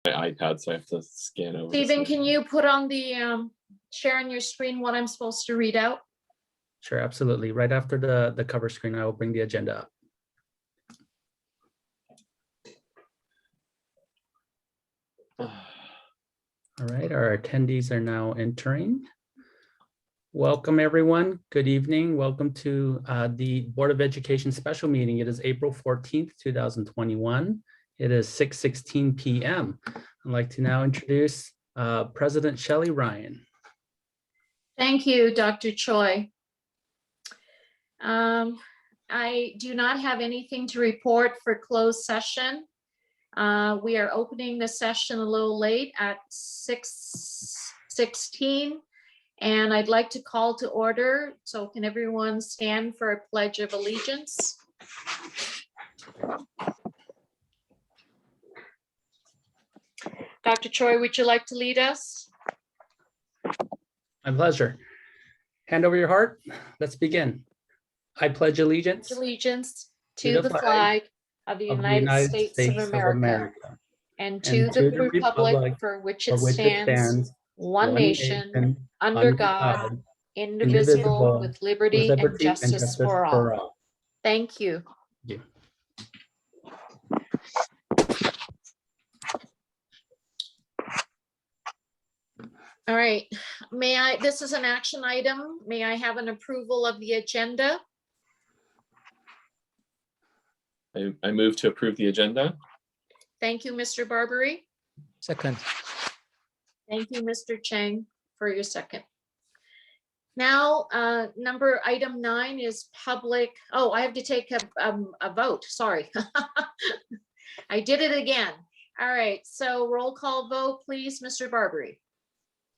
my iPad, so I have to scan over. Stephen, can you put on the share on your screen what I'm supposed to read out? Sure, absolutely. Right after the cover screen, I will bring the agenda up. All right, our attendees are now entering. Welcome, everyone. Good evening. Welcome to the Board of Education special meeting. It is April 14th, 2021. It is 6:16 p.m. I'd like to now introduce President Shelley Ryan. Thank you, Dr. Choi. I do not have anything to report for closed session. We are opening the session a little late at 6:16, and I'd like to call to order. So can everyone stand for a pledge of allegiance? Dr. Choi, would you like to lead us? My pleasure. Hand over your heart. Let's begin. I pledge allegiance To the flag of the United States of America and to the republic for which it stands, one nation, under God, indivisible, with liberty and justice for all. Thank you. Thank you. All right, this is an action item. May I have an approval of the agenda? I move to approve the agenda. Thank you, Mr. Barbary. Second. Thank you, Mr. Chang, for your second. Now, item 9 is public. Oh, I have to take a vote. Sorry. I did it again. All right, so roll call vote, please, Mr. Barbary.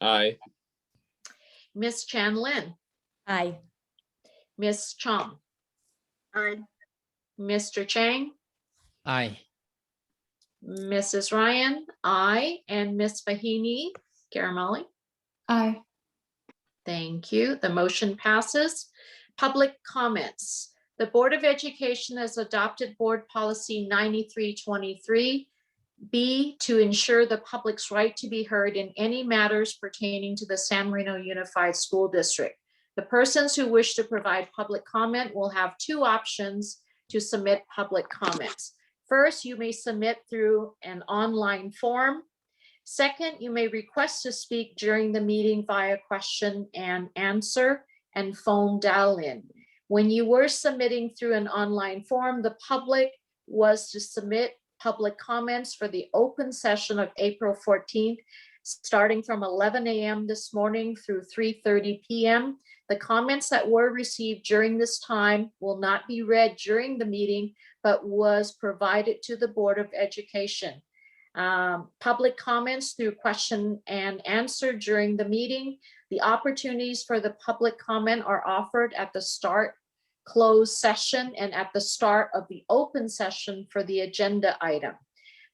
Aye. Miss Chan Lin. Aye. Miss Chong. Aye. Mr. Chang. Aye. Mrs. Ryan. Aye. And Miss Fahini Karamali. Aye. Thank you. The motion passes. Public comments. The Board of Education has adopted Board Policy 9323. B, to ensure the public's right to be heard in any matters pertaining to the San Marino Unified School District. The persons who wish to provide public comment will have two options to submit public comments. First, you may submit through an online form. Second, you may request to speak during the meeting via question and answer and phone dial-in. When you were submitting through an online form, the public was to submit public comments for the open session of April 14th, starting from 11 a.m. this morning through 3:30 p.m. The comments that were received during this time will not be read during the meeting, but was provided to the Board of Education. Public comments through question and answer during the meeting. The opportunities for the public comment are offered at the start, closed session, and at the start of the open session for the agenda item.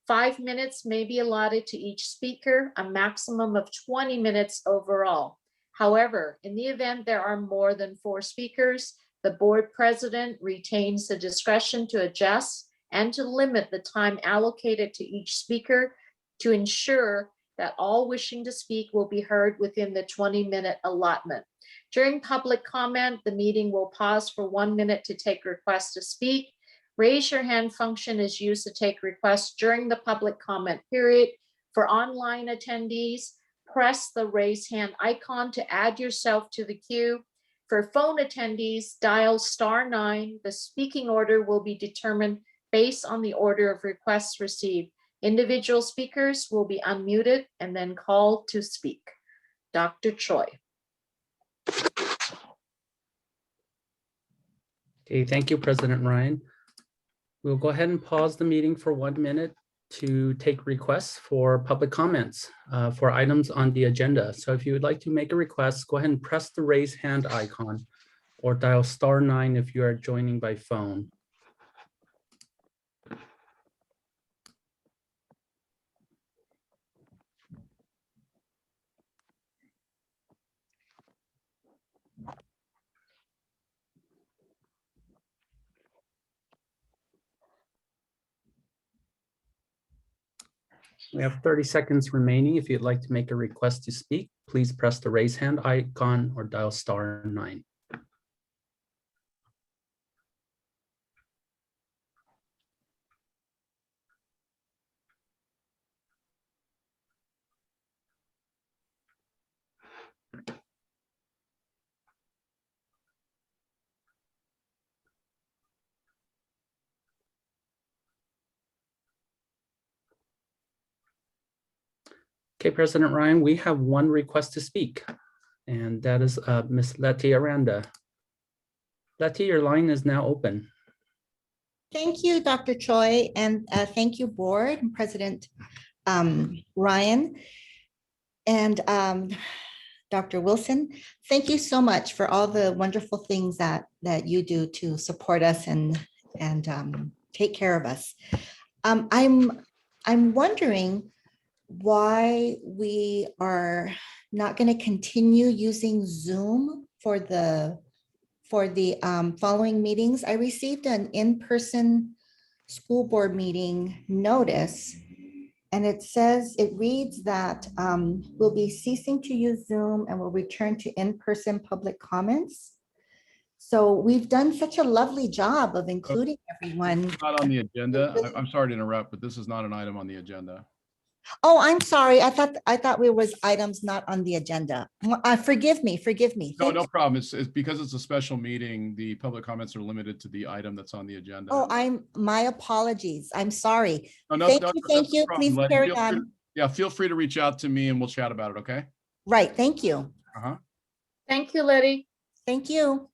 5 minutes may be allotted to each speaker, a maximum of 20 minutes overall. However, in the event there are more than 4 speakers, the board president retains the discretion to adjust and to limit the time allocated to each speaker to ensure that all wishing to speak will be heard within the 20-minute allotment. During public comment, the meeting will pause for 1 minute to take requests to speak. Raise your hand function is used to take requests during the public comment period. For online attendees, press the raise hand icon to add yourself to the queue. For phone attendees, dial *9. The speaking order will be determined based on the order of requests received. Individual speakers will be unmuted and then called to speak. Dr. Choi. Okay, thank you, President Ryan. We'll go ahead and pause the meeting for 1 minute to take requests for public comments for items on the agenda. So if you would like to make a request, go ahead and press the raise hand icon or dial *9 if you are joining by phone. We have 30 seconds remaining. If you'd like to make a request to speak, please press the raise hand icon or dial *9. Okay, President Ryan, we have one request to speak, and that is Ms. Letty Aranda. Letty, your line is now open. Thank you, Dr. Choi, and thank you, Board and President Ryan and Dr. Wilson. Thank you so much for all the wonderful things that you do to support us and take care of us. I'm wondering why we are not going to continue using Zoom for the following meetings. I received an in-person school board meeting notice, and it reads that we'll be ceasing to use Zoom and will return to in-person public comments. So we've done such a lovely job of including everyone. Not on the agenda. I'm sorry to interrupt, but this is not an item on the agenda. Oh, I'm sorry. I thought we was items not on the agenda. Forgive me. No, no problem. It's because it's a special meeting. The public comments are limited to the item that's on the agenda. Oh, my apologies. I'm sorry. No, Thank no, you. that's Thank no you. problem. Please carry on. Feel free to reach out to me and we'll chat about it, okay? Right. Thank you. Thank you, Letty. Thank you.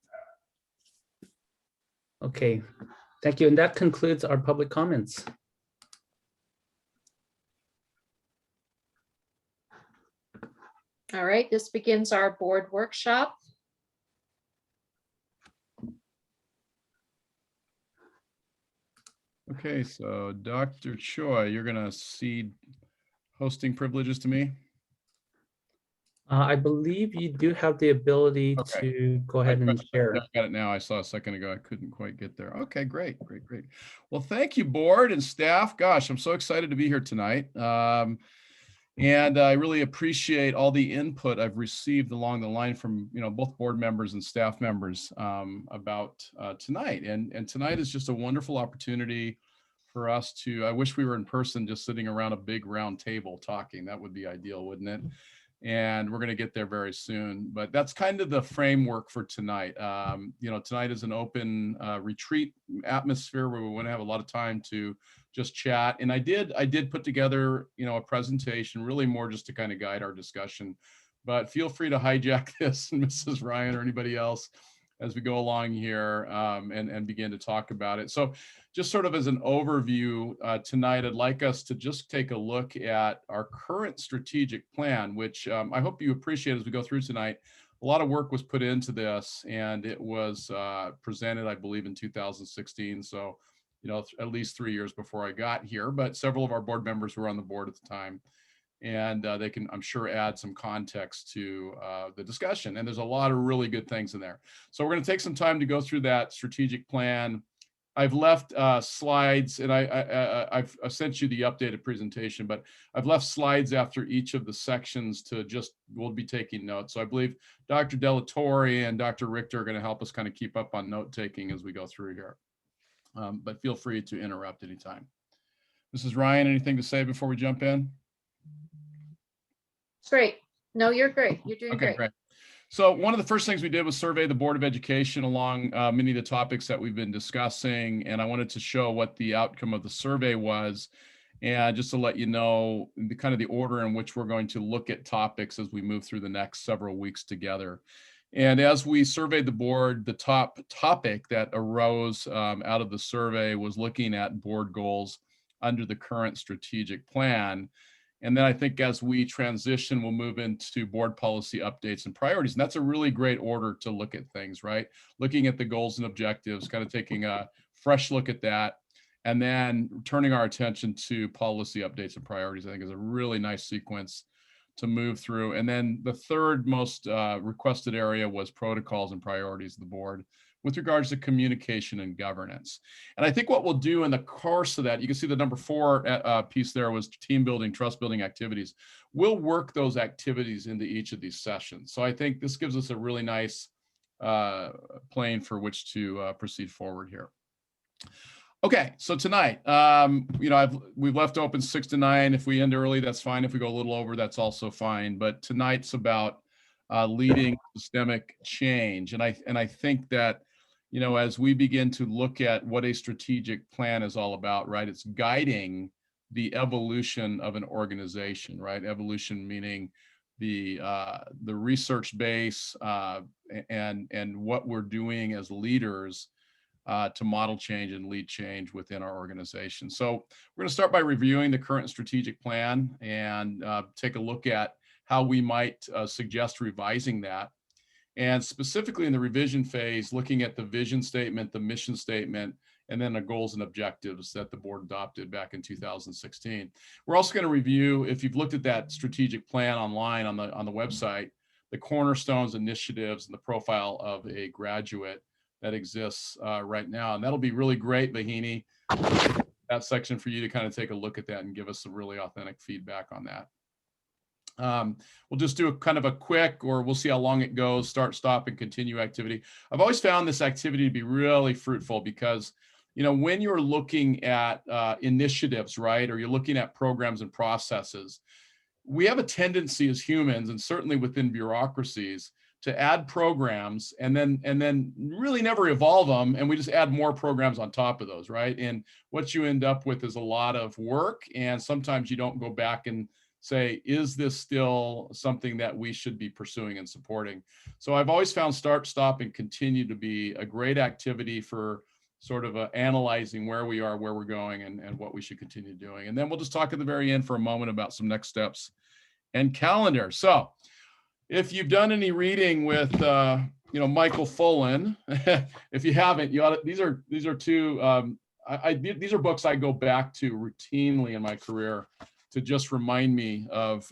Okay, thank you. And that concludes our public comments. All right, this begins our board workshop. Okay, so Dr. Choi, you're gonna cede hosting privileges to me? I believe you do have the ability Okay. to go ahead and share. I got it now. I saw a second ago. I couldn't quite get there. Okay, great. Well, thank you, board and staff. Gosh, I'm so excited to be here tonight. And I really appreciate all the input I've received along the line from both board members and staff members about tonight. And tonight is just a wonderful opportunity for us to, I wish we were in person just sitting around a big round table talking. That would be ideal, wouldn't it? And we're going to get there very soon. But that's kind of the framework for tonight. Tonight is an open retreat atmosphere where we want to have a lot of time to just chat. And I did put together, a presentation, really more just to kind of guide our discussion. But feel free to hijack this, Mrs. Ryan or anybody else, as we go along here and begin to talk about it. So just sort of as an overview tonight, I'd like us to just take a look at our current strategic plan, which I hope you appreciate as we go through tonight. A lot of work was put into this, and it was presented, I believe, in 2016. So, at least 3 years before I got here, but several of our board members were on the board at the time. And they can, I'm sure, add some context to the discussion. And there's a lot of really good things in there. So we're going to take some time to go through that strategic plan. I've left slides, and I've sent you the updated presentation, but I've left slides after each of the sections to we'll be taking notes. So I believe Dr. Delatorre and Dr. Richter are going to help us kind of keep up on note taking as we go through here. But feel free to interrupt anytime. Mrs. Ryan, anything to say before we jump in? Great. No, you're great. You're doing great. Great. So one of the first things we did was survey the Board of Education along many of the topics that we've been discussing. And I wanted to show what the outcome of the survey was. And just to let you know the kind of the order in which we're going to look at topics as we move through the next several weeks together. And as we surveyed the board, the top topic that arose out of the survey was looking at board goals under the current strategic plan. And then I think as we transition, we'll move into board policy updates and priorities. And that's a really great order to look at things, right? Looking at the goals and objectives, kind of taking a fresh look at that, and then turning our attention to policy updates and priorities, I think is a really nice sequence to move through. And then the third most requested area was protocols and priorities of the board, with regards to communication and governance. And I think what we'll do in the course of that, you can see the number 4 piece there was team building, trust building activities. We'll work those activities into each of these sessions. So I think this gives us a really nice plane for which to proceed forward here. Okay, so tonight, you know, we've left open 6 to 9. If we end early, that's fine. If we go a little over, that's also fine. But tonight's about leading systemic change, and I think that, you know, as we begin to look at what a strategic plan is all about, right? It's guiding the evolution of an organization, right? Evolution meaning the research base and what we're doing as leaders to model change and lead change within our organization. So we're going to start by reviewing the current strategic plan and take a look at how we might suggest revising that. And specifically in the revision phase, looking at the vision statement, the mission statement, and then the goals and objectives that the board adopted back in 2016. We're also going to review, if you've looked at that strategic plan online on the website, the Cornerstones initiatives and the profile of a graduate that exists right now. And that'll be really great, Vahini, that section for you to kind of take a look at that and give us some really authentic feedback on that. We'll just do a kind of a quick, or we'll see how long it goes, start, stop, and continue activity. I've always found this activity to be really fruitful because, you know, when you're looking at initiatives, right, or you're looking at programs and processes, we have a tendency as humans, and certainly within bureaucracies, to add programs and then really never evolve them, and we just add more programs on top of those, right? And what you end up with is a lot of work, and sometimes you don't go back and say, is this still something that we should be pursuing and supporting? So I've always found start, stop, and continue to be a great activity for sort of analyzing where we are, where we're going, and what we should continue doing. And then we'll just talk at the very end for a moment about some next steps and calendar. So if you've done any reading with, you know, Michael Fullen, if you haven't, you ought to, these are two, these are books I go back to routinely in my career to just remind me of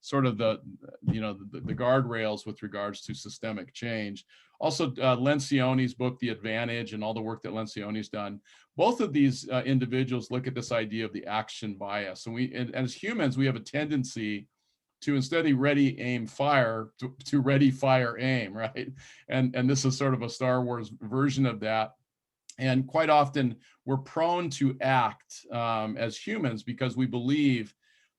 sort of the guardrails with regards to systemic change. Also, Lencioni's book, The Advantage, and all the work that Lencioni's done. Both of these individuals look at this idea of the action bias. And as humans, we have a tendency to, instead of ready, aim, fire, to ready, fire, aim, right? And this is sort of a Star Wars version of that. And quite often we're prone to act as humans because we believe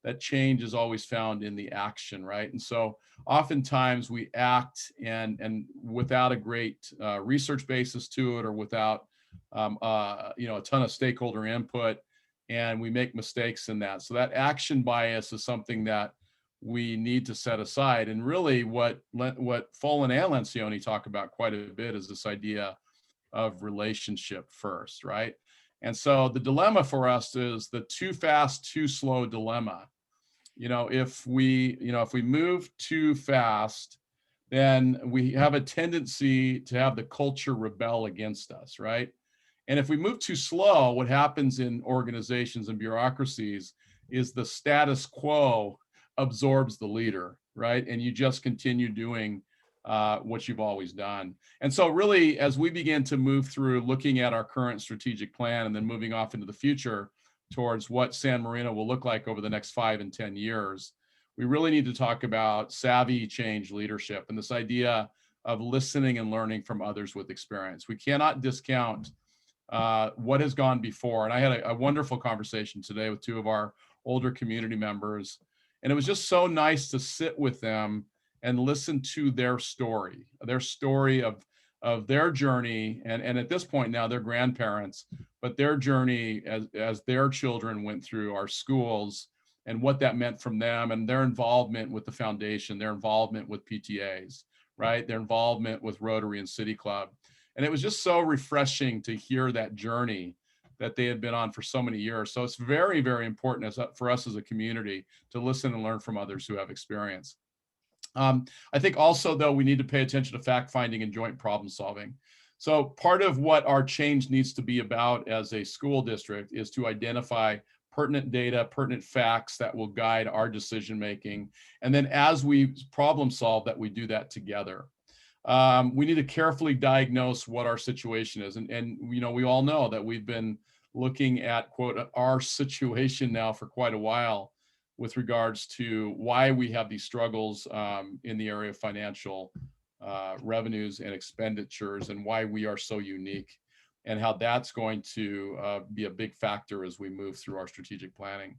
that change is always found in the action, right? And so oftentimes we act and without a great research basis to it, or without you know, a ton of stakeholder input, and we make mistakes in that. So that action bias is something that we need to set aside. And really what Fullen and Lencioni talk about quite a bit is this idea of relationship first, right? And so the dilemma for us is the too fast, too slow dilemma. You know, if we move too fast, then we have a tendency to have the culture rebel against us, right? And if we move too slow, what happens in organizations and bureaucracies is the status quo absorbs the leader, right? And you just continue doing what you've always done. And so really, as we begin to move through looking at our current strategic plan and then moving off into the future towards what San Marino will look like over the next 5 and 10 years, we really need to talk about savvy change leadership and this idea of listening and learning from others with experience. We cannot discount what has gone before. And I had a wonderful conversation today with 2 of our older community members, and it was just so nice to sit with them and listen to their story of their journey. And at this point now, they're grandparents, but their journey as their children went through our schools and what that meant from them, and their involvement with the foundation, their involvement with PTAs, right? Their involvement with Rotary and City Club. And it was just so refreshing to hear that journey that they had been on for so many years. So it's very, very important for us as a community to listen and learn from others who have experience. I think also, though, we need to pay attention to fact-finding and joint problem solving. So part of what our change needs to be about as a school district is to identify pertinent data, pertinent facts that will guide our decision-making. And then as we problem solve, that we do that together. we need to carefully diagnose what our situation is. And you know, we all know that we've been looking at, quote, our situation now for quite a while with regards to why we have these struggles in the area of financial revenues and expenditures, and why we are so unique, and how that's going to be a big factor as we move through our strategic planning.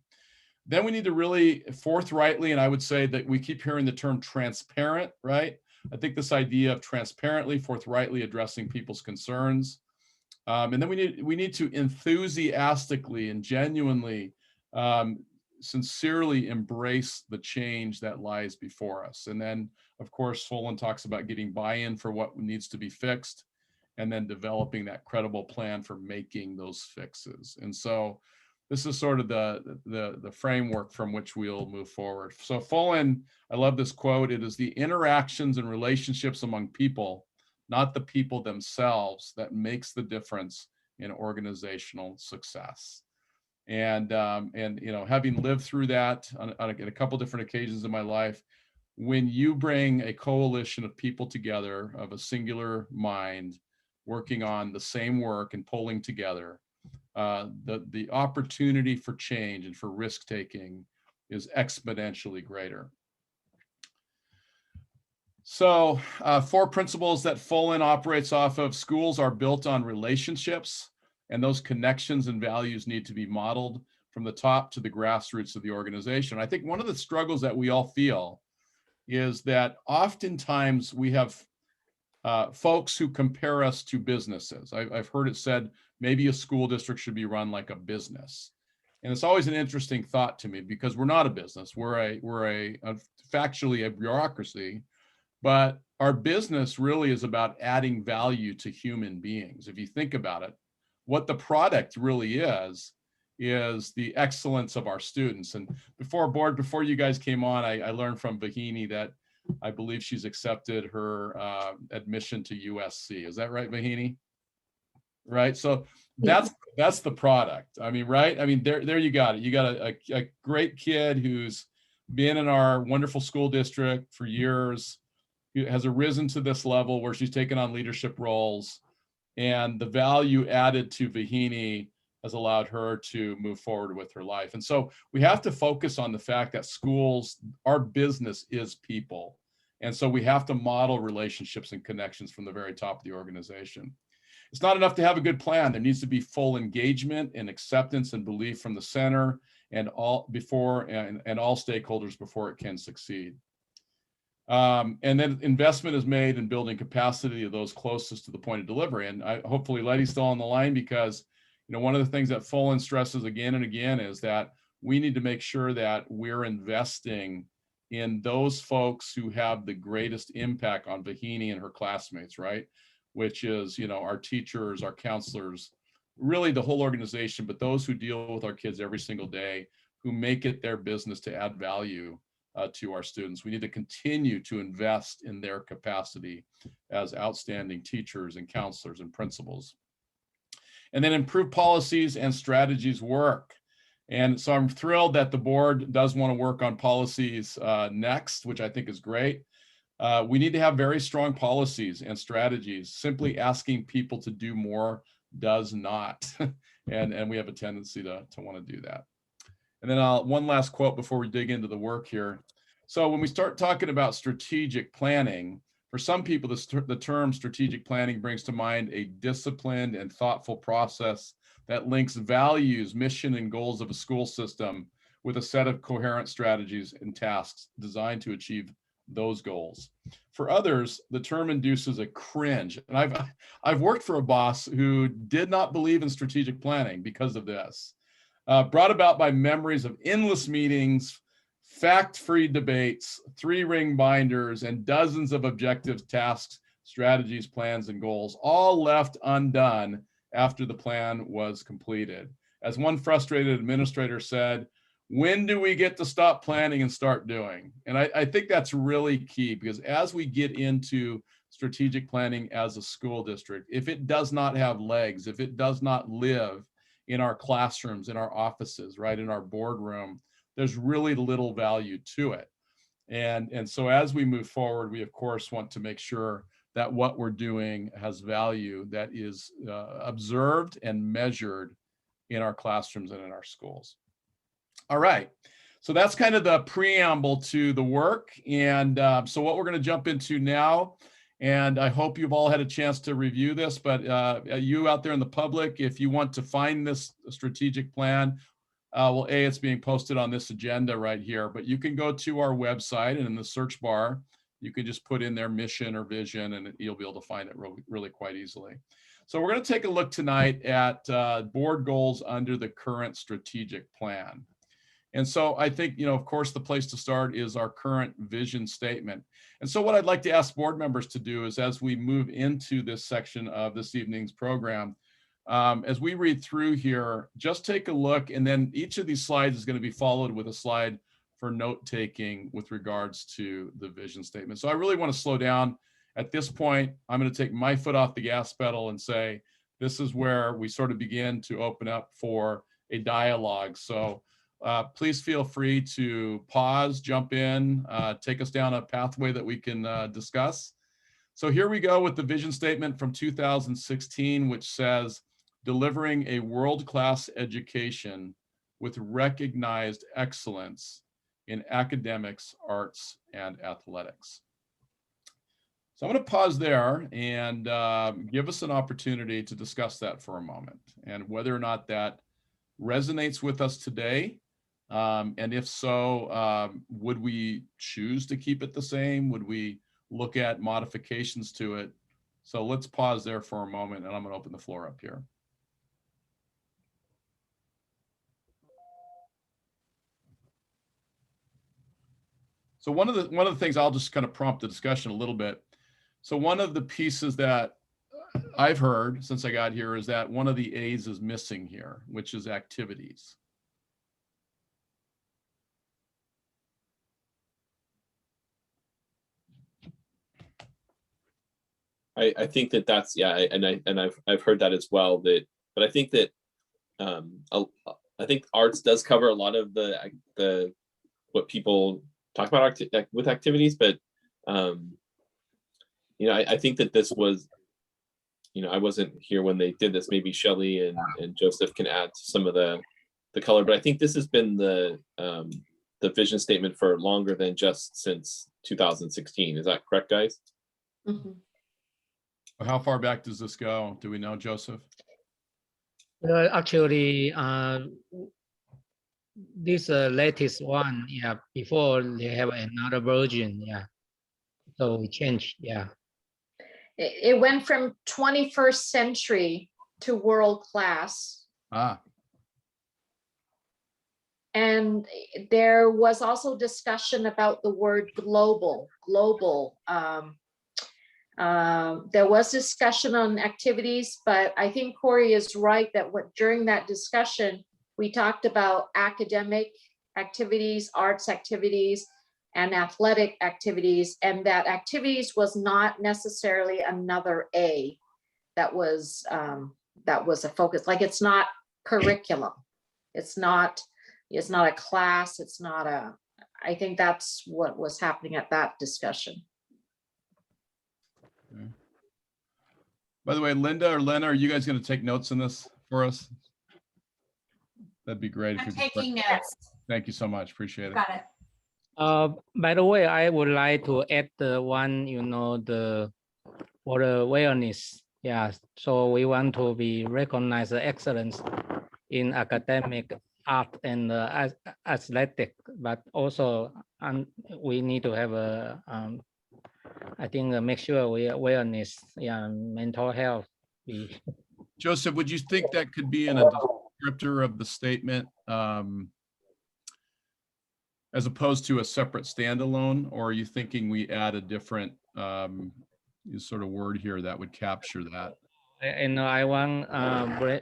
Then we need to really forthrightly, and I would say that we keep hearing the term transparent, right? I think this idea of transparently, forthrightly addressing people's concerns. And then we need to enthusiastically and genuinely, sincerely embrace the change that lies before us. And then, of course, Folan talks about getting buy-in for what needs to be fixed, and then developing that credible plan for making those fixes. And so this is sort of the framework from which we'll move forward. So Folan, I love this quote, "It is the interactions and relationships among people, not the people themselves, that makes the difference in organizational success." And you know, having lived through that on a couple different occasions in my life, when you bring a coalition of people together of a singular mind, working on the same work and pulling together, the opportunity for change and for risk taking is exponentially greater. So 4 principles that Folan operates off of: schools are built on relationships, and those connections and values need to be modeled from the top to the grassroots of the organization. I think one of the struggles that we all feel is that oftentimes we have folks who compare us to businesses. I've heard it said, maybe a school district should be run like a business. And it's always an interesting thought to me, because we're not a business. We're factually a bureaucracy, but our business really is about adding value to human beings. If you think about it, what the product really is the excellence of our students. And before you guys came on, I learned from Vahini that I believe she's accepted her admission to USC. Is that right, Vahini? Right. So that's the product. I mean, right. I mean, there you got it. You got a great kid who's been in our wonderful school district for years, who has arisen to this level where she's taken on leadership roles, and the value added to Vahini has allowed her to move forward with her life. And so we have to focus on the fact that schools, our business is people. And so we have to model relationships and connections from the very top of the organization. It's not enough to have a good plan. There needs to be full engagement and acceptance and belief from the center and all stakeholders before it can succeed. And then investment is made in building capacity of those closest to the point of delivery. And hopefully Letty's still on the line, because you know, one of the things that Folan stresses again and again is that we need to make sure that we're investing in those folks who have the greatest impact on Vahini and her classmates, right? Which is, you know, our teachers, our counselors, really the whole organization, but those who deal with our kids every single day, who make it their business to add value to our students. We need to continue to invest in their capacity as outstanding teachers and counselors and principals. And then improve policies and strategies work. And so I'm thrilled that the board does want to work on policies next, which I think is great. We need to have very strong policies and strategies. Simply asking people to do more does not. and we have a tendency to want to do that. And then one last quote before we dig into the work here. So when we start talking about strategic planning, for some people, the term strategic planning brings to mind a disciplined and thoughtful process that links values, mission, and goals of a school system with a set of coherent strategies and tasks designed to achieve those goals. For others, the term induces a cringe. And I've worked for a boss who did not believe in strategic planning because of this, brought about by memories of endless meetings, fact-free debates, 3-ring binders, and dozens of objectives, tasks, strategies, plans, and goals, all left undone after the plan was completed. As one frustrated administrator said, when do we get to stop planning and start doing? And I think that's really key, because as we get into strategic planning as a school district, if it does not have legs, if it does not live in our classrooms, in our offices, right, in our boardroom, there's really little value to it. And so as we move forward, we of course want to make sure that what we're doing has value that is observed and measured in our classrooms and in our schools. All right, so that's kind of the preamble to the work. And so what we're going to jump into now, and I hope you've all had a chance to review this, but you out there in the public, if you want to find this strategic plan, well, it's being posted on this agenda right here, but you can go to our website, and in the search bar, you can just put in their mission or vision, and you'll be able to find it really quite easily. So we're going to take a look tonight at board goals under the current strategic plan. And so I think, of course, the place to start is our current vision statement. And so what I'd like to ask board members to do is, as we move into this section of this evening's program, as we read through here, just take a look, and then each of these slides is going to be followed with a slide for note taking with regards to the vision statement. So I really want to slow down. At this point, I'm going to take my foot off the gas pedal and say, this is where we sort of begin to open up for a dialogue. So please feel free to pause, jump in, take us down a pathway that we can discuss. So here we go with the vision statement from 2016, which says, delivering a world-class education with recognized excellence in academics, arts, and athletics. So I'm going to pause there and give us an opportunity to discuss that for a moment, and whether or not that resonates with us today. And if so, would we choose to keep it the same? Would we look at modifications to it? So let's pause there for a moment, and I'm going to open the floor up here. So one of the things, I'll just kind of prompt the discussion a little bit. So one of the pieces that I've heard since I got here is that one of the A's is missing here, which is activities. I think that's, yeah, and I've heard that as well. But I think that I think arts does cover a lot of the what people talk about with activities, but I think that this was, I wasn't here when they did this. Maybe Shelley and Joseph can add some of the color, but I think this has been the vision statement for longer than just since 2016. Is that correct, guys? Mm-hmm. How far back does this go? Do we know, Joseph? Actually, this latest one, yeah, before they have another version, yeah. So we changed, yeah. It went from 21st century to world class. And there was also discussion about the word global. There was discussion on activities, but I think Corey is right that during that discussion, we talked about academic activities, arts activities, and athletic activities, and that activities was not necessarily another A that was a focus. Like, it's not curriculum. It's not a class. It's not a, I think that's what was happening at that discussion. Okay. By the way, Linda or Lena, are you guys going to take notes on this for us? That'd be great. I'm taking notes. Thank you so much. Appreciate it. Got it. By the way, I would like to add the one, for the awareness. Yeah, so we want to be recognized excellence in academic, art, and athletic, but also we need to have a, I think, make sure we awareness, yeah, mental health. Joseph, would you think that could be in a descriptor of the statement, as opposed to a separate standalone, or are you thinking we add a different sort of word here that would capture that? And I want our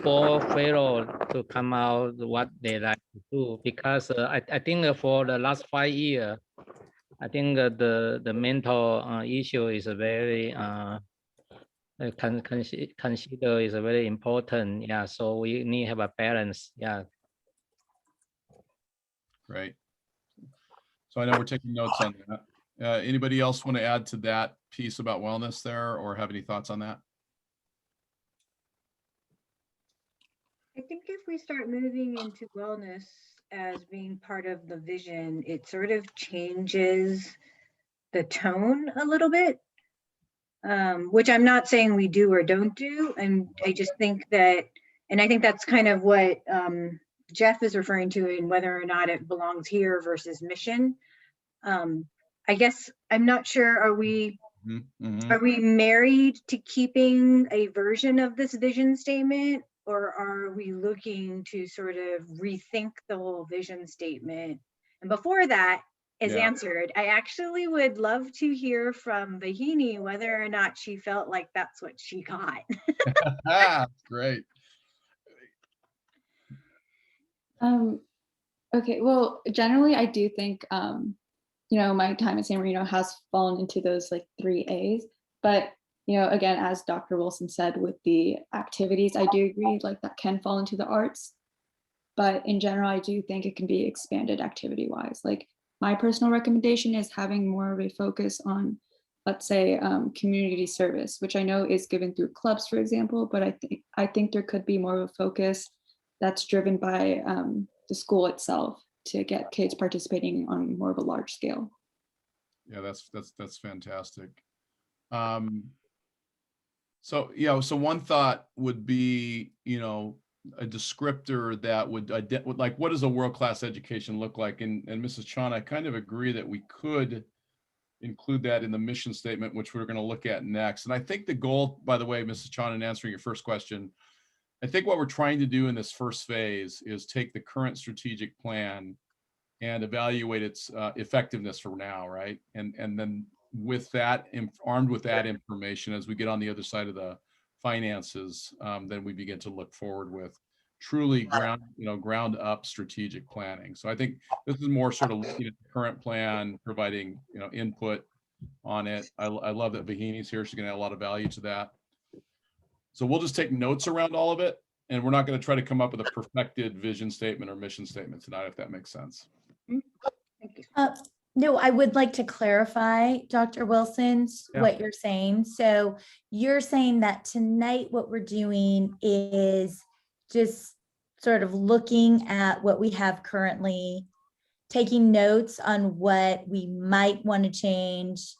four fellow to come out what they like to do, because I think for the last 5 years, I think the mental issue is a very consider is a very important. Yeah, so we need to have a balance. Yeah. Great. So I know we're taking notes on that. Anybody else want to add to that piece about wellness there or have any thoughts on that? I think if we start moving into wellness as being part of the vision, it sort of changes the tone a little bit, which I'm not saying we do or don't do. And I just think that, and I think that's kind of what Jeff is referring to in whether or not it belongs here versus mission. I guess I'm not sure, are we married to keeping a version of this vision statement, or are we looking to sort of rethink the whole vision statement? And before that is answered, I actually would love to hear from Vahini whether or not she felt like that's what she got. Great. Okay, well, generally I do think, you know, my time at San Marino has fallen into those like 3 A's, but you know, again, as Dr. Wilson said, with the activities, I do agree, like that can fall into the arts, but in general, I do think it can be expanded activity-wise. Like my personal recommendation is having more of a focus on, let's say, community service, which I know is given through clubs, for example, but I think there could be more of a focus that's driven by the school itself to get kids participating on more of a large scale. Yeah, that's fantastic. So, you know, so one thought would be, you know, a descriptor that would like, what does a world-class education look like? And Mrs. Chan, I kind of agree that we could include that in the mission statement, which we're going to look at next. And I think the goal, by the way, Mrs. Chan, in answering your first question, I think what we're trying to do in this first phase is take the current strategic plan and evaluate its effectiveness for now, right? And then with that, armed with that information, as we get on the other side of the finances, then we begin to look forward with truly ground up strategic planning. So I think this is more sort of looking at the current plan, providing input on it. I love that Vahini's here. She's going to add a lot of value to that. So we'll just take notes around all of it, and we're not going to try to come up with a perfected vision statement or mission statement tonight, if that makes sense. Thank you. No, I would like to clarify, Dr. Wilson's Yeah. what you're saying. So you're saying that tonight what we're doing is just sort of looking at what we have currently, taking notes on what we might want to change,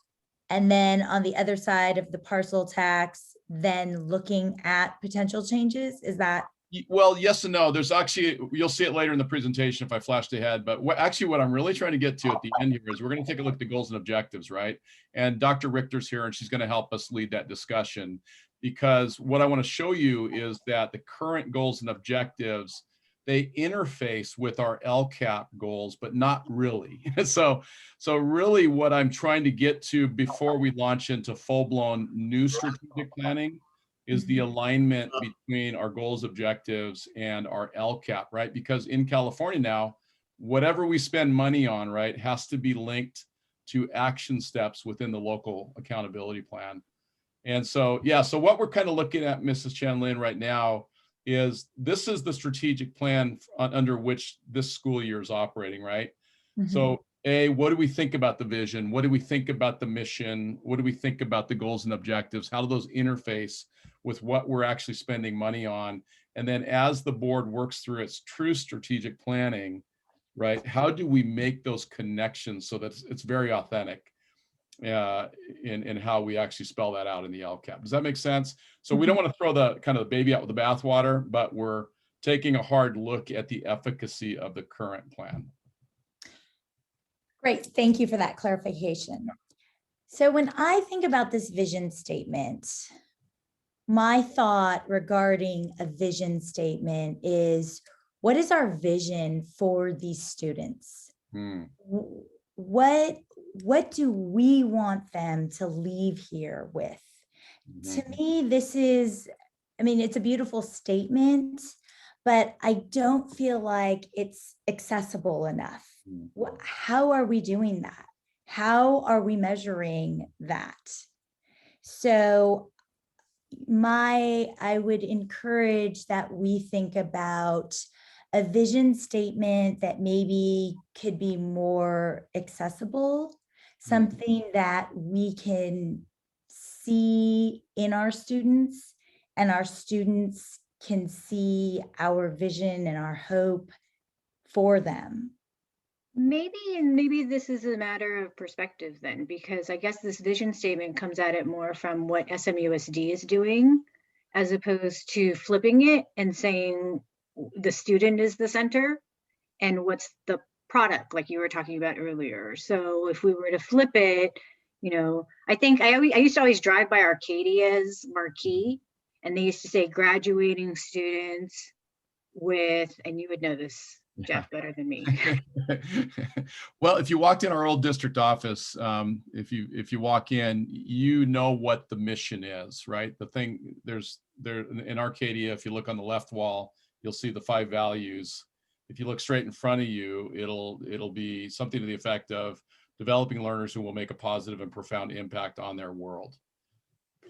and then on the other side of the parcel tax, then looking at potential changes. Is that? Well, yes and no. There's actually, you'll see it later in the presentation if I flashed ahead, but what I'm really trying to get to at the end here is we're going to take a look at the goals and objectives, right? And Dr. Richter's here and she's going to help us lead that discussion, because what I want to show you is that the current goals and objectives, they interface with our Lcap goals, but not really. So really what I'm trying to get to before we launch into full-blown new strategic planning is the alignment between our goals, objectives, and our Lcap, right? Because in California now, whatever we spend money on, right, has to be linked to action steps within the local accountability plan. And so, yeah, so what we're kind of looking at, Mrs. Chan-Lin, right now is this is the strategic plan under which this school year is operating, right? So what do we think about the vision? What do we think about the mission? What do we think about the goals and objectives? How do those interface with what we're actually spending money on? And then as the board works through its true strategic planning, right, how do we make those connections so that it's very authentic in how we actually spell that out in the Lcap? Does that make sense? So we don't want to throw the kind of the baby out with the bathwater, but we're taking a hard look at the efficacy of the current plan. Great, thank you for that clarification. So when I think about this vision statement, my thought regarding a vision statement is, what is our vision for these students? What do we want them to leave here with? To me, this is, I mean, it's a beautiful statement, but I don't feel like it's accessible enough. How are we doing that? How are we measuring that? So I would encourage that we think about a vision statement that maybe could be more accessible. something that we can see in our students, and our students can see our vision and our hope for them. Maybe this is a matter of perspective then, because I guess this vision statement comes at it more from what SMUSD is doing, as opposed to flipping it and saying the student is the center and what's the product, like you were talking about earlier. So if we were to flip it, I think I used to always drive by Arcadia's marquee, and they used to say graduating students with, and you would know this, Jeff, better than me. Well, if you walked in our old district office, if you walk in, you know what the mission is, right? The thing there in Arcadia, if you look on the left wall, you'll see the 5 values. If you look straight in front of you, it'll be something to the effect of developing learners who will make a positive and profound impact on their world.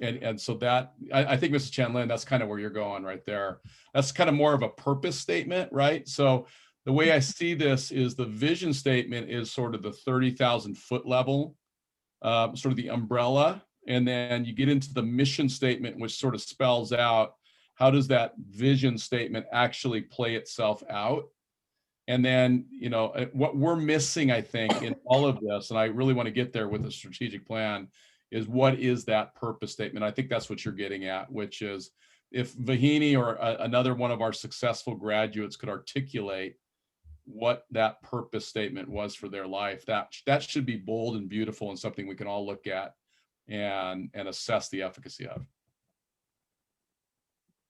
And so that, I think, Mrs. Chen-Lin, that's kind of where you're going right there. That's kind of more of a purpose statement, right? So the way I see this is the vision statement is sort of the 30,000 foot level, sort of the umbrella. And then you get into the mission statement, which sort of spells out how does that vision statement actually play itself out. And then, what we're missing, I think, in all of this, and I really want to get there with a strategic plan, is what is that purpose statement? I think that's what you're getting at, which is if Vahini or another one of our successful graduates could articulate what that purpose statement was for their life, that should be bold and beautiful and something we can all look at and assess the efficacy of.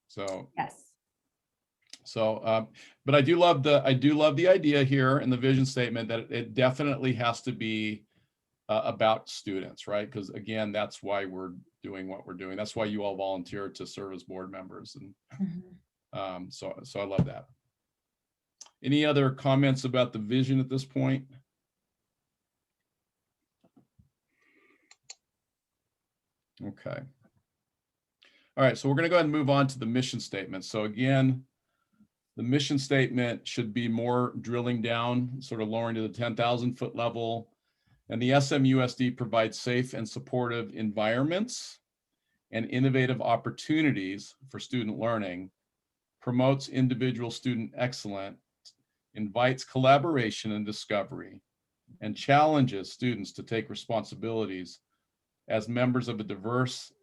So Yes. So, but I do love the idea here in the vision statement that it definitely has to be about students, right? Because again, that's why we're doing what we're doing. That's why you all volunteer to serve as board members, and so I love that. Any other comments about the vision at this point? Okay. All right, so we're going to go ahead and move on to the mission statement. So again, the mission statement should be more drilling down, sort of lowering to the 10,000 foot level. And the SMUSD provides safe and supportive environments and innovative opportunities for student learning, promotes individual student excellence, invites collaboration and discovery, and challenges students to take responsibilities as members of a diverse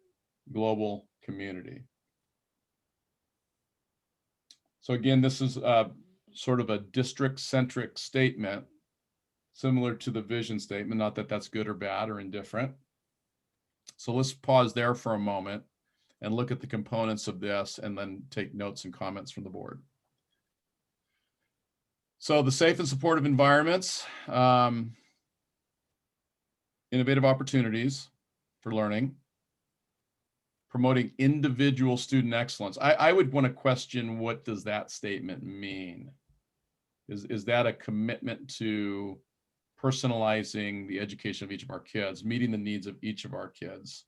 global community. So again, this is sort of a district-centric statement, similar to the vision statement, not that that's good or bad or indifferent. So let's pause there for a moment and look at the components of this and then take notes and comments from the board. So the safe and supportive environments, innovative opportunities for learning, promoting individual student excellence. I would want to question, what does that statement mean? Is that a commitment to personalizing the education of each of our kids, meeting the needs of each of our kids?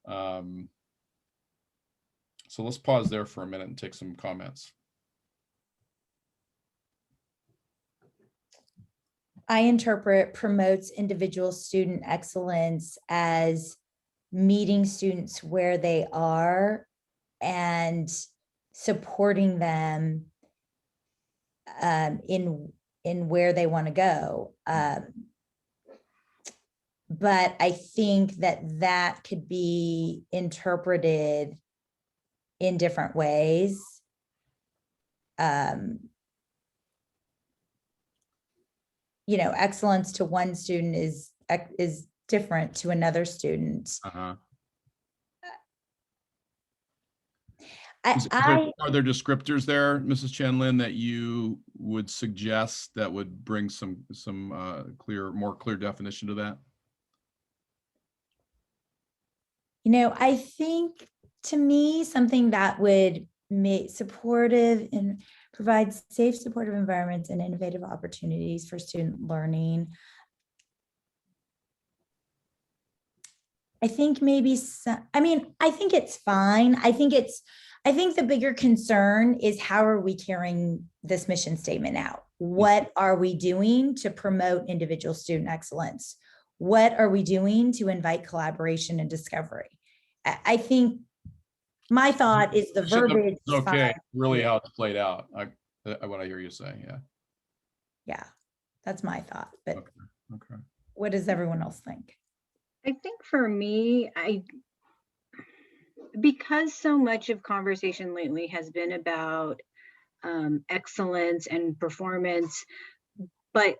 So let's pause there for a minute and take some comments. I interpret promotes individual student excellence as meeting students where they are and supporting them in where they want to go. But I think that could be interpreted in different ways. Excellence to one student is different to another student. Are there descriptors there, Mrs. Chen-Lin, that you would suggest that would bring some more clear definition to that? I think, to me, something that would make supportive and provide safe, supportive environments and innovative opportunities for student learning. I think maybe I think it's fine. I think the bigger concern is, how are we carrying this mission statement out? What are we doing to promote individual student excellence? what are we doing to invite collaboration and discovery? I think my thought is the verbiage. It's okay, fine. really how it's played out. What I hear you say, yeah. Yeah, that's my thought, but Okay. what does everyone else think? I think for me, because so much of conversation lately has been about excellence and performance, but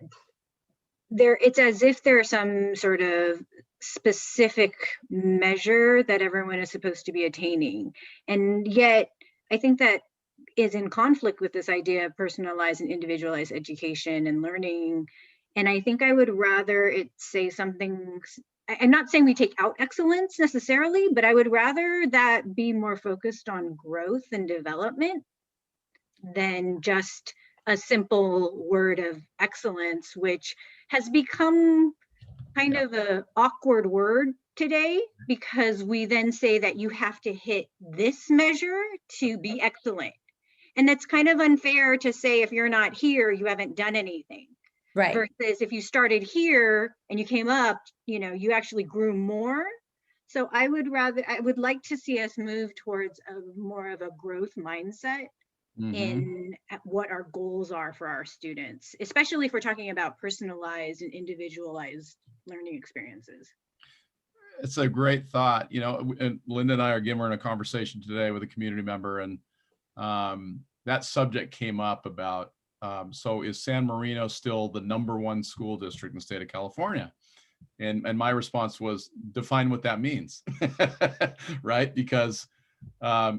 it's as if there's some sort of specific measure that everyone is supposed to be attaining. And yet, I think that is in conflict with this idea of personalized and individualized education and learning. And I think I would rather it say something, I'm not saying we take out excellence necessarily, but I would rather that be more focused on growth and development than just a simple word of excellence, which has become kind of an awkward word today, because we then say that you have to hit this measure to be excellent. And that's kind of unfair to say, if you're not here, you haven't done anything. Right. Versus if you started here and you came up, you actually grew more. So I would like to see us move towards more of a growth mindset in what our goals are for our students, especially if we're talking about personalized and individualized learning experiences. It's a great thought, and Linda and I were in a conversation today with a community member, and that subject came up about, so is San Marino still the #1 school district in the state of California? And my response was, define what that means, right? Because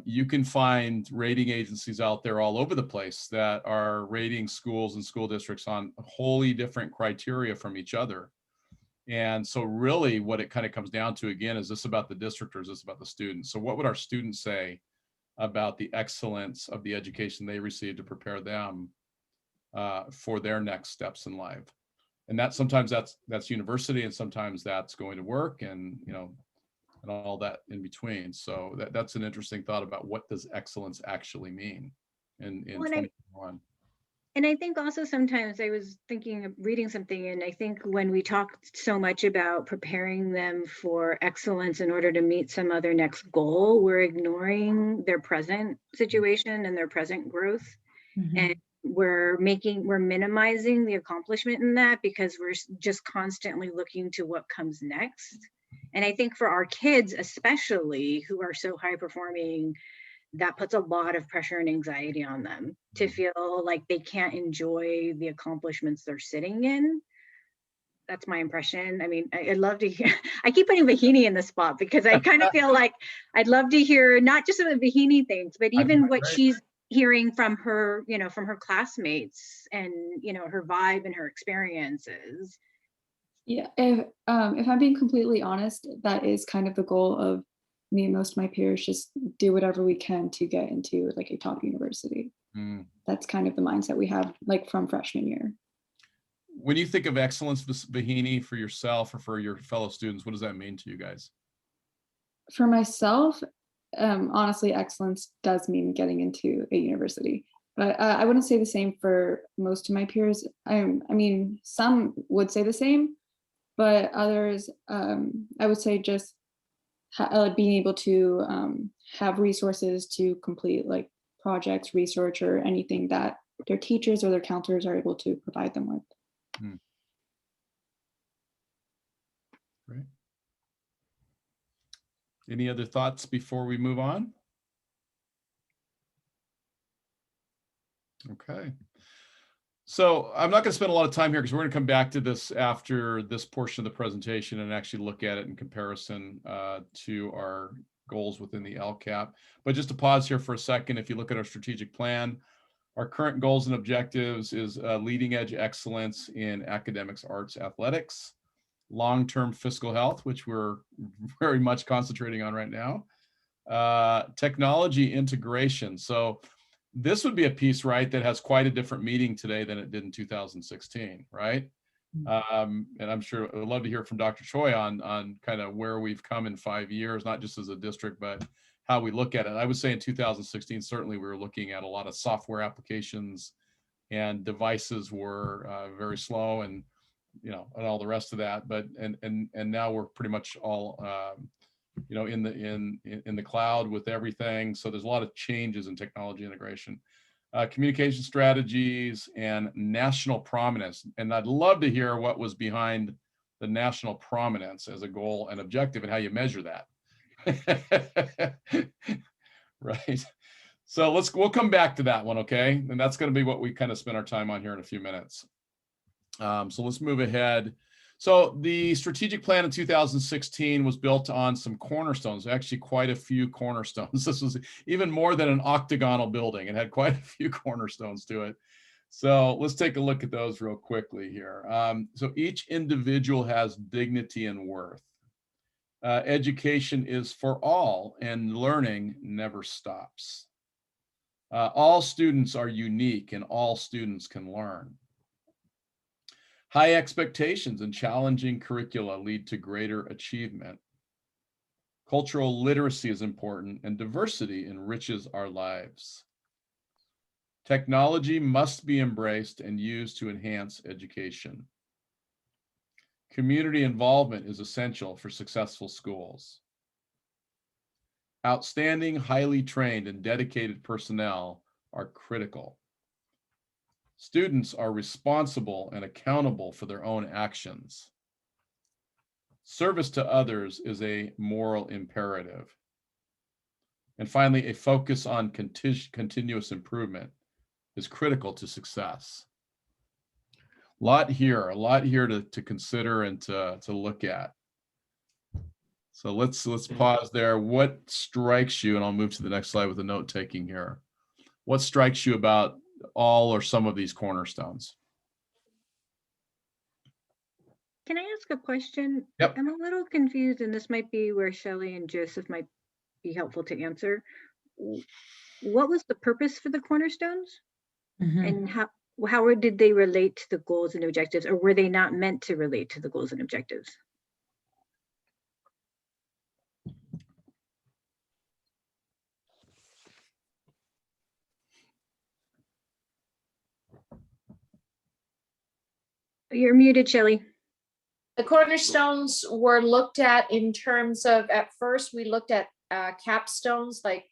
you can find rating agencies out there all over the place that are rating schools and school districts on wholly different criteria from each other. And so really what it kind of comes down to, again, is this about the district or is this about the students? So what would our students say about the excellence of the education they receive to prepare them for their next steps in life? And that sometimes that's university, and sometimes that's going to work, and and all that in between. So that's an interesting thought about what does excellence actually mean in 2021. And I think also sometimes I was thinking of reading something, and I think when we talk so much about preparing them for excellence in order to meet some other next goal, we're ignoring their present situation and their present growth. And we're minimizing the accomplishment in that because we're just constantly looking to what comes next. And I think for our kids, especially who are so high performing, that puts a lot of pressure and anxiety on them to feel like they can't enjoy the accomplishments they're sitting in. That's my impression. I mean, I'd love to hear, I keep putting Bahini in the spot because I kind of feel like I'd love to hear not just what Bahini thinks, but even what she's hearing from her, from her classmates and, her vibe and her experiences. Yeah, if I'm being completely honest, that is kind of the goal of me and most of my peers, just do whatever we can to get into like a top university. That's kind of the mindset we have like from freshman year. When you think of excellence, Bahini, for yourself or for your fellow students, what does that mean to you guys? For myself, honestly, excellence does mean getting into a university, but I wouldn't say the same for most of my peers. I mean, some would say the same, but others, I would say just being able to have resources to complete like projects, research, or anything that their teachers or their counselors are able to provide them with. Great. Any other thoughts before we move on? Okay. So I'm not going to spend a lot of time here because we're going to come back to this after this portion of the presentation and actually look at it in comparison to our goals within the LCAP. But just to pause here for a second, if you look at our strategic plan, our current goals and objectives is leading edge excellence in academics, arts, athletics, long-term fiscal health, which we're very much concentrating on right now, technology integration. So this would be a piece, right, that has quite a different meaning today than it did in 2016, right? And I'm sure I'd love to hear from Dr. Choi on kind of where we've come in 5 years, not just as a district, but how we look at it. I would say in 2016, certainly we were looking at a lot of software applications and devices were very slow. And you know, and all the rest of that. But and now we're pretty much all you know, in the cloud with everything. So there's a lot of changes in technology integration, communication strategies, and national prominence. And I'd love to hear what was behind the national prominence as a goal and objective and how you measure that. Right. So we'll come back to that one, okay? And that's going to be what we kind of spend our time on here in a few minutes. So let's move ahead. So the strategic plan in 2016 was built on some cornerstones, actually quite a few cornerstones. This was even more than an octagonal building. It had quite a few cornerstones to it. So let's take a look at those real quickly here. So each individual has dignity and worth. Education is for all, and learning never stops. All students are unique, and all students can learn. High expectations and challenging curricula lead to greater achievement. Cultural literacy is important, and diversity enriches our lives. Technology must be embraced and used to enhance education. Community involvement is essential for successful schools. Outstanding, highly trained, and dedicated personnel are critical. Students are responsible and accountable for their own actions. Service to others is a moral imperative. And finally, a focus on continuous improvement is critical to success. A lot here to consider and to look at. So let's pause there. What strikes you, and I'll move to the next slide with the note taking here. What strikes you about all or some of these cornerstones? Can I ask a question? Yep. I'm a little confused, and this might be where Shelley and Joseph might be helpful to answer. What was the purpose for the cornerstones? And how did they relate to the goals and objectives, or were they not meant to relate to the goals and objectives? You're muted, Shelley. The cornerstones were looked at in terms of, at first we looked at capstones, like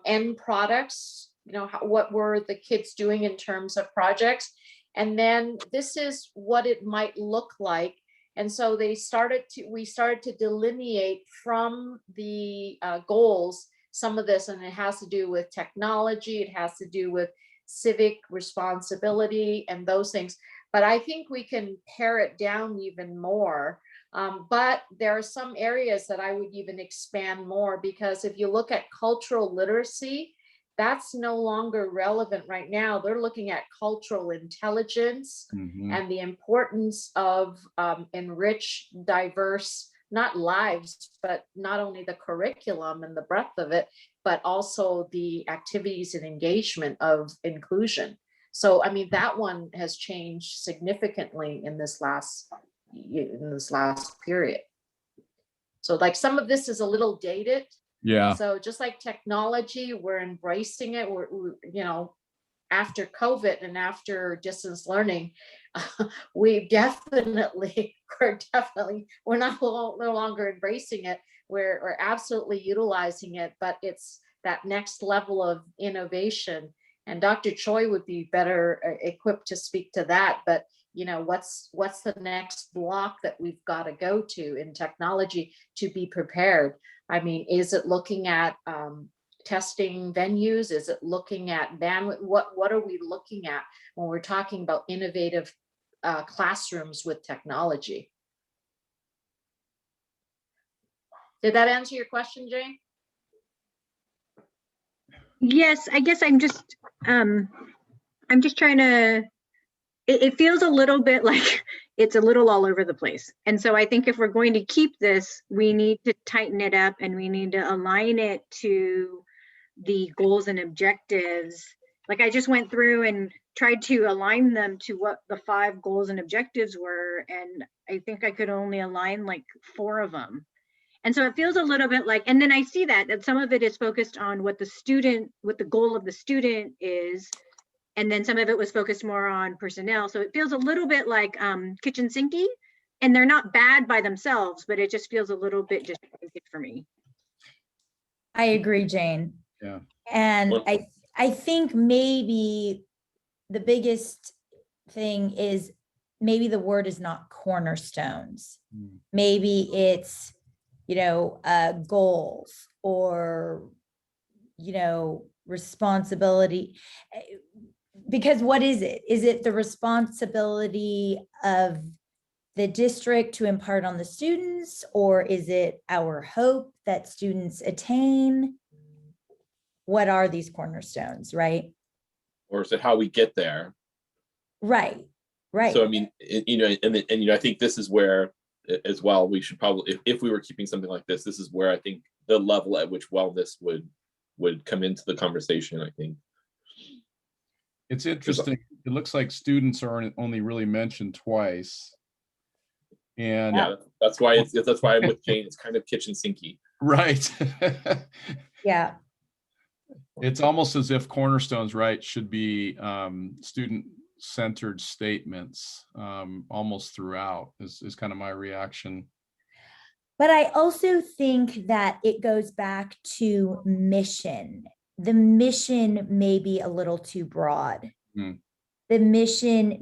end products, you know, what were the kids doing in terms of projects. And then this is what it might look like. And so we started to delineate from the goals some of this, and it has to do with technology, it has to do with civic responsibility and those things. But I think we can pare it down even more. But there are some areas that I would even expand more, because if you look at cultural literacy, that's no longer relevant right now. They're looking at cultural intelligence and the importance of enriched, diverse, not lives, but not only the curriculum and the breadth of it, but also the activities and engagement of inclusion. So, I mean, that one has changed significantly in this last period. So like some of this is a little dated. Yeah. So just like technology, we're embracing it. We're you know, after COVID and after distance learning, we're no longer embracing it. We're absolutely utilizing it, but it's that next level of innovation. And Dr. Choi would be better equipped to speak to that. But you know, what's the next block that we've got to go to in technology to be prepared? I mean, is it looking at testing venues? Is it looking at bandwidth? What are we looking at when we're talking about innovative classrooms with technology? Did that answer your question, Jane? Yes, I guess I'm just trying to, it feels a little bit like it's a little all over the place. And so I think if we're going to keep this, we need to tighten it up and we need to align it to the goals and objectives. Like I just went through and tried to align them to what the 5 goals and objectives were. And I think I could only align like 4 of them. And so it feels a little bit like, and then I see that some of it is focused on what the goal of the student is, And then some of it was focused more on personnel. So it feels a little bit like kitchen sinky, and they're not bad by themselves, but it just feels a little bit disjointed for me. I agree, Jane. Yeah. And Well- I think maybe the biggest thing is maybe the word is not cornerstones. Mm. Maybe it's, goals or, responsibility. Because what is it? Is it the responsibility of the district to impart on the students, or is it our hope that students attain? What are these cornerstones, right? Or is it how we get there? Right, right. So I mean, I think this is where as well, we should probably, if we were keeping something like this is where I think the level at which wellness would come into the conversation, I think. It's interesting. It looks like students are only really mentioned twice. And Yeah, that's why I'm with Jane. It's kind of kitchen sinky. right. Yeah. It's almost as if Cornerstones, right, should be student-centered statements almost throughout is kind of my reaction. But I also think that it goes back to mission. The mission may be a little too broad. Mm. The mission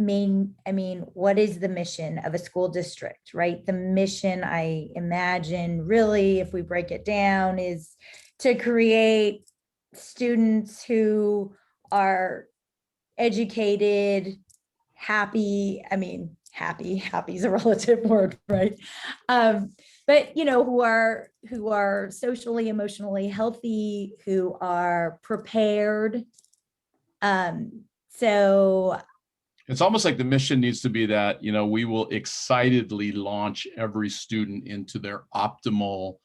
what is the mission of a school district, right? The mission, I imagine, really, if we break it down, is to create students who are educated, happy. Happy is a relative word, right? But who are socially, emotionally healthy, who are prepared. So it's almost like the mission needs to be that, we will excitedly launch every student into their optimal,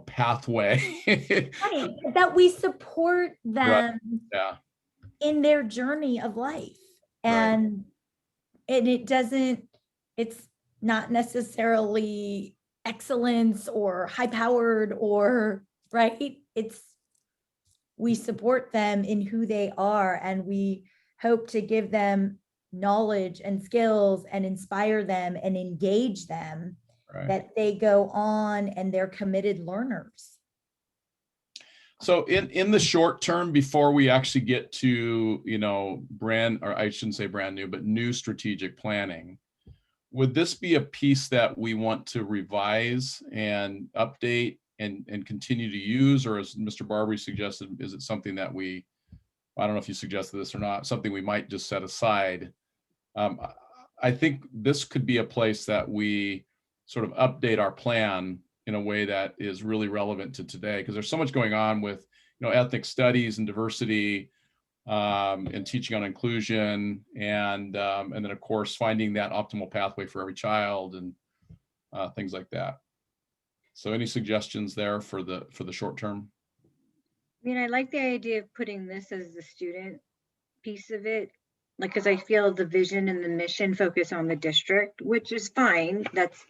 pathway. right, that we support them Yeah. in their journey of life. And it's not necessarily excellence or high powered or right. We support them in who they are, and we hope to give them knowledge and skills and inspire them and engage them, Right. that they go on and they're committed learners. So in the short term, before we actually get to, I shouldn't say brand new, but new strategic planning, would this be a piece that we want to revise and update and continue to use? Or as Mr. Barbary suggested, is it something that I don't know if you suggested this or not, something we might just set aside? I think this could be a place that we sort of update our plan in a way that is really relevant to today, because there's so much going on with, ethnic studies and diversity, and teaching on inclusion, and then of course finding that optimal pathway for every child and things like that. So any suggestions there for the short term? I like the idea of putting this as the student piece of it, because I feel the vision and the mission focus on the district, which is fine. That's,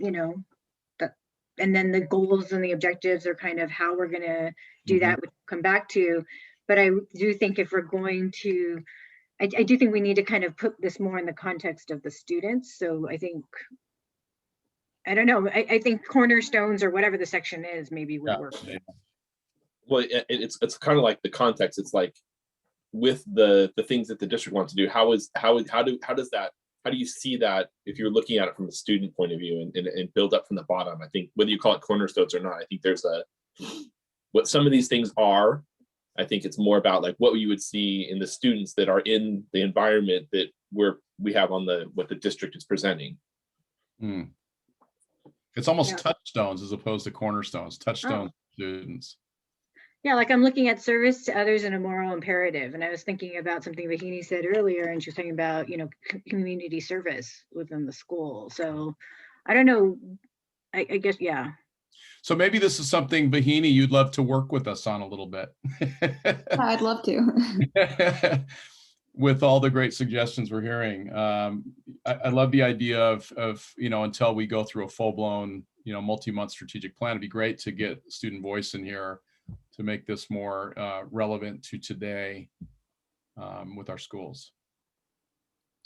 and then the goals and the objectives are kind of how we're going to do that, which we'll come back to. But I do think if we're going to, I do think we need to kind of put this more in the context of the students. So I think, I don't know, I think Cornerstones or whatever the section is maybe would work. Well, it's kind of like the context. It's like with the things that the district wants to do, how do you see that if you're looking at it from a student point of view and build up from the bottom? I think whether you call it cornerstones or not, I think there's what some of these things are. I think it's more about like what you would see in the students that are in the environment that we have on what the district is presenting. It's almost touchstones as opposed to cornerstones. Touchstone students. Yeah, like I'm looking at service to others in a moral imperative. And I was thinking about something Vahini said earlier, and she was talking about, community service within the school. So I don't know, I guess, yeah. So maybe this is something, Vahini, you'd love to work with us on a little bit. I'd love to. With all the great suggestions we're hearing. I love the idea of until we go through a full-blown, multi-month strategic plan, it'd be great to get student voice in here to make this more relevant to today. with our schools.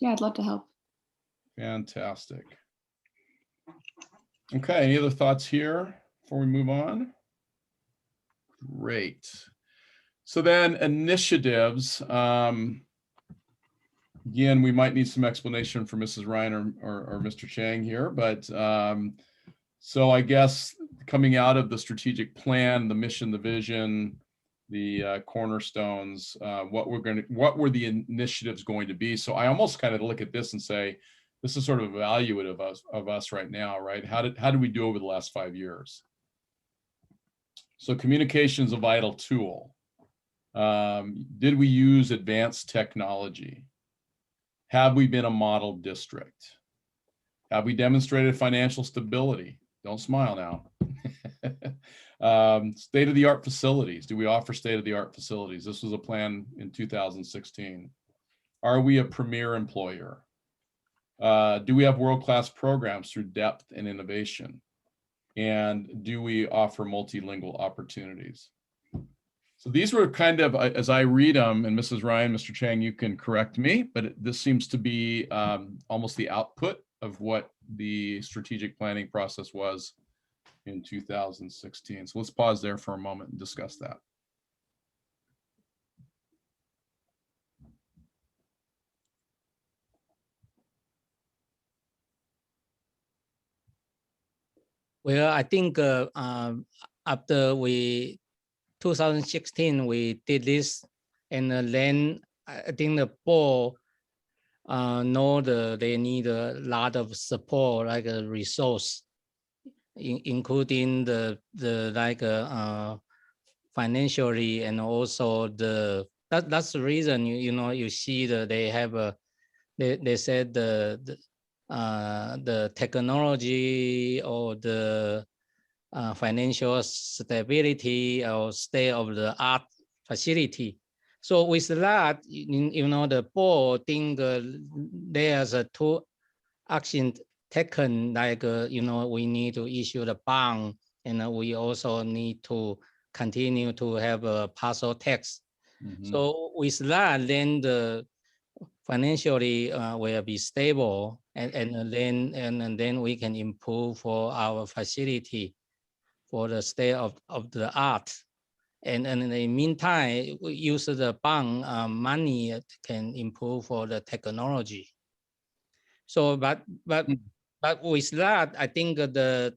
Yeah, I'd love to help. Fantastic. Okay, any other thoughts here before we move on? Great. So then initiatives. Again, we might need some explanation from Mrs. Ryan or Mr. Chang here, but so I guess coming out of the strategic plan, the mission, the vision, the cornerstones, what were the initiatives going to be? So I almost kind of look at this and say, this is sort of evaluative of us right now, right? How did we do over the last 5 years? So communication is a vital tool. Did we use advanced technology? Have we been a model district? Have we demonstrated financial stability? Don't smile now. State-of-the-art facilities. Do we offer state-of-the-art facilities? This was a plan in 2016. Are we a premier employer? Do we have world-class programs through depth and innovation? And do we offer multilingual opportunities? So these were kind of, as I read them, and Mrs. Ryan, Mr. Chang, you can correct me, but this seems to be almost the output of what the strategic planning process was in 2016. So let's pause there for a moment and discuss that. Well, I think after 2016, we did this, and then I think the board know they need a lot of support, like a resource, including the like financially, and also that's the reason you see that they have they said the technology or the financial stability or state of the art facility. So with that, the board think there's a 2 actions taken, like we need to issue the bond, and we also need to continue to have a parcel tax. So with that, then the financially will be stable, and then we can improve for our facility, for the state of the art. And in the meantime, we use the bond money can improve for the technology. So, but with that, I think the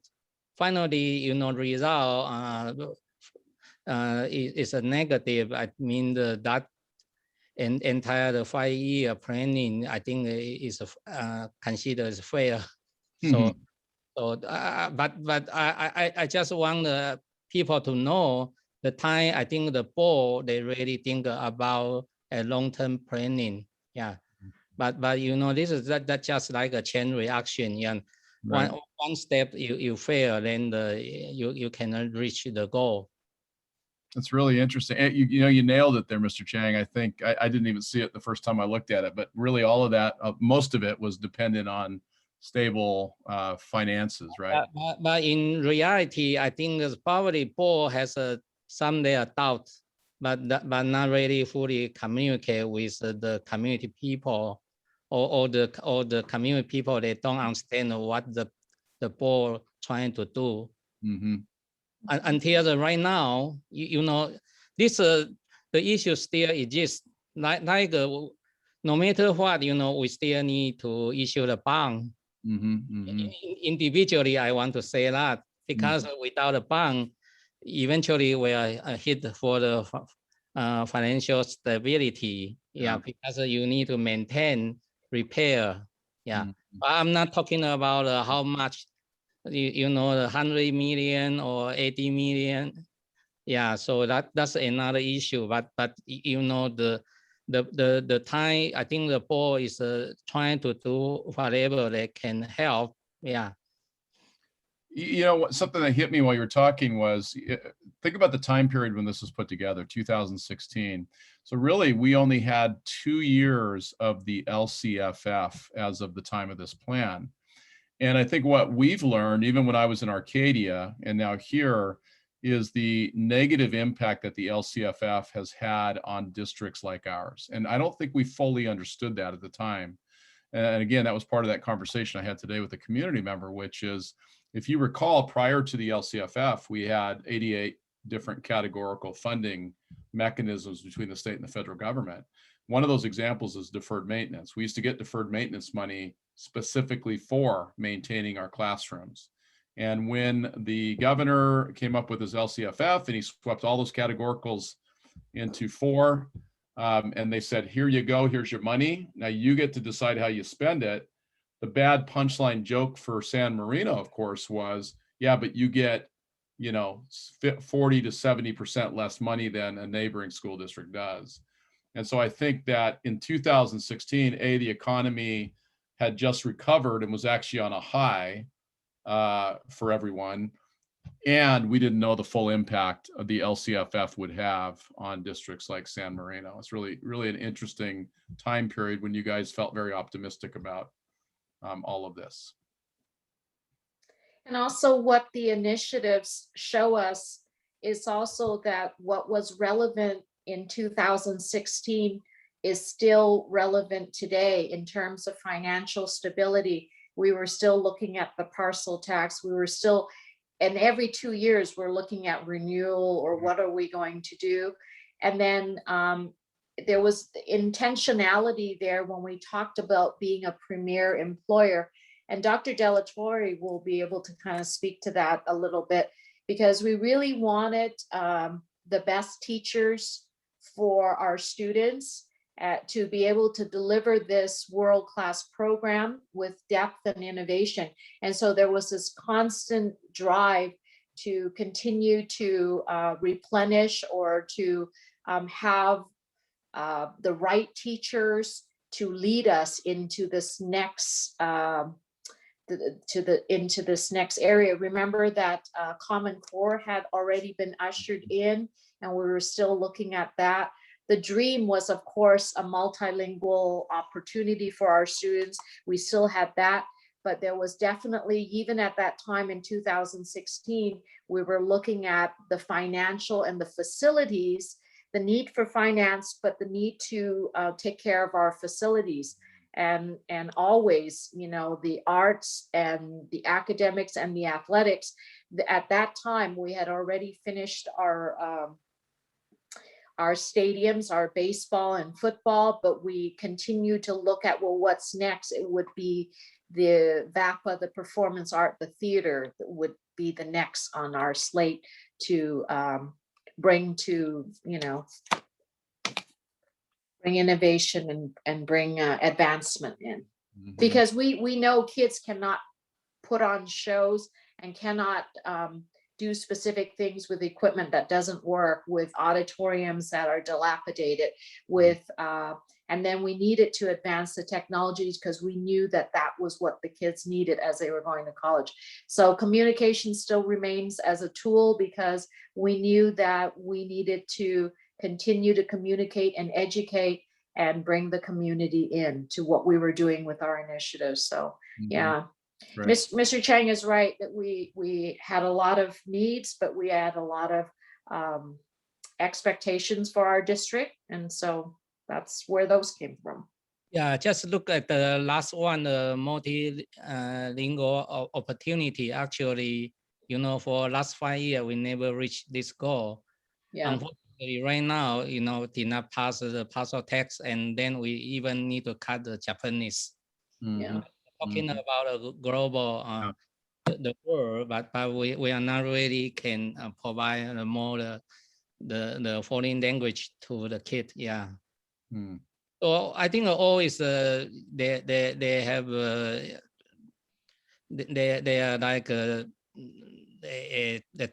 finally, result is a negative. I mean that entire 5-year planning, I think is considered as fair. So, but I just want the people to know the time. I think the board, they really think about a long-term planning. Yeah, but this is that just like a chain reaction. Yeah, right. One step you fail, then you cannot reach the goal. That's really interesting. You nailed it there, Mr. Chang. I think I didn't even see it the first time I looked at it, but really all of that, most of it was dependent on stable finances, right? But in reality, I think the probably board has some their doubts, but not really fully communicate with the community people, or the community people. They don't understand what the board trying to do. Until right now, this the issue still exists. Like no matter what, we still need to issue the bond. Individually, I want to say that, because without a bond, eventually we are hit for the financial stability. Yeah, because you need to maintain, repair. Yeah, I'm not talking about how much. The 100 million or 80 million. Yeah, so that's another issue. But the time, I think the board is trying to do whatever they can help. Yeah. Something that hit me while you were talking was, think about the time period when this was put together, 2016. So really, we only had 2 years of the LCFF as of the time of this plan. And I think what we've learned, even when I was in Arcadia and now here, is the negative impact that the LCFF has had on districts like ours. And I don't think we fully understood that at the time. And again, that was part of that conversation I had today with a community member, which is, if you recall, prior to the LCFF, we had 88 different categorical funding mechanisms between the state and the federal government. One of those examples is deferred maintenance. We used to get deferred maintenance money specifically for maintaining our classrooms. And when the governor came up with his LCFF and he swept all those categoricals into 4, and they said, here you go, here's your money. Now you get to decide how you spend it. The bad punchline joke for San Marino, of course, was, yeah, but you get, 40 to 70% less money than a neighboring school district does. And so I think that in 2016, the economy had just recovered and was actually on a high for everyone. And we didn't know the full impact of the LCFF would have on districts like San Marino. It's really, really an interesting time period when you guys felt very optimistic about all of this. And also what the initiatives show us is also that what was relevant in 2016 is still relevant today in terms of financial stability. We were still looking at the parcel tax. We were still, and every 2 years we're looking at renewal or what are we going to do. And then there was intentionality there when we talked about being a premier employer. And Dr. Delatorre will be able to kind of speak to that a little bit, because we really wanted the best teachers for our students to be able to deliver this world-class program with depth and innovation. And so there was this constant drive to continue to replenish or to have the right teachers to lead us into this next into this next area. Remember that Common Core had already been ushered in, and we were still looking at that. The dream was, of course, a multilingual opportunity for our students. We still had that, but there was definitely, even at that time in 2016, we were looking at the financial and the facilities, the need for finance, but the need to take care of our facilities. And always, the arts and the academics and the athletics. At that time, we had already finished our stadiums, our baseball and football, but we continue to look at, well, what's next? It would be the VAPA, the performance art, the theater that would be the next on our slate to bring to, bring innovation and bring advancement in. Mm-hmm. Because we know kids cannot put on shows and cannot do specific things with equipment that doesn't work, with auditoriums that are dilapidated, with and then we needed to advance the technologies because we knew that that was what the kids needed as they were going to college. So communication still remains as a tool because we knew that we needed to continue to communicate and educate and bring the community in to what we were doing with our initiatives. So yeah. Right. Mr. Chang is right that we had a lot of needs, but we had a lot of expectations for our district. And so that's where those came from. Yeah, just look at the last one, the multilingual opportunity. Actually, for last 5 years, we never reached this goal. Yeah. Unfortunately, right now, did not pass the parcel tax, and then we even need to cut the Japanese. Yeah. Talking about a global, the world, but we are not really can provide more the foreign language to the kid. Yeah. So I think always they have they are like the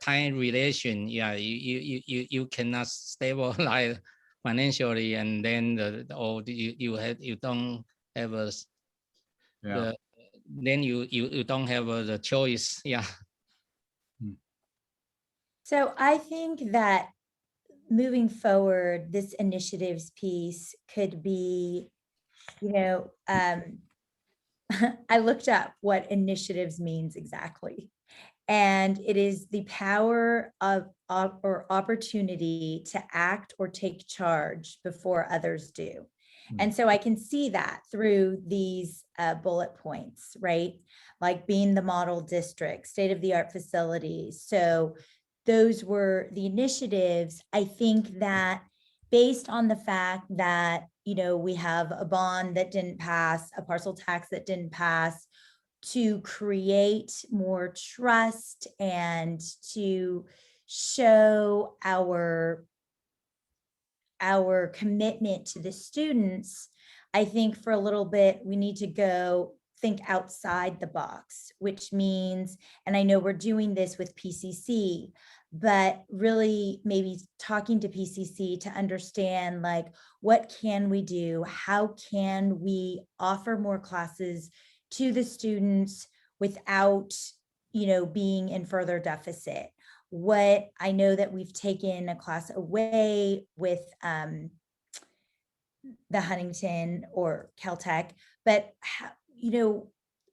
time relation. Yeah, you cannot stabilize financially, and then you don't have a. Yeah. Then you don't have the choice. Yeah. So I think that moving forward, this initiatives piece could be, I looked up what initiatives means exactly. And it is the power of or opportunity to act or take charge before others do. And so I can see that through these bullet points, right? Like being the model district, state-of-the-art facilities. So those were the initiatives. I think that based on the fact that, we have a bond that didn't pass, a parcel tax that didn't pass, to create more trust and to show our commitment to the students, I think for a little bit, we need to go think outside the box, which means, and I know we're doing this with PCC, but really maybe talking to PCC to understand, like, what can we do? How can we offer more classes to the students without, being in further deficit? What I know that we've taken a class away with the Huntington or Caltech, but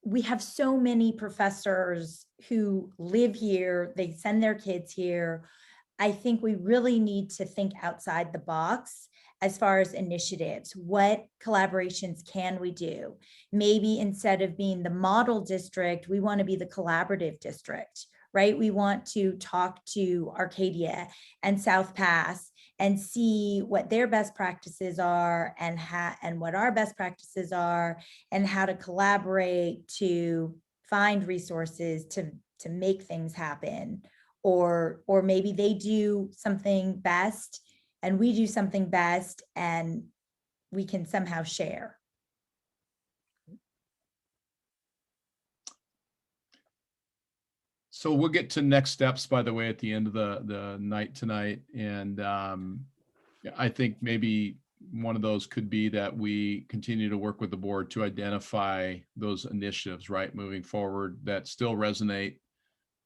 we have so many professors who live here, they send their kids here. I think we really need to think outside the box as far as initiatives. What collaborations can we do? Maybe instead of being the model district, we want to be the collaborative district, right? We want to talk to Arcadia and South Pass and see what their best practices are and what our best practices are, and how to collaborate to find resources to make things happen. Or maybe they do something best and we do something best and we can somehow share. So we'll get to next steps, by the way, at the end of the night tonight. And I think maybe one of those could be that we continue to work with the board to identify those initiatives, right, moving forward that still resonate.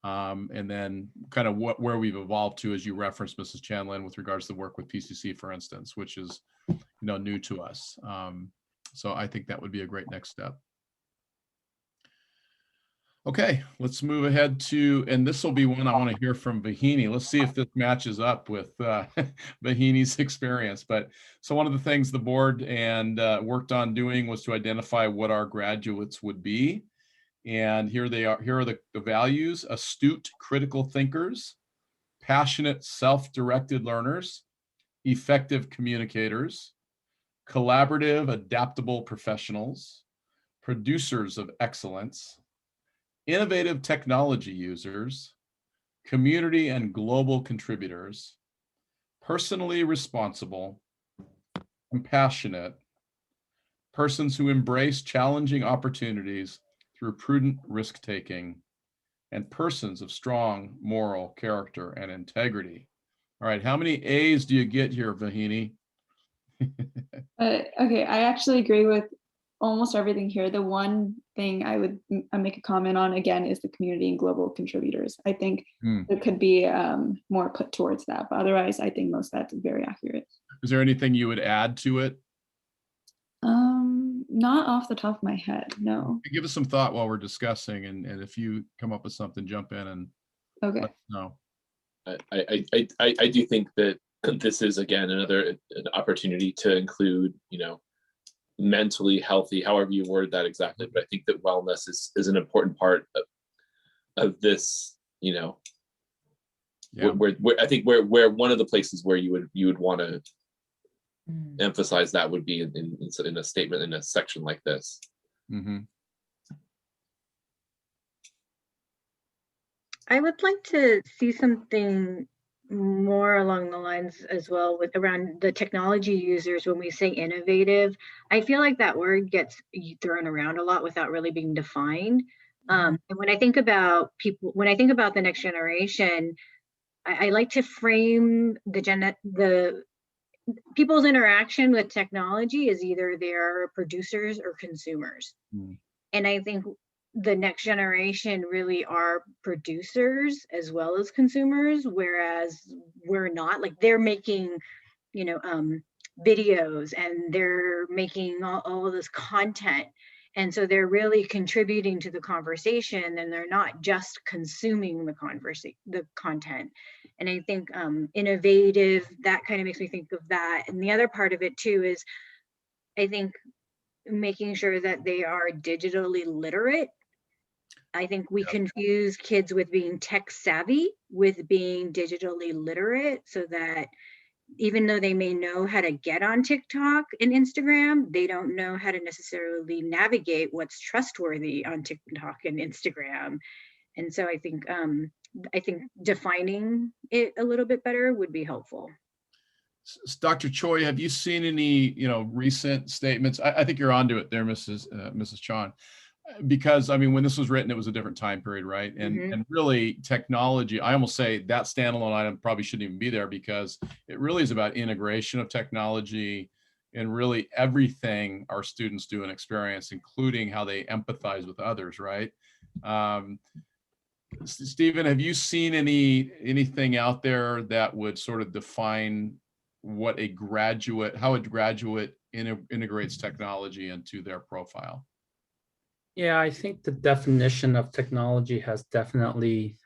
And then kind of where we've evolved to, as you referenced, Mrs. Chandlin, with regards to the work with PCC, for instance, which is, new to us. So I think that would be a great next step. Okay, let's move ahead to, and this will be one I want to hear from Vahini. Let's see if this matches up with Vahini's experience. But so one of the things the board and worked on doing was to identify what our graduates would be. And here they are. Here are the values: astute, critical thinkers, passionate, self-directed learners, effective communicators, collaborative, adaptable professionals, producers of excellence, innovative technology users, community and global contributors, personally responsible, compassionate, persons who embrace challenging opportunities through prudent risk-taking, and persons of strong moral character and integrity. All right, how many A's do you get here, Vahini? Okay, I actually agree with almost everything here. The one thing I would make a comment on again is the community and global contributors. I think there could be more put towards that, but otherwise I think most of that's very accurate. Is there anything you would add to it? Not off the top of my head, no. Give us some thought while we're discussing, and if you come up with something, jump in and okay. let us know. I do think that this is, again, an opportunity to include, mentally healthy, however you word that exactly, but I think that wellness is an important part of this, Yeah. where I think where one of the places where you would want to emphasize that would be in a statement in a section like this. Mm-hmm. I would like to see something more along the lines as well with around the technology users. When we say innovative, I feel like that word gets thrown around a lot without really being defined. And when I think about the next generation, I like to frame the people's interaction with technology as either they're producers or consumers. And I think the next generation really are producers as well as consumers, whereas we're not. Like, they're making, videos and they're making all of this content. And so they're really contributing to the conversation, and they're not just consuming the content. And I think innovative, that kind of makes me think of that. And the other part of it too is, I think, making sure that they are digitally literate. I think we confuse kids with being tech savvy with being digitally literate, so that even though they may know how to get on TikTok and Instagram, they don't know how to necessarily navigate what's trustworthy on TikTok and Instagram. And so I think defining it a little bit better would be helpful. Dr. Choi, have you seen any, recent statements? I think you're onto it there, Mrs. Chan, because I mean, when this was written, it was a different time period, right? And really, technology, I almost say that standalone item probably shouldn't even be there, because it really is about integration of technology and really everything our students do and experience, including how they empathize with others, right? Stephen, have you seen anything out there that would sort of define how a graduate integrates technology into their profile? Yeah, I think the definition of technology has definitely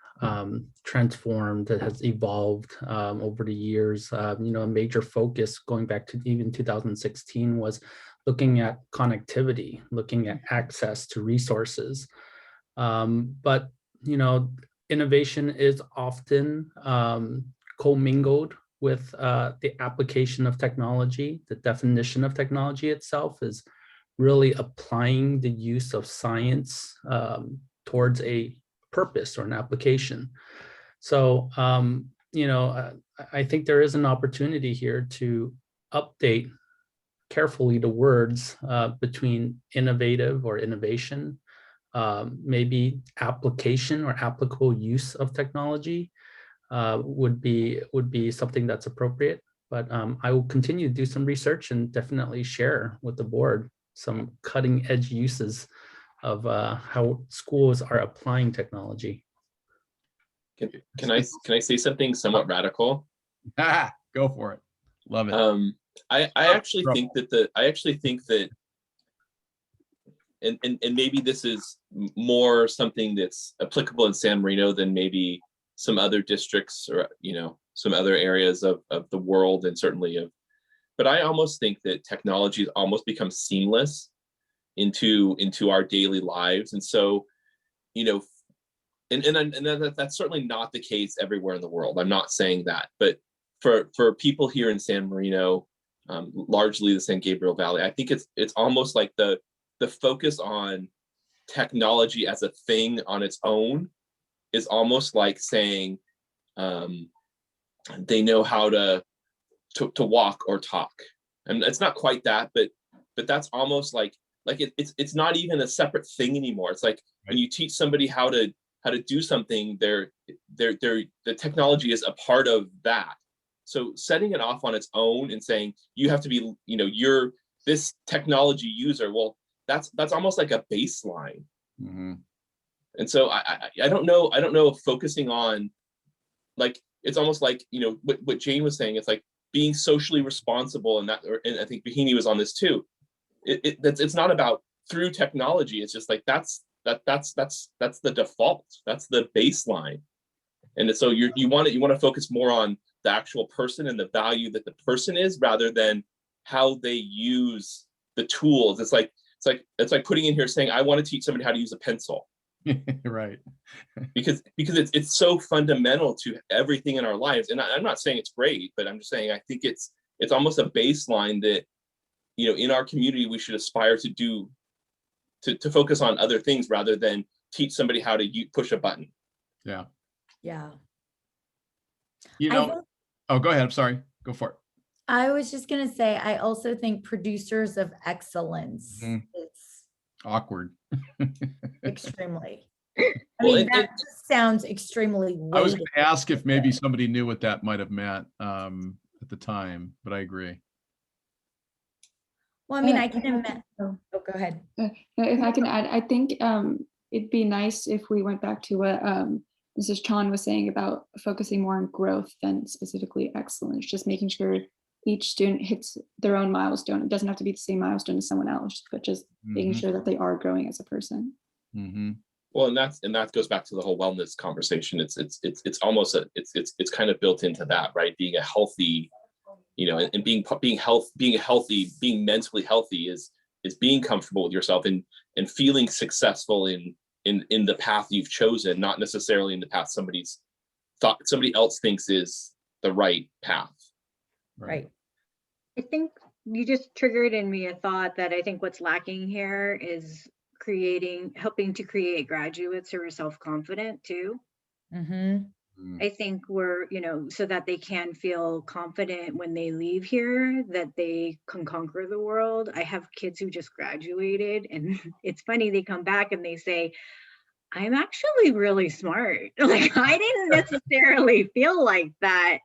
transformed. It has evolved over the years. A major focus going back to even 2016 was looking at connectivity, looking at access to resources. But innovation is often commingled with the application of technology. The definition of technology itself is really applying the use of science towards a purpose or an application. So, I think there is an opportunity here to update carefully the words between innovative or innovation, maybe application or applicable use of technology would be something that's appropriate. But I will continue to do some research and definitely share with the board some cutting edge uses of how schools are applying technology. Can I say something somewhat radical? Go for it. Love it. I actually think that and maybe this is more something that's applicable in San Marino than maybe some other districts or some other areas of the world, and certainly but I almost think that technology has almost become seamless into our daily lives. And so, and that's certainly not the case everywhere in the world. I'm not saying that, but for people here in San Marino, largely the San Gabriel Valley, I think it's almost like the focus on technology as a thing on its own is almost like saying they know how to walk or talk. And it's not quite that, but that's almost like it's not even a separate thing anymore. It's like when you teach somebody how to do something, the technology is a part of that. So setting it off on its own and saying you have to be, you're this technology user. Well, that's almost like a baseline. Mm-hmm. And so I don't know if focusing on, like, it's almost like, what Jane was saying, it's like being socially responsible, and I think Bahini was on this too. It's not about through technology. It's just like that's the default. That's the baseline. And so you want to focus more on the actual person and the value that the person is, rather than how they use the tools. It's like putting in here saying, I want to teach somebody how to use a pencil. Right. because it's so fundamental to everything in our lives. And I'm not saying it's great, but I'm just saying I think it's almost a baseline that in our community we should aspire to do, to focus on other things rather than teach somebody how to push a button. Yeah. Oh, go ahead. I'm sorry. Go for it. I was just going to say, I also think producers of excellence is awkward. Extremely. I mean, that just sounds extremely weighted. I was going to ask if maybe somebody knew what that might have meant at the time, but I agree. Well, I mean, I can imagine. Oh, go ahead. If I can add, I think it'd be nice if we went back to what Mrs. Chan was saying about focusing more on growth than specifically excellence, just making sure each student hits their own milestone. It doesn't have to be the same milestone as someone else, but just making sure that they are growing as a person. Well, and that goes back to the whole wellness conversation. It's almost it's kind of built into that, right? Being a healthy, and being healthy, being mentally healthy is being comfortable with yourself and feeling successful in the path you've chosen, not necessarily in the path somebody else thinks is the right path. Right. I think you just triggered in me a thought that I think what's lacking here is helping to create graduates who are self-confident too. I think we're, so that they can feel confident when they leave here, that they can conquer the world. I have kids who just graduated, and it's funny, they come back and they say, I'm actually really smart. Like, I didn't necessarily feel like that,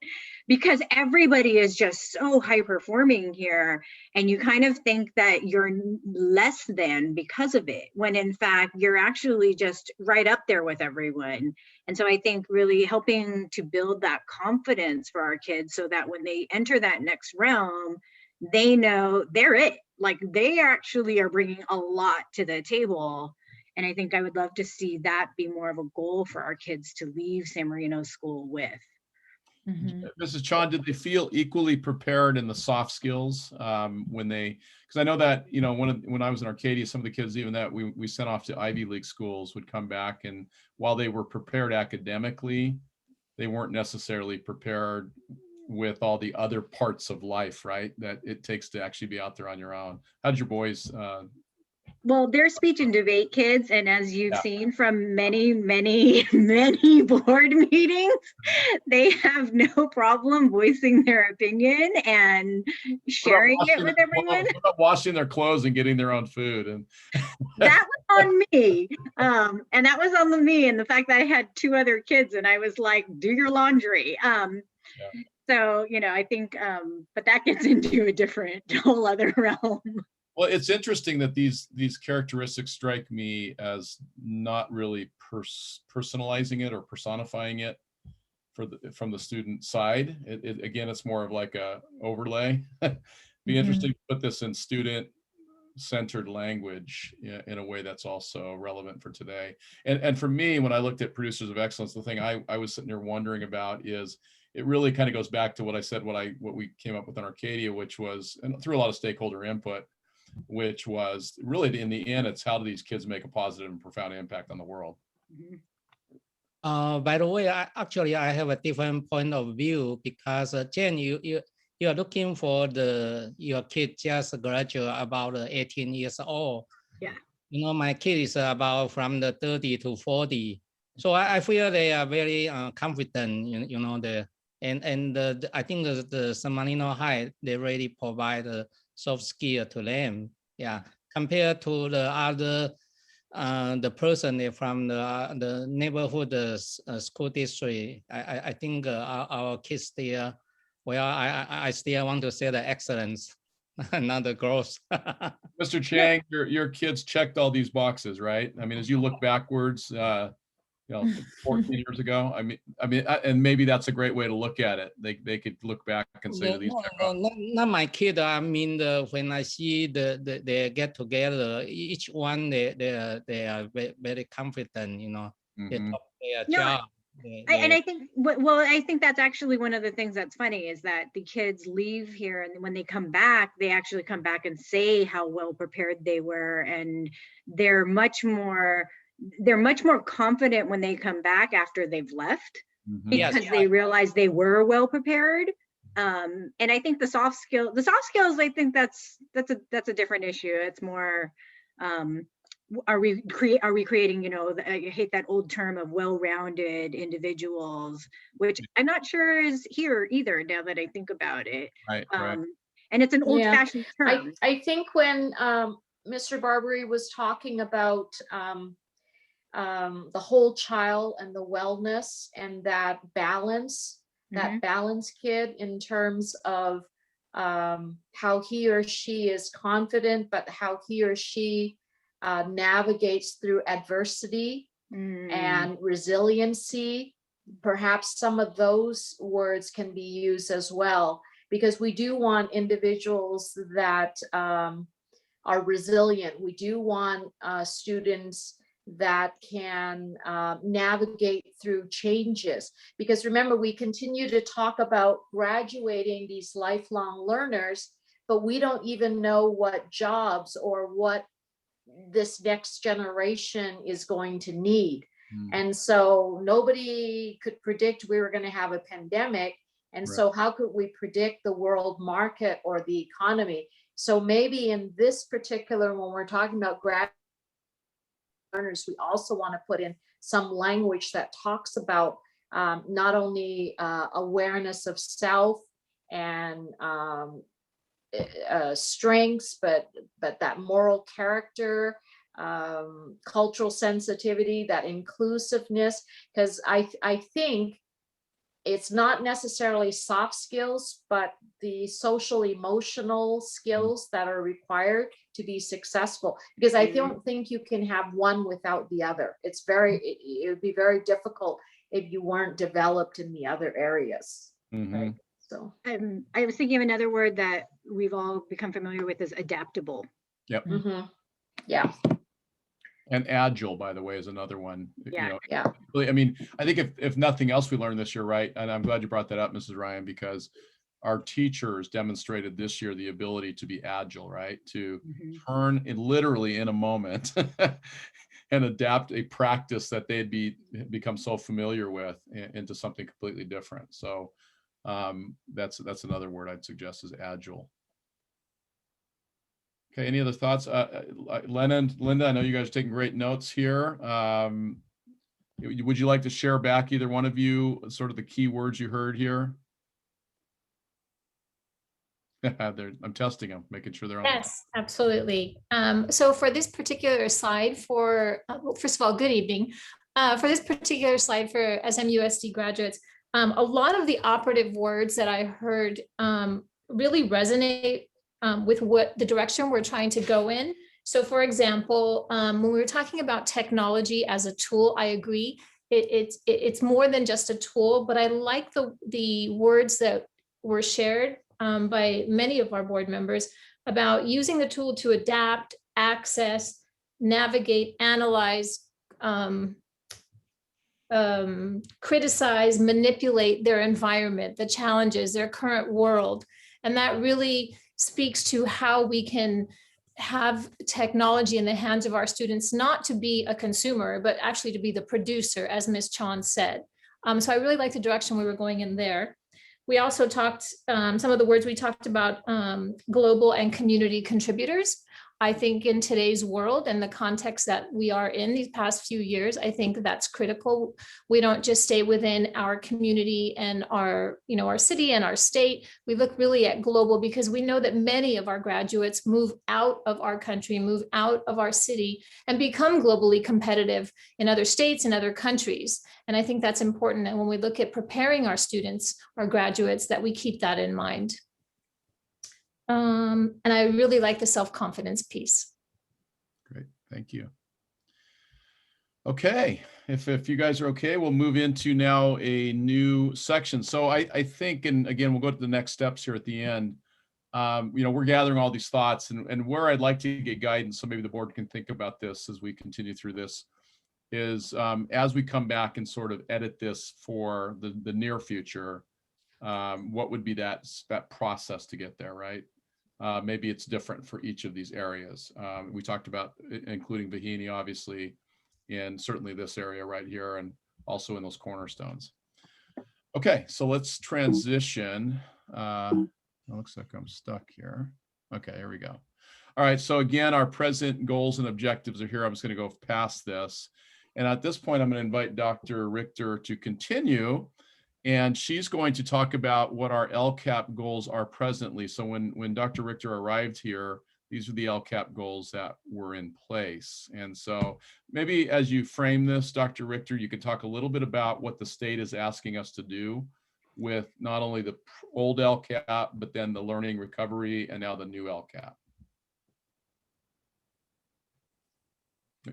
because everybody is just so high performing here. And you kind of think that you're less than because of it, when in fact, you're actually just right up there with everyone. And so I think really helping to build that confidence for our kids, so that when they enter that next realm, they know they're it. Like, they actually are bringing a lot to the table. And I think I would love to see that be more of a goal for our kids to leave San Marino School with. Mrs. Chan, did they feel equally prepared in the soft skills when they, because I know that, when I was in Arcadia, some of the kids, even that we sent off to Ivy League schools, would come back, and while they were prepared academically, they weren't necessarily prepared with all the other parts of life, right? That it takes to actually be out there on your own. How did your boys Well, they're speech and debate kids, and as you've seen from many, many, many board meetings, they have no problem voicing their opinion and sharing it with everyone. What about washing their clothes and getting their own food? And that was on me, and that was on me, and the fact that I had 2 other kids, and I was like, do your laundry. So, I think, but that gets into a whole other realm. Well, it's interesting that these characteristics strike me as not really personalizing it or personifying it from the student side. Again, it's more of like a overlay. Be interesting to put this in student-centered language in a way that's also relevant for today. And for me, when I looked at Producers of Excellence, the thing I was sitting there wondering about is, it really kind of goes back to what I said, what we came up with in Arcadia, which was, and through a lot of stakeholder input, which was really, in the end, it's how do these kids make a positive and profound impact on the world. By the way, I have a different point of view, because Jen, you are looking for your kid just graduate about 18 years old. Yeah. My kid is about from the 30 to 40. So I feel they are very confident, I think the San Marino High, they really provide a soft skill to them. Yeah, compared to the other, the person from the neighborhood school district, I think our kids still, well, I still want to say the excellence, not the growth. Mr. Chang, your kids checked all these boxes, right? I mean, as you look backwards, 14 years ago, I mean, and maybe that's a great way to look at it. They could look back and say, not my kid. I mean, when I see they get together, each one they are very confident. They talk their job. And I think, I think that's actually one of the things that's funny, is that the kids leave here, and when they come back, they actually come back and say how well prepared they were, and they're much more confident when they come back after they've left, because they realize they were well prepared. And I think the soft skills, I think that's a different issue. It's more, are we creating, I hate that old term of well-rounded individuals, which I'm not sure is here either, now that I think about it. Right. And it's an old-fashioned term. I think when Mr. Barbary was talking about the whole child and the wellness and that balance, kid, in terms of how he or she is confident, but how he or she navigates through adversity and resiliency. Perhaps some of those words can be used as well. because we do want individuals that are resilient. We do want students that can navigate through changes. Because remember, we continue to talk about graduating these lifelong learners, but we don't even know what jobs or what this next generation is going to need. And so nobody could predict we were going to have a pandemic. And so how could we predict the world market or the economy? So maybe in this particular, when we're talking about grad learners, we also want to put in some language that talks about not only awareness of self and strengths, but that moral character, cultural sensitivity, that inclusiveness, because I think it's not necessarily soft skills, but the social emotional skills that are required to be successful. Because I don't think you can have one without the other. It's it would be very difficult if you weren't developed in the other areas. Right? So I was thinking of another word that we've all become familiar with is adaptable. Yep. Yeah. And agile, by the way, is another one. Yeah. I mean, I think if nothing else we learned this year, right? And I'm glad you brought that up, Mrs. Ryan, because our teachers demonstrated this year the ability to be agile, right? To turn it literally in a moment and adapt a practice that they'd become so familiar with into something completely different. So that's another word I'd suggest is agile. Okay, any other thoughts? Lennon, Linda, I know you guys are taking great notes here. Would you like to share back, either one of you, sort of the key words you heard here? I'm testing them, making sure they're on. Yes, absolutely. So for this particular slide, well, first of all, good evening. For this particular slide for SMUSD graduates, a lot of the operative words that I heard really resonate with what the direction we're trying to go in. So for example, when we were talking about technology as a tool, I agree. It's more than just a tool, but I like the words that were shared by many of our board members about using the tool to adapt, access, navigate, analyze, criticize, manipulate their environment, the challenges, their current world. And that really speaks to how we can have technology in the hands of our students, not to be a consumer, but actually to be the producer, as Ms. Chan said. So I really like the direction we were going in there. We also talked, some of the words we talked about, global and community contributors. I think in today's world and the context that we are in these past few years, I think that's critical. We don't just stay within our community and our city and our state. We look really at global, because we know that many of our graduates move out of our country, move out of our city, and become globally competitive in other states and other countries. And I think that's important. And when we look at preparing our students, our graduates, that we keep that in mind. And I really like the self-confidence piece. Great, thank you. Okay, if you guys are okay, we'll move into now a new section. So I think, and again, we'll go to the next steps here at the end. We're gathering all these thoughts, and where I'd like to get guidance, so maybe the board can think about this as we continue through this, is as we come back and sort of edit this for the near future, what would be that process to get there, right? Maybe it's different for each of these areas. We talked about including Bahini, obviously, in certainly this area right here, and also in those cornerstones. Okay, so let's transition. It looks like I'm stuck here. Okay, here we go. All right, so again, our present goals and objectives are here. I'm just going to go past this. And at this point, I'm going to invite Dr. Richter to continue. And she's going to talk about what our LCAP goals are presently. So when Dr. Richter arrived here, these are the LCAP goals that were in place. And so maybe as you frame this, Dr. Richter, you could talk a little bit about what the state is asking us to do with not only the old LCAP, but then the learning recovery and now the new LCAP.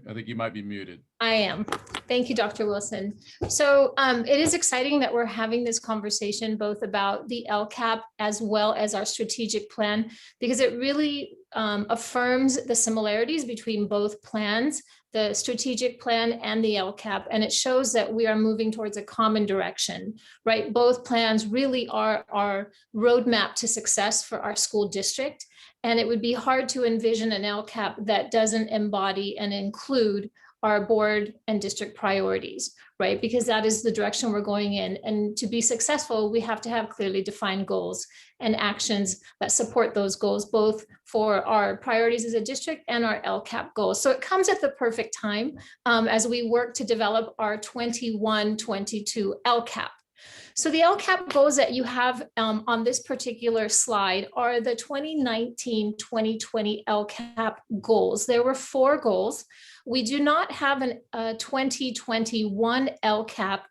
I think you might be muted. I am. Thank you, Dr. Wilson. So it is exciting that we're having this conversation both about the LCAP as well as our strategic plan, because it really affirms the similarities between both plans, the strategic plan and the LCAP, and it shows that we are moving towards a common direction, right? Both plans really are our roadmap to success for our school district. And it would be hard to envision an LCAP that doesn't embody and include our board and district priorities, right? Because that is the direction we're going in. And to be successful, we have to have clearly defined goals and actions that support those goals, both for our priorities as a district and our LCAP goals. So it comes at the perfect time as we work to develop our 21-22 LCAP. So the LCAP goals that you have on this particular slide are the 2019-2020 LCAP goals. There were 4 goals. We do not have a 2021 LCAP.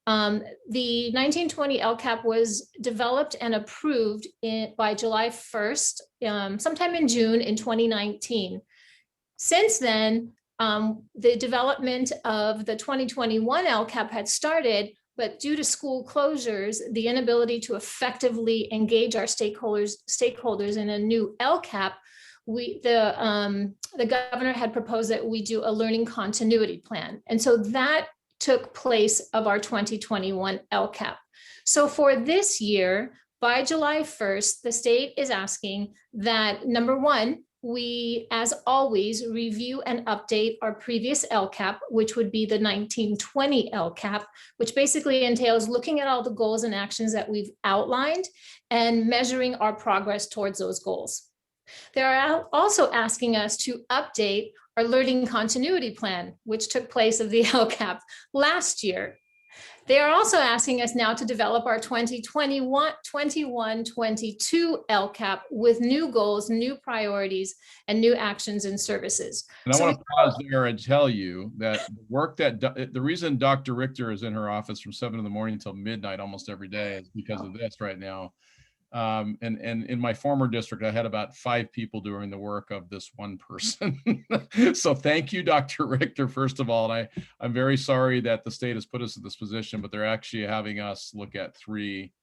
The 1920 LCAP was developed and approved by July 1st, sometime in June in 2019. Since then, the development of the 2021 LCAP had started, but due to school closures, the inability to effectively engage our stakeholders in a new LCAP, the governor had proposed that we do a learning continuity plan. And so that took place of our 2021 LCAP. So for this year, by July 1st, the state is asking that, number one, we, as always, review and update our previous LCAP, which would be the 1920 LCAP, which basically entails looking at all the goals and actions that we've outlined and measuring our progress towards those goals. They're also asking us to update our learning continuity plan, which took place of the LCAP last year. They are also asking us now to develop our 2021-22 LCAP with new goals, new priorities, and new actions and services. And I want to pause there and tell you that the work that the reason Dr. Richter is in her office from 7 in the morning until midnight almost every day is because of this right now. And in my former district, I had about 5 people doing the work of this one person. So thank you, Dr. Richter, first of all. And I'm very sorry that the state has put us in this position, but they're actually having us look at 3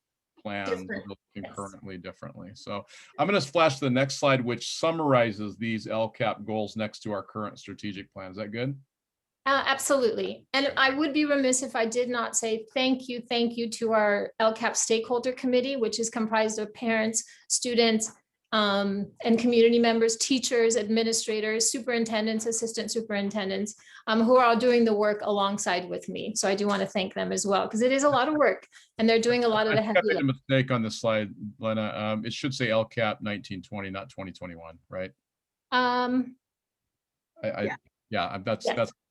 plans concurrently differently. So I'm going to flash to the next slide, which summarizes these LCAP goals next to our current strategic plan. Is that good? Absolutely. And I would be remiss if I did not say thank you to our LCAP stakeholder committee, which is comprised of parents, students, and community members, teachers, administrators, superintendents, assistant superintendents, who are all doing the work alongside with me. So I do want to thank them as well, because it is a lot of work and they're doing a lot of the heavy lifting. I made a mistake on this slide, Lena. It should say LCAP 1920, not 2021, right?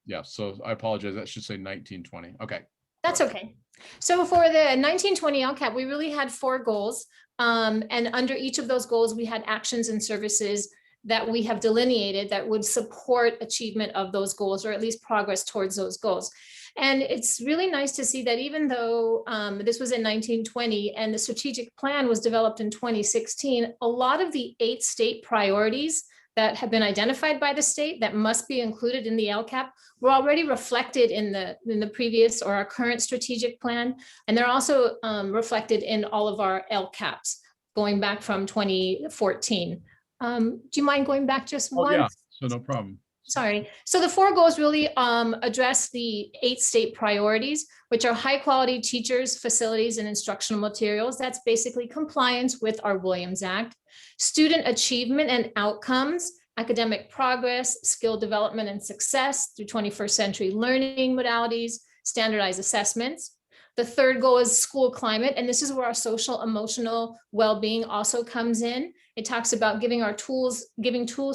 Yeah, so I apologize. That should say 1920. Okay. That's okay. So for the 1920 LCAP, we really had 4 goals. And under each of those goals, we had actions and services that we have delineated that would support achievement of those goals, or at least progress towards those goals. And it's really nice to see that even though this was in 1920 and the strategic plan was developed in 2016, a lot of the 8 state priorities that have been identified by the state that must be included in the LCAP were already reflected in the previous or our current strategic plan. And they're also reflected in all of our LCAPs going back from 2014. Do you mind going back just one? Yeah, so no problem. Sorry. So the 4 goals really address the 8 state priorities, which are high quality teachers, facilities, and instructional materials. That's basically compliance with our Williams Act. Student achievement and outcomes, academic progress, skill development and success through 21st century learning modalities, standardized assessments. The 3rd goal is school climate, and this is where our social emotional well-being also comes in. It talks about giving tools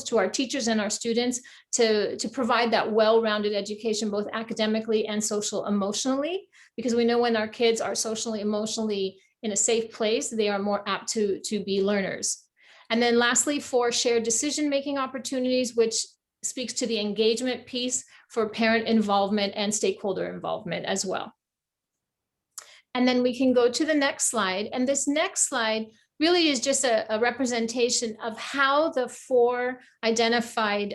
to our teachers and our students to provide that well-rounded education, both academically and social emotionally, because we know when our kids are socially, emotionally in a safe place, they are more apt to be learners. And then lastly, 4 shared decision-making opportunities, which speaks to the engagement piece for parent involvement and stakeholder involvement as well. And then we can go to the next slide. And this next slide really is just a representation of how the 4 identified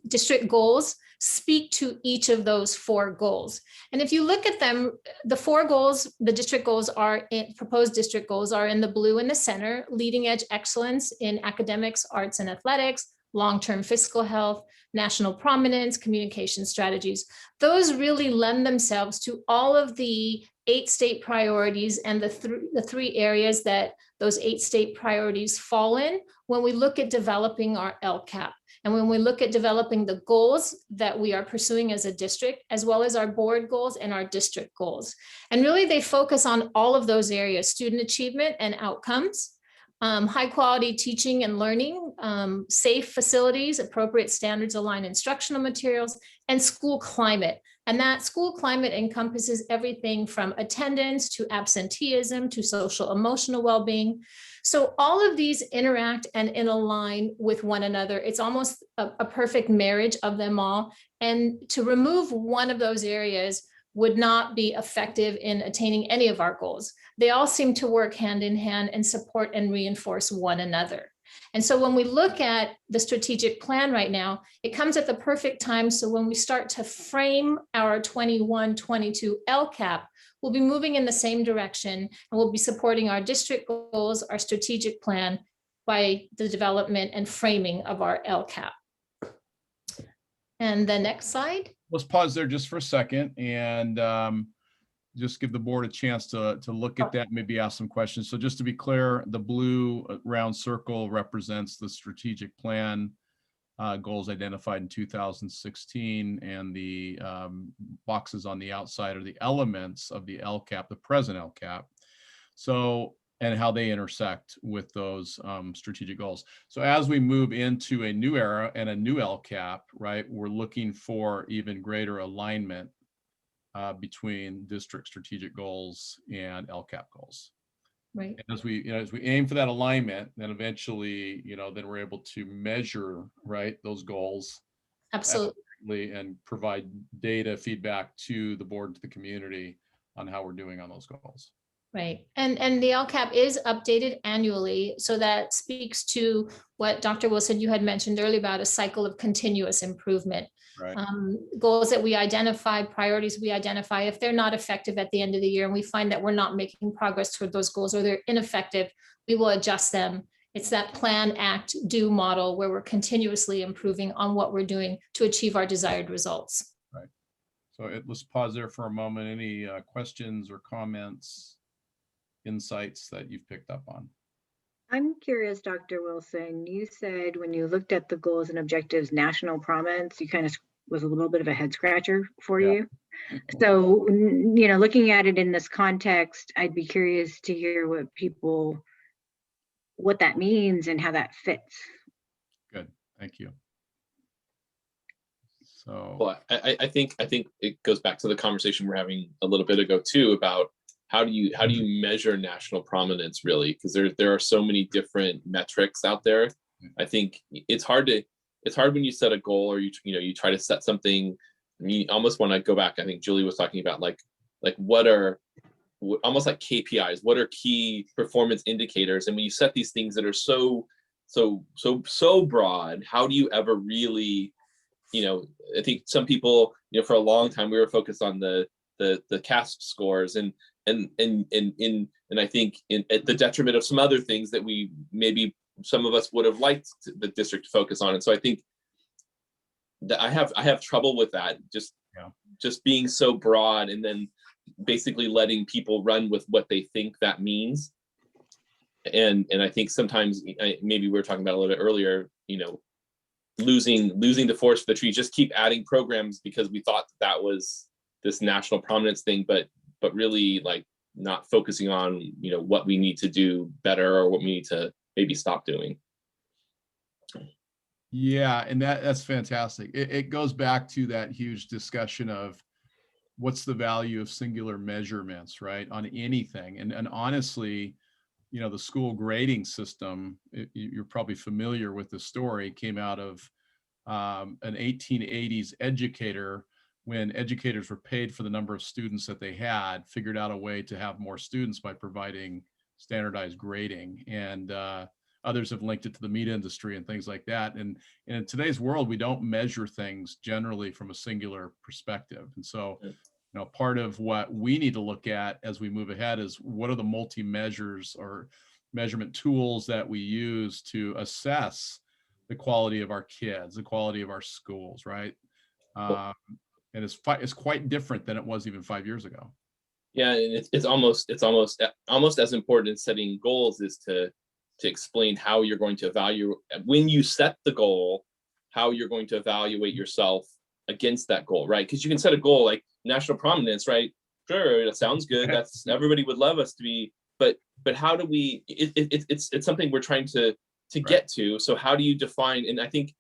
district goals speak to each of those 4 goals. And if you look at them, the 4 goals, the district goals are proposed district goals are in the blue in the center: leading edge excellence in academics, arts, and athletics, long-term fiscal health, national prominence, communication strategies. Those really lend themselves to all of the 8 state priorities and the 3 areas that those 8 state priorities fall in when we look at developing our LCAP. And when we look at developing the goals that we are pursuing as a district, as well as our board goals and our district goals. And really they focus on all of those areas: student achievement and outcomes, high quality teaching and learning, safe facilities, appropriate standards aligned instructional materials, and school climate. And that school climate encompasses everything from attendance to absenteeism to social emotional well-being. So all of these interact and in align with one another. It's almost a perfect marriage of them all. And to remove one of those areas would not be effective in attaining any of our goals. They all seem to work hand in hand and support and reinforce one another. And so when we look at the strategic plan right now, it comes at the perfect time. So when we start to frame our 21-22 LCAP, we'll be moving in the same direction, and we'll be supporting our district goals, our strategic plan, by the development and framing of our LCAP. And the next slide. Let's pause there just for a second and just give the board a chance to look at that, maybe ask some questions. So just to be clear, the blue round circle represents the strategic plan goals identified in 2016, and the boxes on the outside are the elements of the LCAP, the present LCAP. So, and how they intersect with those strategic goals. So as we move into a new era and a new LCAP, right, we're looking for even greater alignment between district strategic goals and LCAP goals. Right. And as we aim for that alignment, then eventually, then we're able to measure, right, those goals. Absolutely. And provide data feedback to the board, to the community on how we're doing on those goals. Right. And the LCAP is updated annually. So that speaks to what Dr. Wilson, you had mentioned earlier about a cycle of continuous improvement. Right. Goals that we identify, priorities we identify, if they're not effective at the end of the year and we find that we're not making progress toward those goals or they're ineffective, we will adjust them. It's that plan, act, do model where we're continuously improving on what we're doing to achieve our desired results. Right. So let's pause there for a moment. Any questions or comments, insights that you've picked up on? I'm curious, Dr. Wilson, you said when you looked at the goals and objectives, national prominence, you kind of was a little bit of a head scratcher for you. So, looking at it in this context, I'd be curious to hear what that means and how that fits. Good, thank you. So, well, I think it goes back to the conversation we're having a little bit ago too about how do you measure national prominence, really? Because there are so many different metrics out there. I think it's hard when you set a goal or you try to set something. You almost want to go back. I think Julie was talking about like what are almost like KPIs. What are key performance indicators? And when you set these things that are so broad, how do you ever really, I think some people, for a long time we were focused on the CASP scores and I think at the detriment of some other things that we maybe some of us would have liked the district to focus on. And so I think that I have trouble with that, just being so broad and then basically letting people run with what they think that means. And I think sometimes maybe we were talking about a little bit earlier, losing the forest for the trees, just keep adding programs because we thought that was this national prominence thing, but really like not focusing on, what we need to do better or what we need to maybe stop doing. Yeah, and that's fantastic. It goes back to that huge discussion of what's the value of singular measurements, right, on anything. And honestly, the school grading system, you're probably familiar with the story, came out of an 1880s educator when educators were paid for the number of students that they had, figured out a way to have more students by providing standardized grading, and others have linked it to the meat industry and things like that. And in today's world, we don't measure things generally from a singular perspective. And so, part of what we need to look at as we move ahead is what are the multi-measures or measurement tools that we use to assess the quality of our kids, the quality of our schools, right? And it's quite different than it was even 5 years ago. Yeah, and it's almost as important in setting goals is to explain how you're going to evaluate when you set the goal, how you're going to evaluate yourself against that goal, right? Because you can set a goal like national prominence, right? Sure, that sounds good. That's everybody would love us to be, but how do we? It's something we're trying to get to. So how do you define? And I think,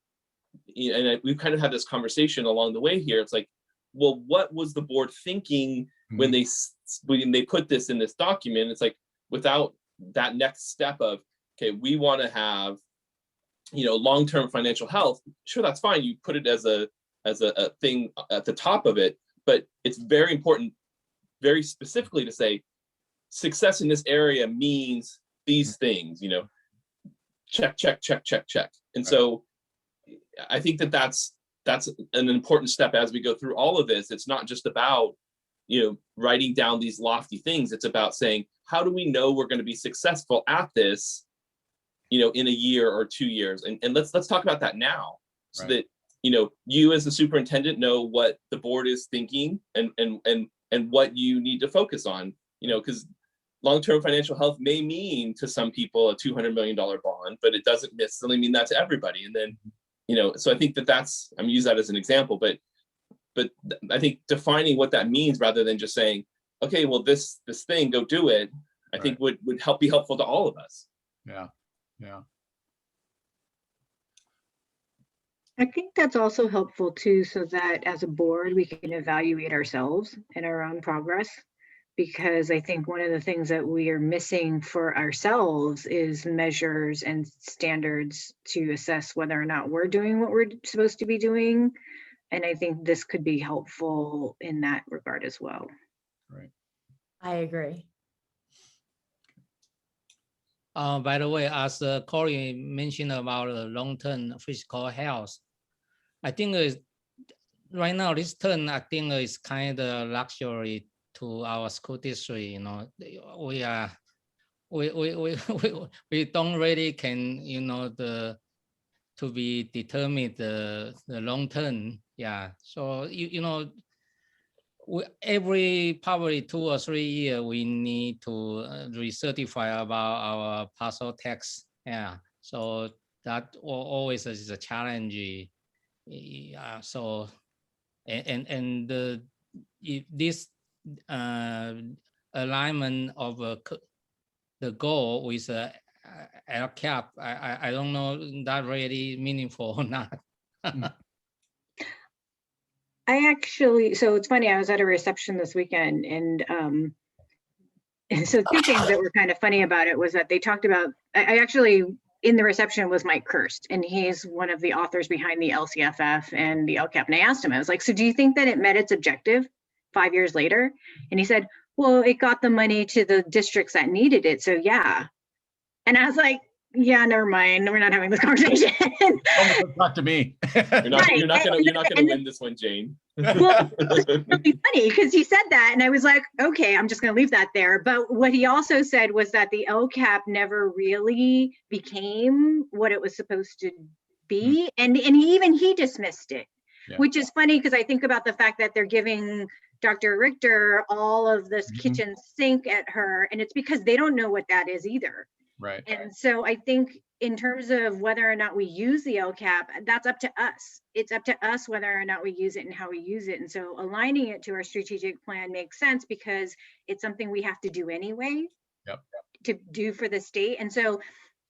and we've kind of had this conversation along the way here. It's like, well, what was the board thinking when they put this in this document? It's like without that next step of, okay, we want to have, long-term financial health. Sure, that's fine. You put it as a thing at the top of it, but it's very important, very specifically to say success in this area means these things, check, check, check, check, check. And so I think that's an important step as we go through all of this. It's not just about, writing down these lofty things. It's about saying, how do we know we're going to be successful at this, in a year or 2 years? And let's talk about that now, so that, you as the superintendent know what the board is thinking and what you need to focus on, because long-term financial health may mean to some people a $200 million bond, but it doesn't necessarily mean that to everybody. And then, so I think that's, I'm using that as an example, but I think defining what that means rather than just saying, okay, well, this thing, go do it, I think would be helpful to all of us. Yeah. I think that's also helpful too, so that as a board, we can evaluate ourselves and our own progress. Because I think one of the things that we are missing for ourselves is measures and standards to assess whether or not we're doing what we're supposed to be doing. And I think this could be helpful in that regard as well. Right. I agree. By the way, as Corey mentioned about the long-term physical health, I think right now this term, I think is kind of luxury to our school district. We don't really can, to be determined the long term. Yeah. So every probably 2 or 3 years we need to recertify about our parcel tax. Yeah. So that always is a challenge. Yeah. So and this alignment of the goal with Lcap, I don't know that really meaningful or not. So it's funny, I was at a reception this weekend, and so 2 things that were kind of funny about it was that they talked about, I actually, in the reception was Mike Kirst, and he's one of the authors behind the LCFF and the Lcap. And I asked him, I was like, so do you think that it met its objective 5 years later? And he said, well, it got the money to the districts that needed it. So yeah. And I was like, yeah, never mind. We're not having this conversation. Don't talk to me. You're not gonna win this one, Jane. Well, it's really funny because he said that, and I was like, okay, I'm just going to leave that there. But what he also said was that the Lcap never really became what it was supposed to be, and he dismissed it, which is funny because I think about the fact that they're giving Dr. Richter all of this kitchen sink at her, and it's because they don't know what that is either. Right. And so I think in terms of whether or not we use the Lcap, that's up to us. It's up to us whether or not we use it and how we use it. And so aligning it to our strategic plan makes sense because it's something we have to do anyway to do for the state. And so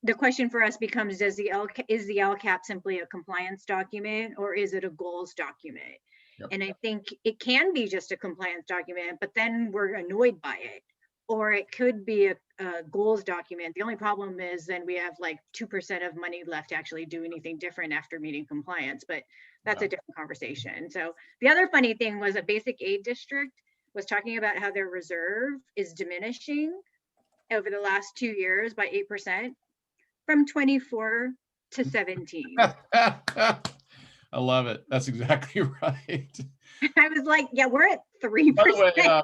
the question for us becomes, is the Lcap simply a compliance document or is it a goals document? And I think it can be just a compliance document, but then we're annoyed by it. Or it could be a goals document. The only problem is then we have like 2% of money left to actually do anything different after meeting compliance, but that's a different conversation. So the other funny thing was a basic aid district was talking about how their reserve is diminishing over the last 2 years by 8%, from 24 to 17. I love it. That's exactly right. I was like, yeah, we're at 3%. By the way,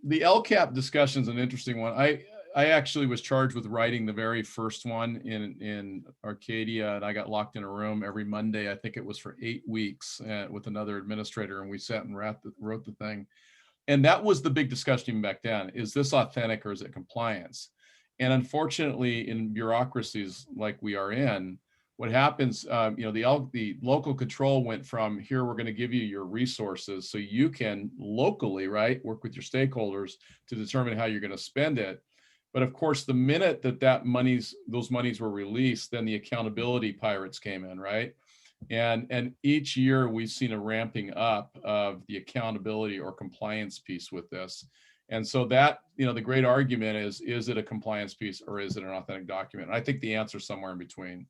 the Lcap discussion is an interesting one. I actually was charged with writing the very first one in Arcadia, and I got locked in a room every Monday. I think it was for 8 weeks with another administrator, and we sat and wrote the thing. And that was the big discussion even back then. Is this authentic or is it compliance? And unfortunately, in bureaucracies like we are in, what happens, the local control went from here, we're going to give you your resources so you can locally, right, work with your stakeholders to determine how you're going to spend it. But of course, the minute that those monies were released, then the accountability pirates came in, right? And each year we've seen a ramping up of the accountability or compliance piece with this. And so that, the great argument is it a compliance piece or is it an authentic document? And I think the answer is somewhere in between.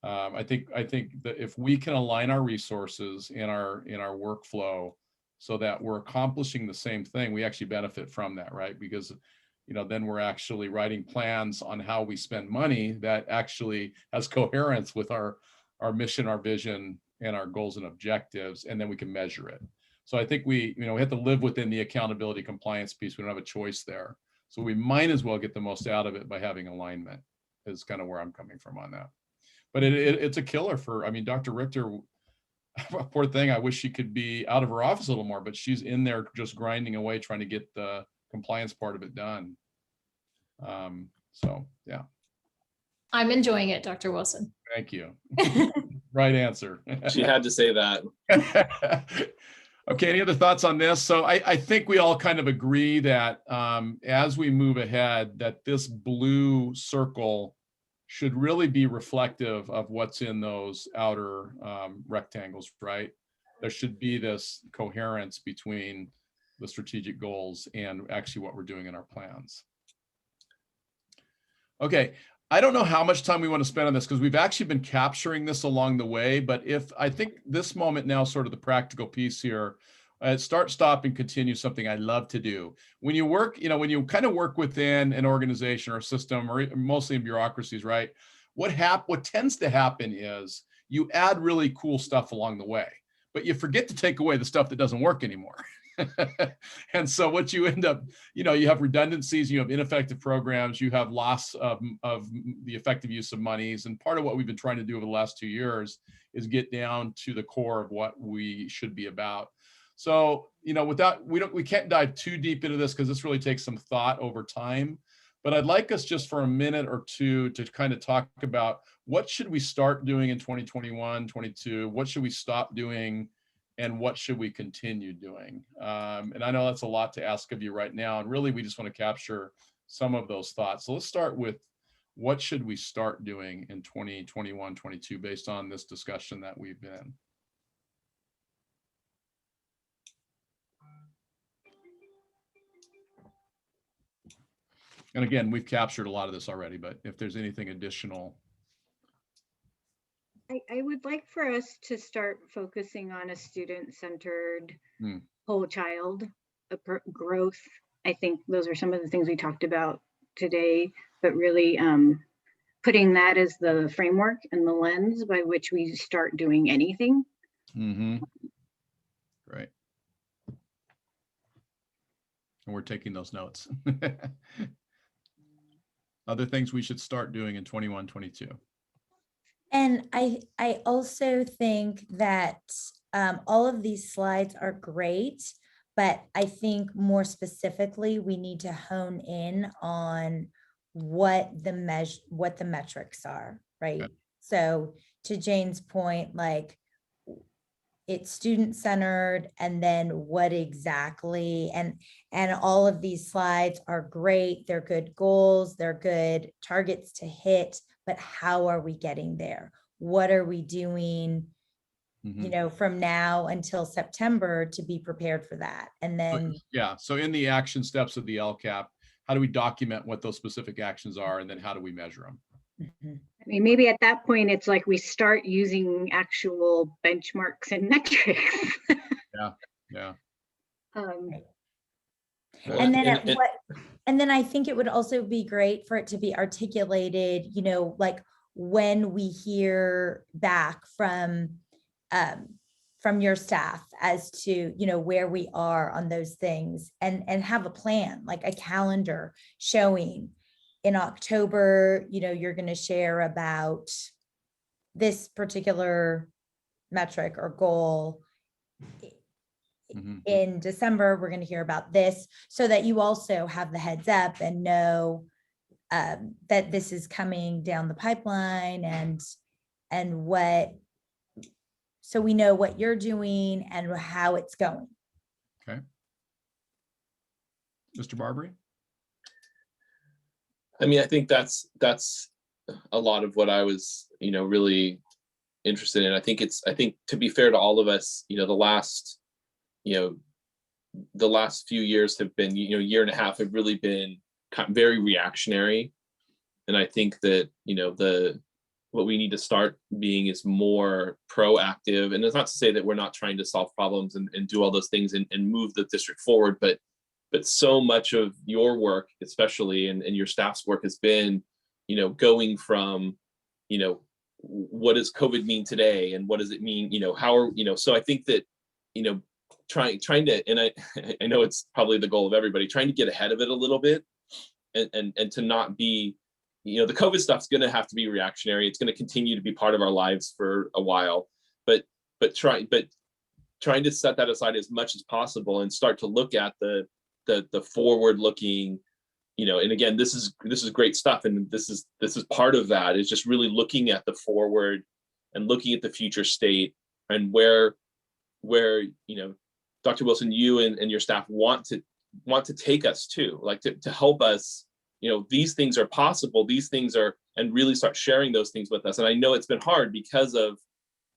I think that if we can align our resources in our workflow so that we're accomplishing the same thing, we actually benefit from that, right? Because then we're actually writing plans on how we spend money that actually has coherence with our mission, our vision, and our goals and objectives, and then we can measure it. So I think we have to live within the accountability compliance piece. We don't have a choice there. So we might as well get the most out of it by having alignment, is kind of where I'm coming from on that. But it's a killer for, Dr. Richter, poor thing, I wish she could be out of her office a little more, but she's in there just grinding away, trying to get the compliance part of it done. So, yeah. I'm enjoying it, Dr. Wilson. Thank you. Right answer. She had to say that. Okay, any other thoughts on this? So I think we all kind of agree that as we move ahead, that this blue circle should really be reflective of what's in those outer rectangles, right? There should be this coherence between the strategic goals and actually what we're doing in our plans. Okay, I don't know how much time we want to spend on this because we've actually been capturing this along the way, but if I think this moment now, sort of the practical piece here, start, stop, and continue, something I love to do. When you work, when you kind of work within an organization or a system, or mostly in bureaucracies, right? What tends to happen is you add really cool stuff along the way, but you forget to take away the stuff that doesn't work anymore. And so what you end up, you have redundancies, you have ineffective programs, you have loss of the effective use of monies. And part of what we've been trying to do over the last 2 years is get down to the core of what we should be about. So, we can't dive too deep into this because this really takes some thought over time. But I'd like us just for a minute or two to kind of talk about what should we start doing in 2021, 22, what should we stop doing, and what should we continue doing? And I know that's a lot to ask of you right now. And really, we just want to capture some of those thoughts. So let's start with what should we start doing in 2021, 22, based on this discussion that we've been in. And again, we've captured a lot of this already, but if there's anything additional. I would like for us to start focusing on a student-centered whole child growth. I think those are some of the things we talked about today, but really putting that as the framework and the lens by which we start doing anything. Mm-hmm. Right. And we're taking those notes. Other things we should start doing in 21, 22. And I also think that all of these slides are great, but I think more specifically, we need to hone in on what the metrics are, right? Okay. So to Jane's point, like it's student-centered, and then what exactly, and all of these slides are great. They're good goals, they're good targets to hit, but how are we getting there? What are we doing, from now until September to be prepared for that? And then, yeah, so in the action steps of the LCAP, how do we document what those specific actions are, and then how do we measure them? I mean, maybe at that point, it's like we start using actual benchmarks and metrics. Yeah. And then And then I think it would also be great for it to be articulated, like when we hear back from your staff as to, where we are on those things, and have a plan, like a calendar showing in October, you're going to share about this particular metric or goal. Mhm. In December, we're going to hear about this, so that you also have the heads up and know that this is coming down the pipeline, and what, so we know what you're doing and how it's going. Okay. Mr. Barbary? I mean, I think that's a lot of what I was, really interested in. I think to be fair to all of us, the last few years have been, year and a half have really been very reactionary. And I think that, what we need to start being is more proactive. And it's not to say that we're not trying to solve problems and do all those things and move the district forward, but so much of your work, especially, and your staff's work has been, going from, what does COVID mean today? And what does it mean? So I think that, trying to, and I know it's probably the goal of everybody, trying to get ahead of it a little bit, and to not be, the COVID stuff's going to have to be reactionary. It's going to continue to be part of our lives for a while, but trying to set that aside as much as possible and start to look at the forward looking, and again, this is great stuff. And this is part of that, is just really looking at the forward and looking at the future state, and where, Dr. Wilson, you and your staff want to take us to, like to help us, these things are possible, these things are, and really start sharing those things with us. And I know it's been hard because of,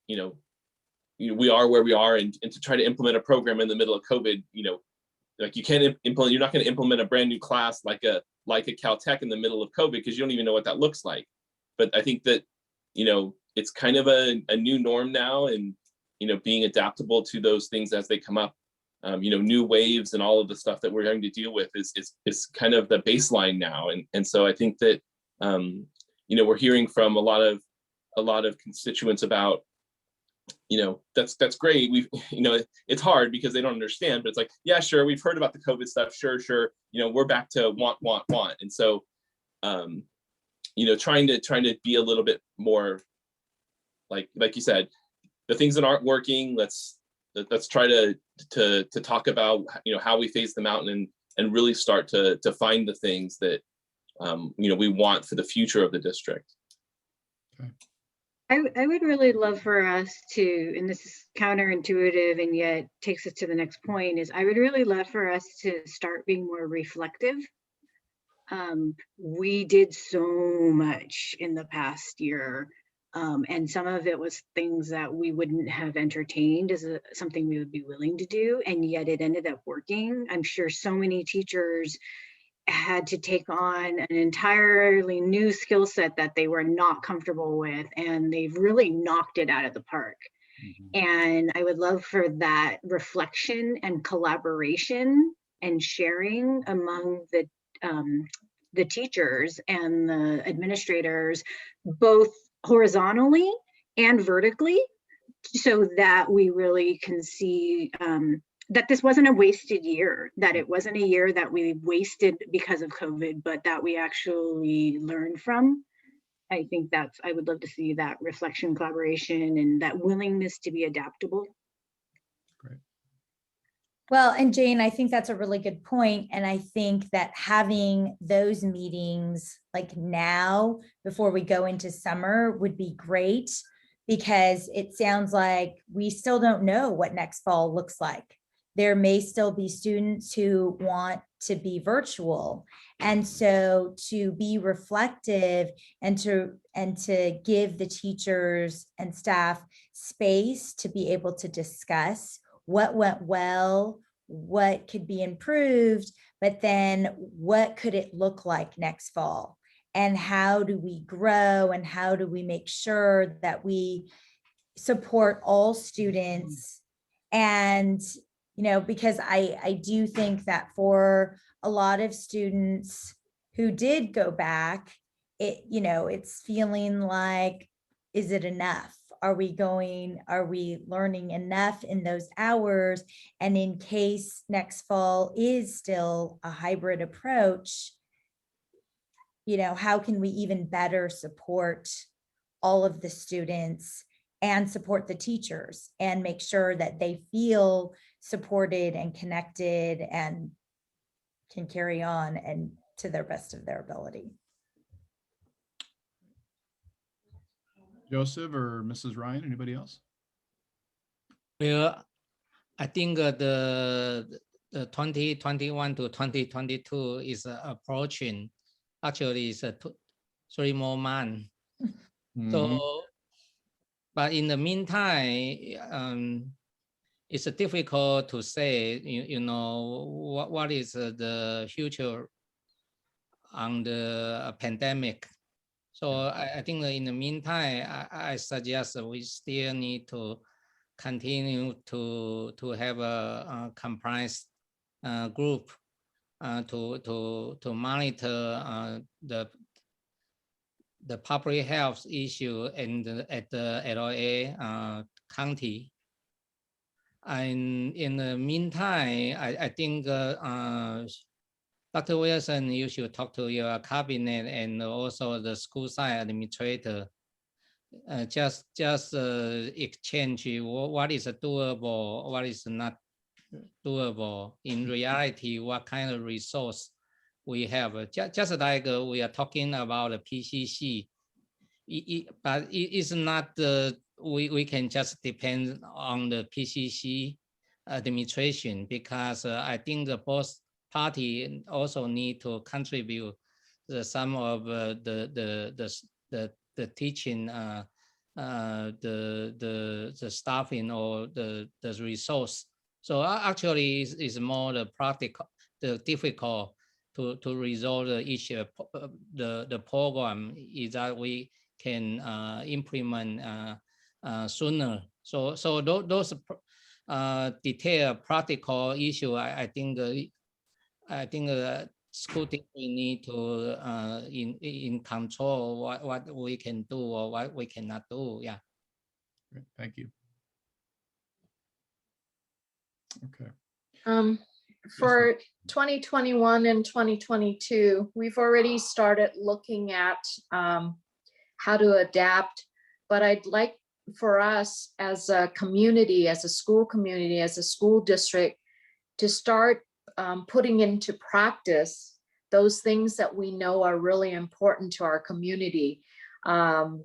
we are where we are, and to try to implement a program in the middle of COVID, like you can't implement, you're not going to implement a brand new class like a Caltech in the middle of COVID, because you don't even know what that looks like. But I think that, it's kind of a new norm now, and, being adaptable to those things as they come up, new waves and all of the stuff that we're having to deal with is kind of the baseline now. And so I think that, we're hearing from a lot of constituents about, that's great. We've, it's hard because they don't understand, but it's like, yeah, sure, we've heard about the COVID stuff. Sure. We're back to want. And so, trying to be a little bit more like you said, the things that aren't working, let's try to talk about, how we face the mountain, and really start to find the things that, we want for the future of the district. Okay. I would really love for us to, and this is counterintuitive and yet takes us to the next point, is I would really love for us to start being more reflective. We did so much in the past year, and some of it was things that we wouldn't have entertained as something we would be willing to do, and yet it ended up working. I'm sure so many teachers had to take on an entirely new skill set that they were not comfortable with, and they've really knocked it out of the park. Mm-hmm. And I would love for that reflection and collaboration and sharing among the teachers and the administrators, both horizontally and vertically, so that we really can see that this wasn't a wasted year, that it wasn't a year that we wasted because of COVID, but that we actually learned from. I think I would love to see that reflection, collaboration, and that willingness to be adaptable. Great. Well, and Jane, I think that's a really good point. And I think that having those meetings like now before we go into summer would be great, because it sounds like we still don't know what next fall looks like. There may still be students who want to be virtual. And so to be reflective and to give the teachers and staff space to be able to discuss what went well, what could be improved, but then what could it look like next fall? And how do we grow, and how do we make sure that we support all students and because I do think that for a lot of students who did go back, it's feeling like, is it enough? Are we learning enough in those hours? And in case next fall is still a hybrid approach, how can we even better support all of the students and support the teachers and make sure that they feel supported and connected and can carry on and to their best of their ability. Joseph or Mrs. Ryan, anybody else? Well, I think the 2021 to 2022 is approaching. Actually, it's 3 more months. So, but in the meantime, it's difficult to say, what is the future on the pandemic. So I think that in the meantime, I suggest that we still need to continue to have a compliance group to monitor the public health issue at the LA County. And in the meantime, I think Dr. Wilson, you should talk to your cabinet and also the school side administrator. Just exchange what is doable, what is not doable. In reality, what kind of resource we have. Just like we are talking about the PCC, but it is not we can just depend on the PCC administration, because I think the both party also need to contribute some of the teaching, the staffing or the resource. So actually is more the practical, the difficult to resolve the issue. The program is that we can implement sooner. So those detailed practical issue, I think school district need to in control what we can do or what we cannot do. Yeah. Great, thank you. Okay. For 2021 and 2022, we've already started looking at how to adapt, but I'd like for us as a community, as a school community, as a school district, to start putting into practice those things that we know are really important to our community.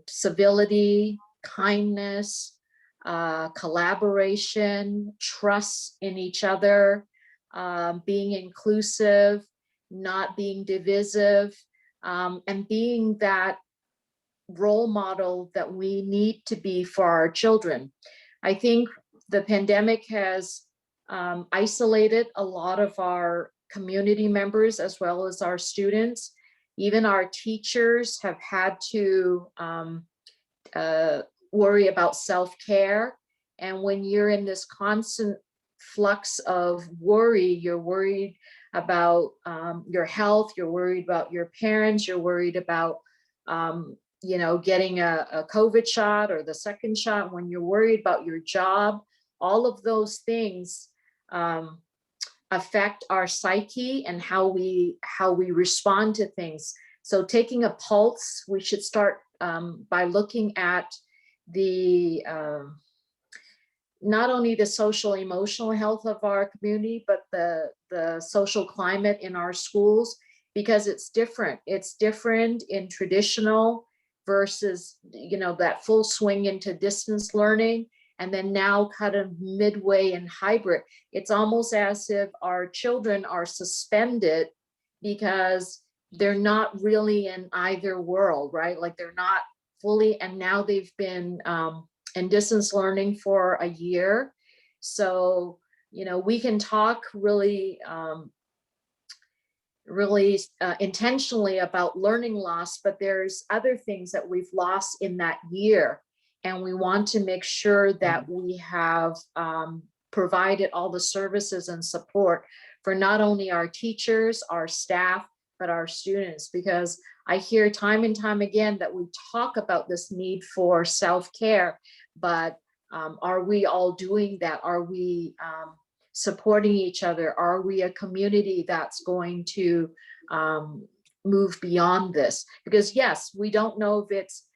Civility, kindness, collaboration, trust in each other, being inclusive, not being divisive, and being that role model that we need to be for our children. I think the pandemic has isolated a lot of our community members as well as our students. Even our teachers have had to worry about self-care. And when you're in this constant flux of worry, you're worried about your health, you're worried about your parents, you're worried about getting a COVID shot or the second shot, when you're worried about your job. All of those things affect our psyche and how we respond to things. So taking a pulse, we should start by looking at the not only the social emotional health of our community, but the social climate in our schools, because it's different. It's different in traditional versus that full swing into distance learning, and then now kind of midway in hybrid. It's almost as if our children are suspended because they're not really in either world, right? Like they're not fully, and now they've been in distance learning for a year. So, we can talk really, intentionally about learning loss, but there's other things that we've lost in that year. And we want to make sure that we have provided all the services and support for not only our teachers, our staff, but our students, because I hear time and time again that we talk about this need for self-care, but are we all doing that? Are we supporting each other? Are we a community that's going to move beyond this? Because yes, we don't know if it's,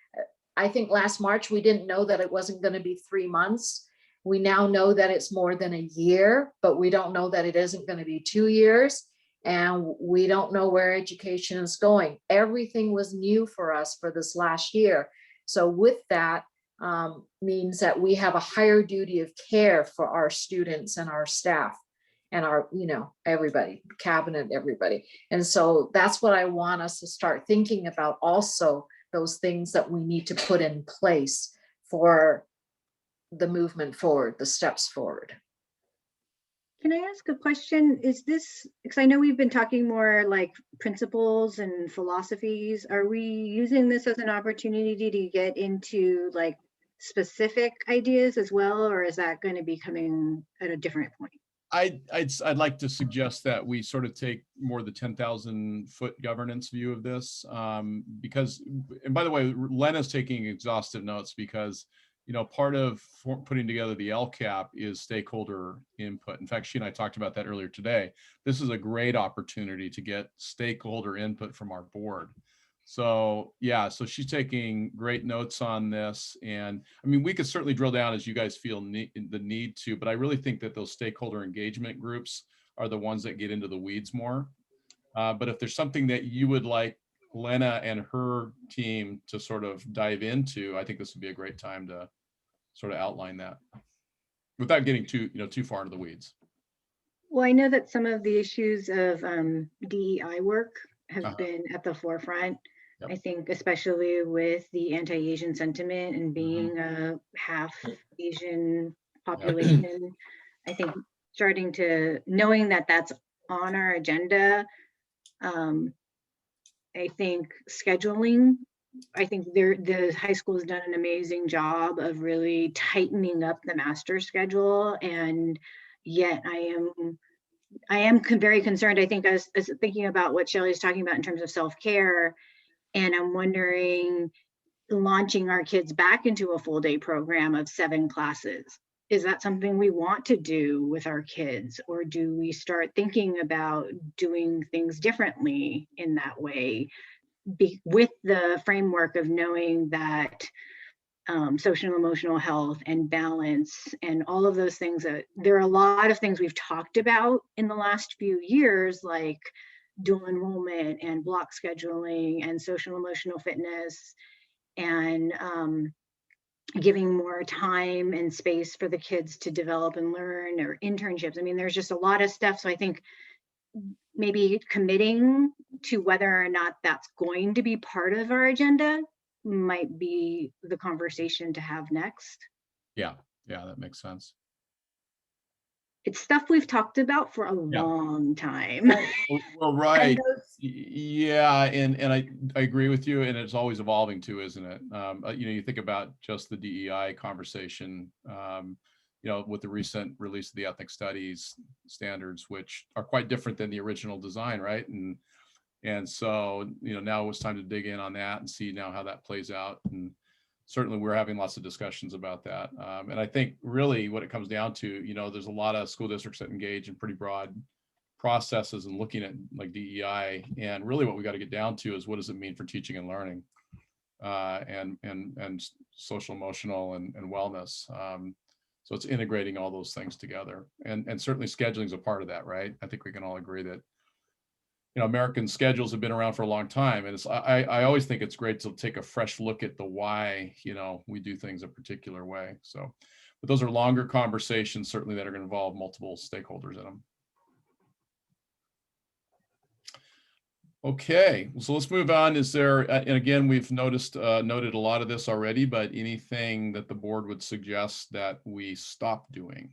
I think last March, we didn't know that it wasn't going to be 3 months. We now know that it's more than a year, but we don't know that it isn't going to be 2 years. And we don't know where education is going. Everything was new for us for this last year. So with that means that we have a higher duty of care for our students and our staff and our, everybody, cabinet, everybody. And so that's what I want us to start thinking about, also those things that we need to put in place for the movement forward, the steps forward. Can I ask a question? Is this, because I know we've been talking more like principles and philosophies, are we using this as an opportunity to get into like specific ideas as well, or is that going to be coming at a different point? I'd like to suggest that we sort of take more the 10,000 foot governance view of this, because, and by the way, Lena's taking exhaustive notes because, part of putting together the Lcap is stakeholder input. In fact, she and I talked about that earlier today. This is a great opportunity to get stakeholder input from our board. So yeah, so she's taking great notes on this. And I mean, we could certainly drill down as you guys feel the need to, but I really think that those stakeholder engagement groups are the ones that get into the weeds more. But if there's something that you would like Lena and her team to sort of dive into, I think this would be a great time to sort of outline that without getting too far into the weeds. Well, I know that some of the issues of DEI work have been at the forefront. Yep. I think especially with the anti-Asian sentiment and being a half Asian population, yep. I think starting to knowing that that's on our agenda. I think scheduling, I think the high school has done an amazing job of really tightening up the master schedule, and yet I am very concerned. I think I was thinking about what Shelley's talking about in terms of self-care, and I'm wondering, launching our kids back into a full day program of 7 classes. Is that something we want to do with our kids, or do we start thinking about doing things differently in that way, with the framework of knowing that social and emotional health and balance and all of those things, that there are a lot of things we've talked about in the last few years, like dual enrollment and block scheduling and social emotional fitness, and giving more time and space for the kids to develop and learn, or internships. I mean, there's just a lot of stuff. So I think maybe committing to whether or not that's going to be part of our agenda might be the conversation to have next. Yeah, that makes sense. It's stuff we've talked about for a long time. Well, right. Yeah, and I agree with you, and it's always evolving too, isn't it? You think about just the DEI conversation, with the recent release of the ethnic studies standards, which are quite different than the original design, right? And so, now it's time to dig in on that and see now how that plays out. And certainly we're having lots of discussions about that. And I think really what it comes down to, there's a lot of school districts that engage in pretty broad processes and looking at like DEI. And really what we got to get down to is, what does it mean for teaching and learning, and social, emotional, and wellness. So it's integrating all those things together. And certainly scheduling is a part of that, right? I think we can all agree that American schedules have been around for a long time, and I always think it's great to take a fresh look at the why we do things a particular way. So, but those are longer conversations, certainly, that are going to involve multiple stakeholders in them. Okay, so let's move on. Is there, and again, we've noted a lot of this already, but anything that the board would suggest that we stop doing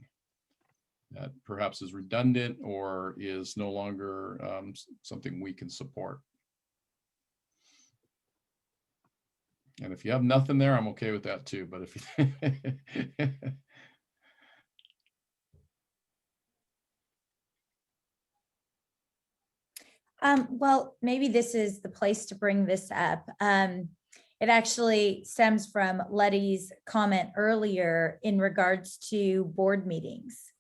that perhaps is redundant or is no longer something we can support? And if you have nothing there, I'm okay with that too. But if you Well, maybe this is the place to bring this up. It actually stems from Letty's comment earlier in regards to board meetings.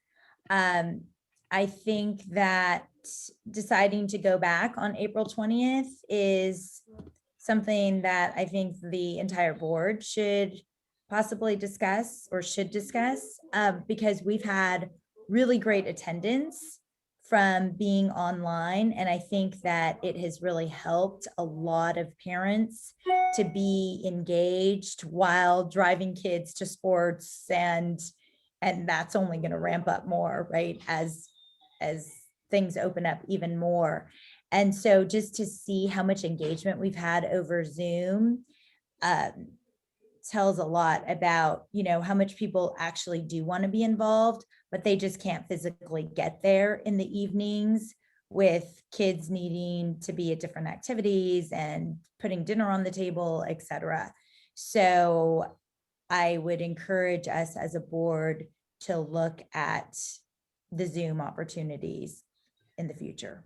I think that deciding to go back on April 20th is something that I think the entire board should possibly discuss or should discuss, because we've had really great attendance from being online. And I think that it has really helped a lot of parents to be engaged while driving kids to sports, and that's only going to ramp up more, right, as things open up even more. And so just to see how much engagement we've had over Zoom tells a lot about, you know, how much people actually do want to be involved, but they just can't physically get there in the evenings with kids needing to be at different activities and putting dinner on the table, etc. So I would encourage us as a board to look at the Zoom opportunities in the future.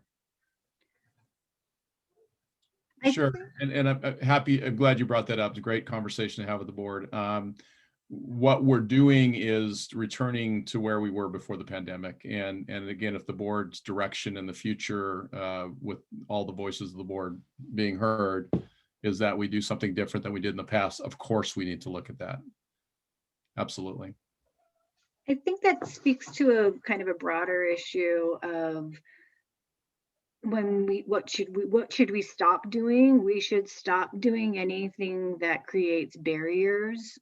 Sure. And I'm glad you brought that up. It's a great conversation to have with the board. What we're doing is returning to where we were before the pandemic. And again, if the board's direction in the future, with all the voices of the board being heard, is that we do something different than we did in the past, of course, we need to look at that. Absolutely. I think that speaks to a kind of a broader issue of what should we stop doing? We should stop doing anything that creates barriers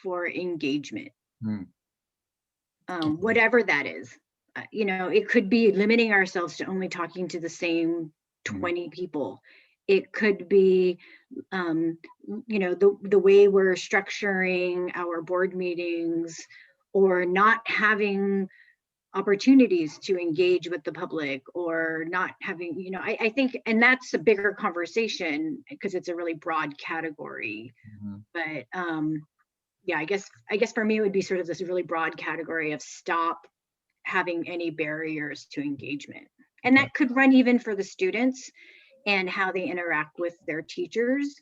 for engagement. Whatever that is. You know, it could be limiting ourselves to only talking to the same 20 people. It could be, you know, the way we're structuring our board meetings, or not having opportunities to engage with the public, or not having, you know, I think, and that's a bigger conversation because it's a really broad category. But yeah, I guess for me, it would be sort of this really broad category of stop having any barriers to engagement. And that could run even for the students and how they interact with their teachers.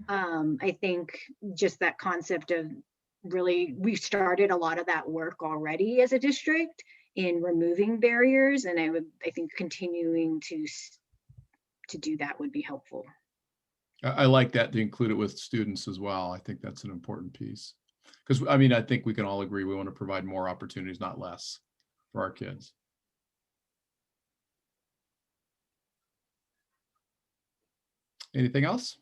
I think just that concept of really, we've started a lot of that work already as a district in removing barriers, and I think continuing to do that would be helpful. I like that, to include it with students as well. I think that's an important piece, because I mean, I think we can all agree we want to provide more opportunities, not less, for our kids. Anything else?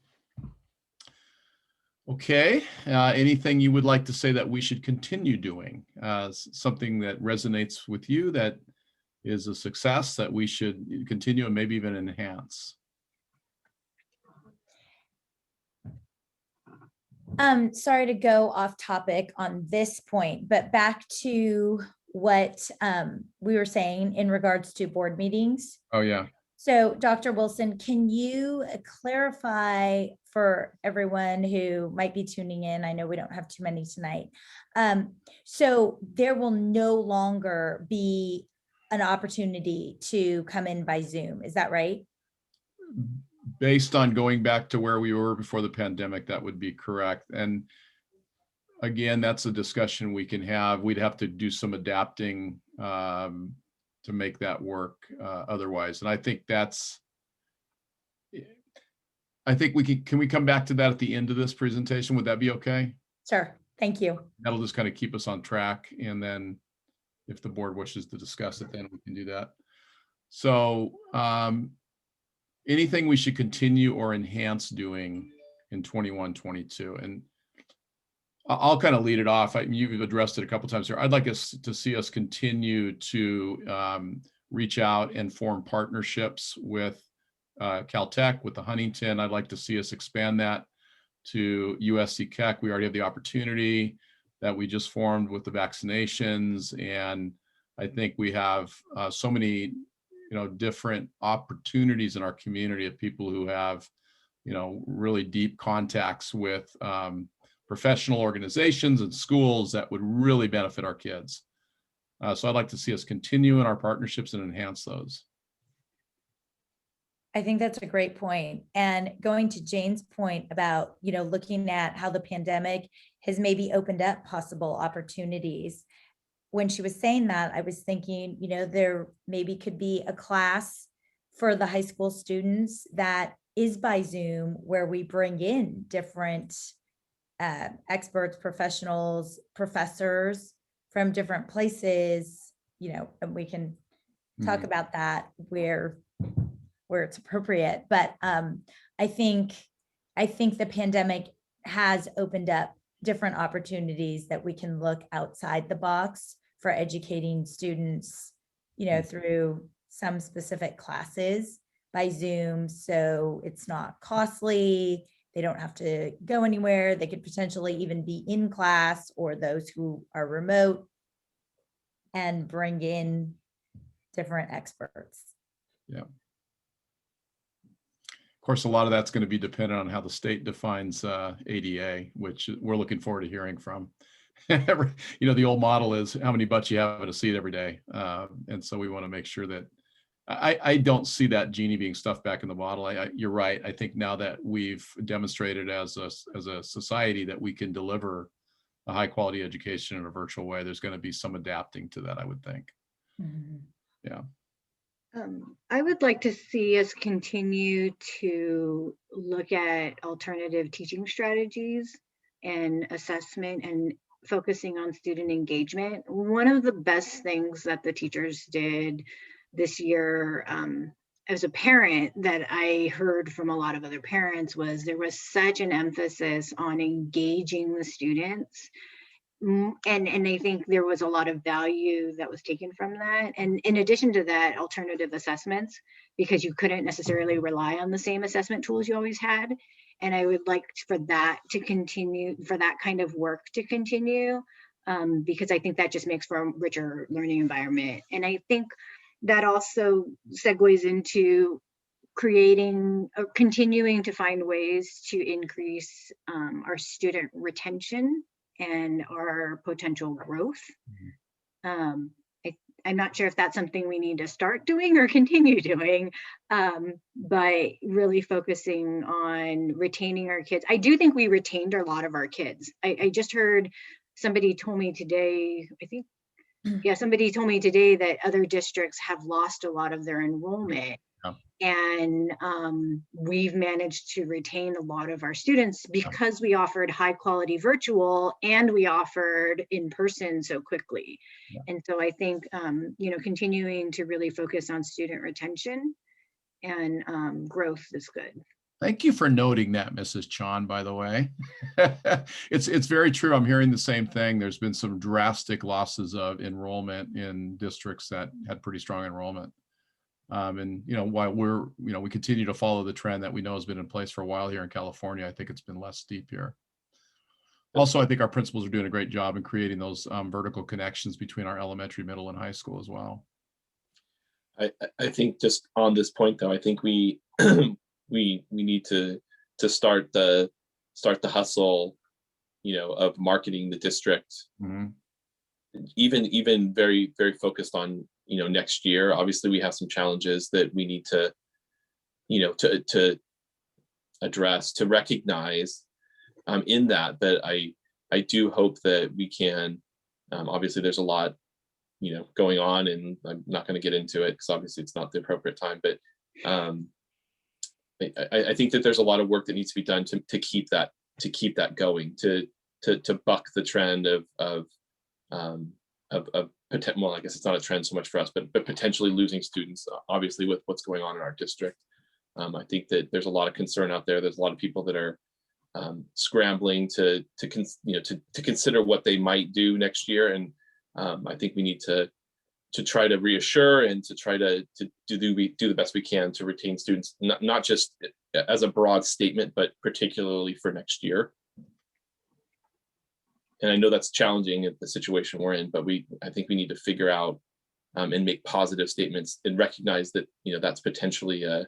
Okay, anything you would like to say that we should continue doing? Something that resonates with you, that is a success, that we should continue and maybe even enhance? Sorry to go off topic on this point, but back to what we were saying in regards to board meetings. Oh, yeah. So Dr. Wilson, can you clarify for everyone who might be tuning in? I know we don't have too many tonight. So there will no longer be an opportunity to come in by Zoom. Is that right? Based on going back to where we were before the pandemic, that would be correct. And again, that's a discussion we can have. We'd have to do some adapting to make that work otherwise. And I think can we come back to that at the end of this presentation? Would that be okay? Sure. Thank you. That'll just kind of keep us on track. And then if the board wishes to discuss it, then we can do that. So anything we should continue or enhance doing in 21, 22. And I'll kind of lead it off. You've addressed it a couple times here. I'd like us to see us continue to reach out and form partnerships with Caltech, with the Huntington. I'd like to see us expand that to USC Keck. We already have the opportunity that we just formed with the vaccinations. And I think we have so many, different opportunities in our community of people who have, really deep contacts with professional organizations and schools that would really benefit our kids. So I'd like to see us continue in our partnerships and enhance those. I think that's a great point. And going to Jane's point about, looking at how the pandemic has maybe opened up possible opportunities. When she was saying that, I was thinking, there maybe could be a class for the high school students that is by Zoom, where we bring in different experts, professionals, professors from different places, and we can talk about that where it's appropriate. But I think the pandemic has opened up different opportunities that we can look outside the box for educating students, through some specific classes by Zoom. So it's not costly. They don't have to go anywhere. They could potentially even be in class, or those who are remote, and bring in different experts. Yeah. Of course, a lot of that's going to be dependent on how the state defines ADA, which we're looking forward to hearing from. The old model is how many butts you have in a seat every day. And so we want to make sure that I don't see that genie being stuffed back in the bottle. You're right. I think now that we've demonstrated as a society that we can deliver a high quality education in a virtual way, there's going to be some adapting to that, I would think. Mm-hmm. Yeah. I would like to see us continue to look at alternative teaching strategies and assessment and focusing on student engagement. One of the best things that the teachers did this year, as a parent, that I heard from a lot of other parents, was there was such an emphasis on engaging the students. And I think there was a lot of value that was taken from that. And in addition to that, alternative assessments, because you couldn't necessarily rely on the same assessment tools you always had. And I would like for that to continue, for that kind of work to continue, because I think that just makes for a richer learning environment. And I think that also segues into creating, continuing to find ways to increase our student retention and our potential growth. I'm not sure if that's something we need to start doing or continue doing, but really focusing on retaining our kids. I do think we retained a lot of our kids. I just heard somebody told me today, somebody told me today that other districts have lost a lot of their enrollment. And we've managed to retain a lot of our students because we offered high quality virtual and we offered in person so quickly. And so I think, continuing to really focus on student retention and growth is good. Thank you for noting that, Mrs. Chan, by the way. It's very true. I'm hearing the same thing. There's been some drastic losses of enrollment in districts that had pretty strong enrollment. And while we continue to follow the trend that we know has been in place for a while here in California, I think it's been less steep here. Also, I think our principals are doing a great job in creating those vertical connections between our elementary, middle, and high school as well. I think just on this point, though, I think we we need to start the hustle, of marketing the district. Mm-hmm. Even very, very focused on next year. Obviously, we have some challenges that we need to to address, to recognize in that. But I do hope that we can. Obviously, there's a lot going on, and I'm not going to get into it because obviously it's not the appropriate time. But I think that there's a lot of work that needs to be done to keep that going, to buck the trend of well, I guess it's not a trend so much for us, but potentially losing students, obviously, with what's going on in our district. I think that there's a lot of concern out there. There's a lot of people that are scrambling to consider what they might do next year, and I think we need to try to reassure and to try to do the best we can to retain students, not just as a broad statement, but particularly for next year. And I know that's challenging at the situation we're in, but I think we need to figure out and make positive statements and recognize that that's potentially an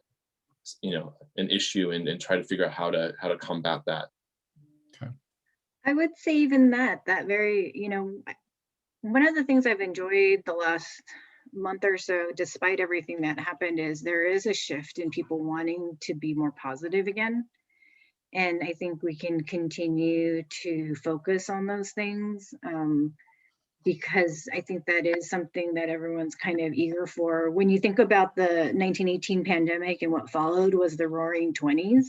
issue, and try to figure out how to combat that. Okay. I would say even that very one of the things I've enjoyed the last month or so, despite everything that happened, is there is a shift in people wanting to be more positive again. And I think we can continue to focus on those things because I think that is something that everyone's kind of eager for. When you think about the 1918 pandemic and what followed was the Roaring 20s,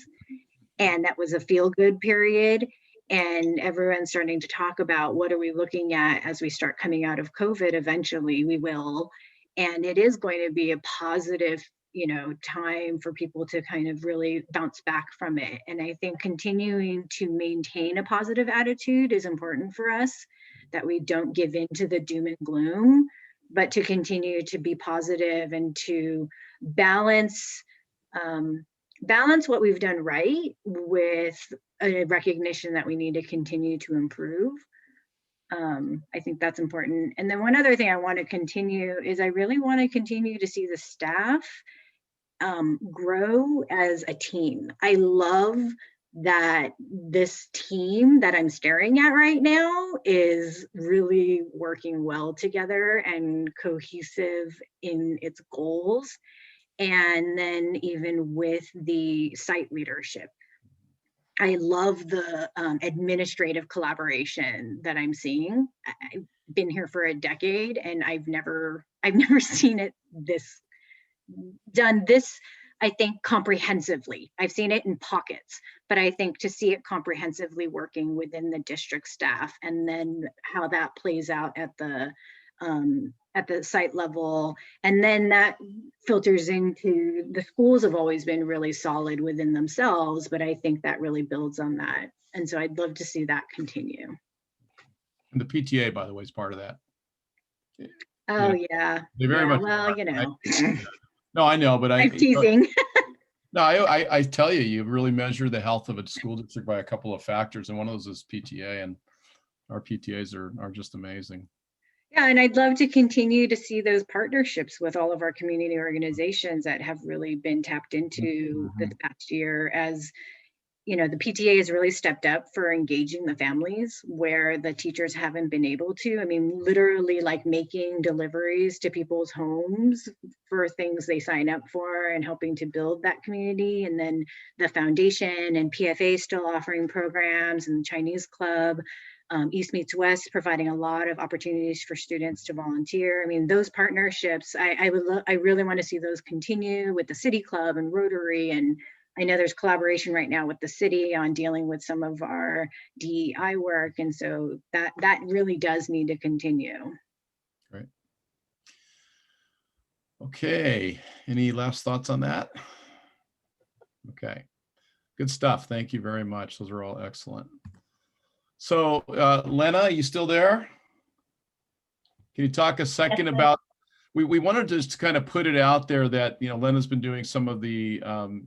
and that was a feel-good period. And everyone's starting to talk about what are we looking at as we start coming out of COVID. Eventually we will, and it is going to be a positive, you know, time for people to kind of really bounce back from it. And I think continuing to maintain a positive attitude is important for us, that we don't give in to the doom and gloom, but to continue to be positive and to balance what we've done right with a recognition that we need to continue to improve. I think that's important. And then one other thing I want to continue is I really want to continue to see the staff grow as a team. I love that this team that I'm staring at right now is really working well together and cohesive in its goals. And then even with the site leadership, I love the administrative collaboration that I'm seeing. I've been here for a decade and I've never seen it done this, I think, comprehensively. I've seen it in pockets, but I think to see it comprehensively working within the district staff and then how that plays out at the site level, and then that filters into the schools have always been really solid within themselves, but I think that really builds on that. And so I'd love to see that continue. And the PTA, by the way, is part of that. Oh yeah. They very much. Well, you know. No, I know, but I'm teasing. No, I tell you, you really measure the health of a school district by a couple of factors, and one of those is PTA, and our PTAs are just amazing. Yeah, and I'd love to continue to see those partnerships with all of our community organizations that have really been tapped into this past year. As you know, the PTA has really stepped up for engaging the families where the teachers haven't been able to. I mean, literally like making deliveries to people's homes for things they sign up for and helping to build that community. And then the foundation and PFA still offering programs, and the Chinese Club. East Meets West, providing a lot of opportunities for students to volunteer. I mean, those partnerships, I really want to see those continue with the City Club and Rotary. And I know there's collaboration right now with the city on dealing with some of our DEI work. And so that really does need to continue. Great. Okay, any last thoughts on that? Okay, good stuff. Thank you very much. Those are all excellent. So Lena, you still there? Can you talk a second about, we wanted to just kind of put it out there that, you know, Lena's been doing some of the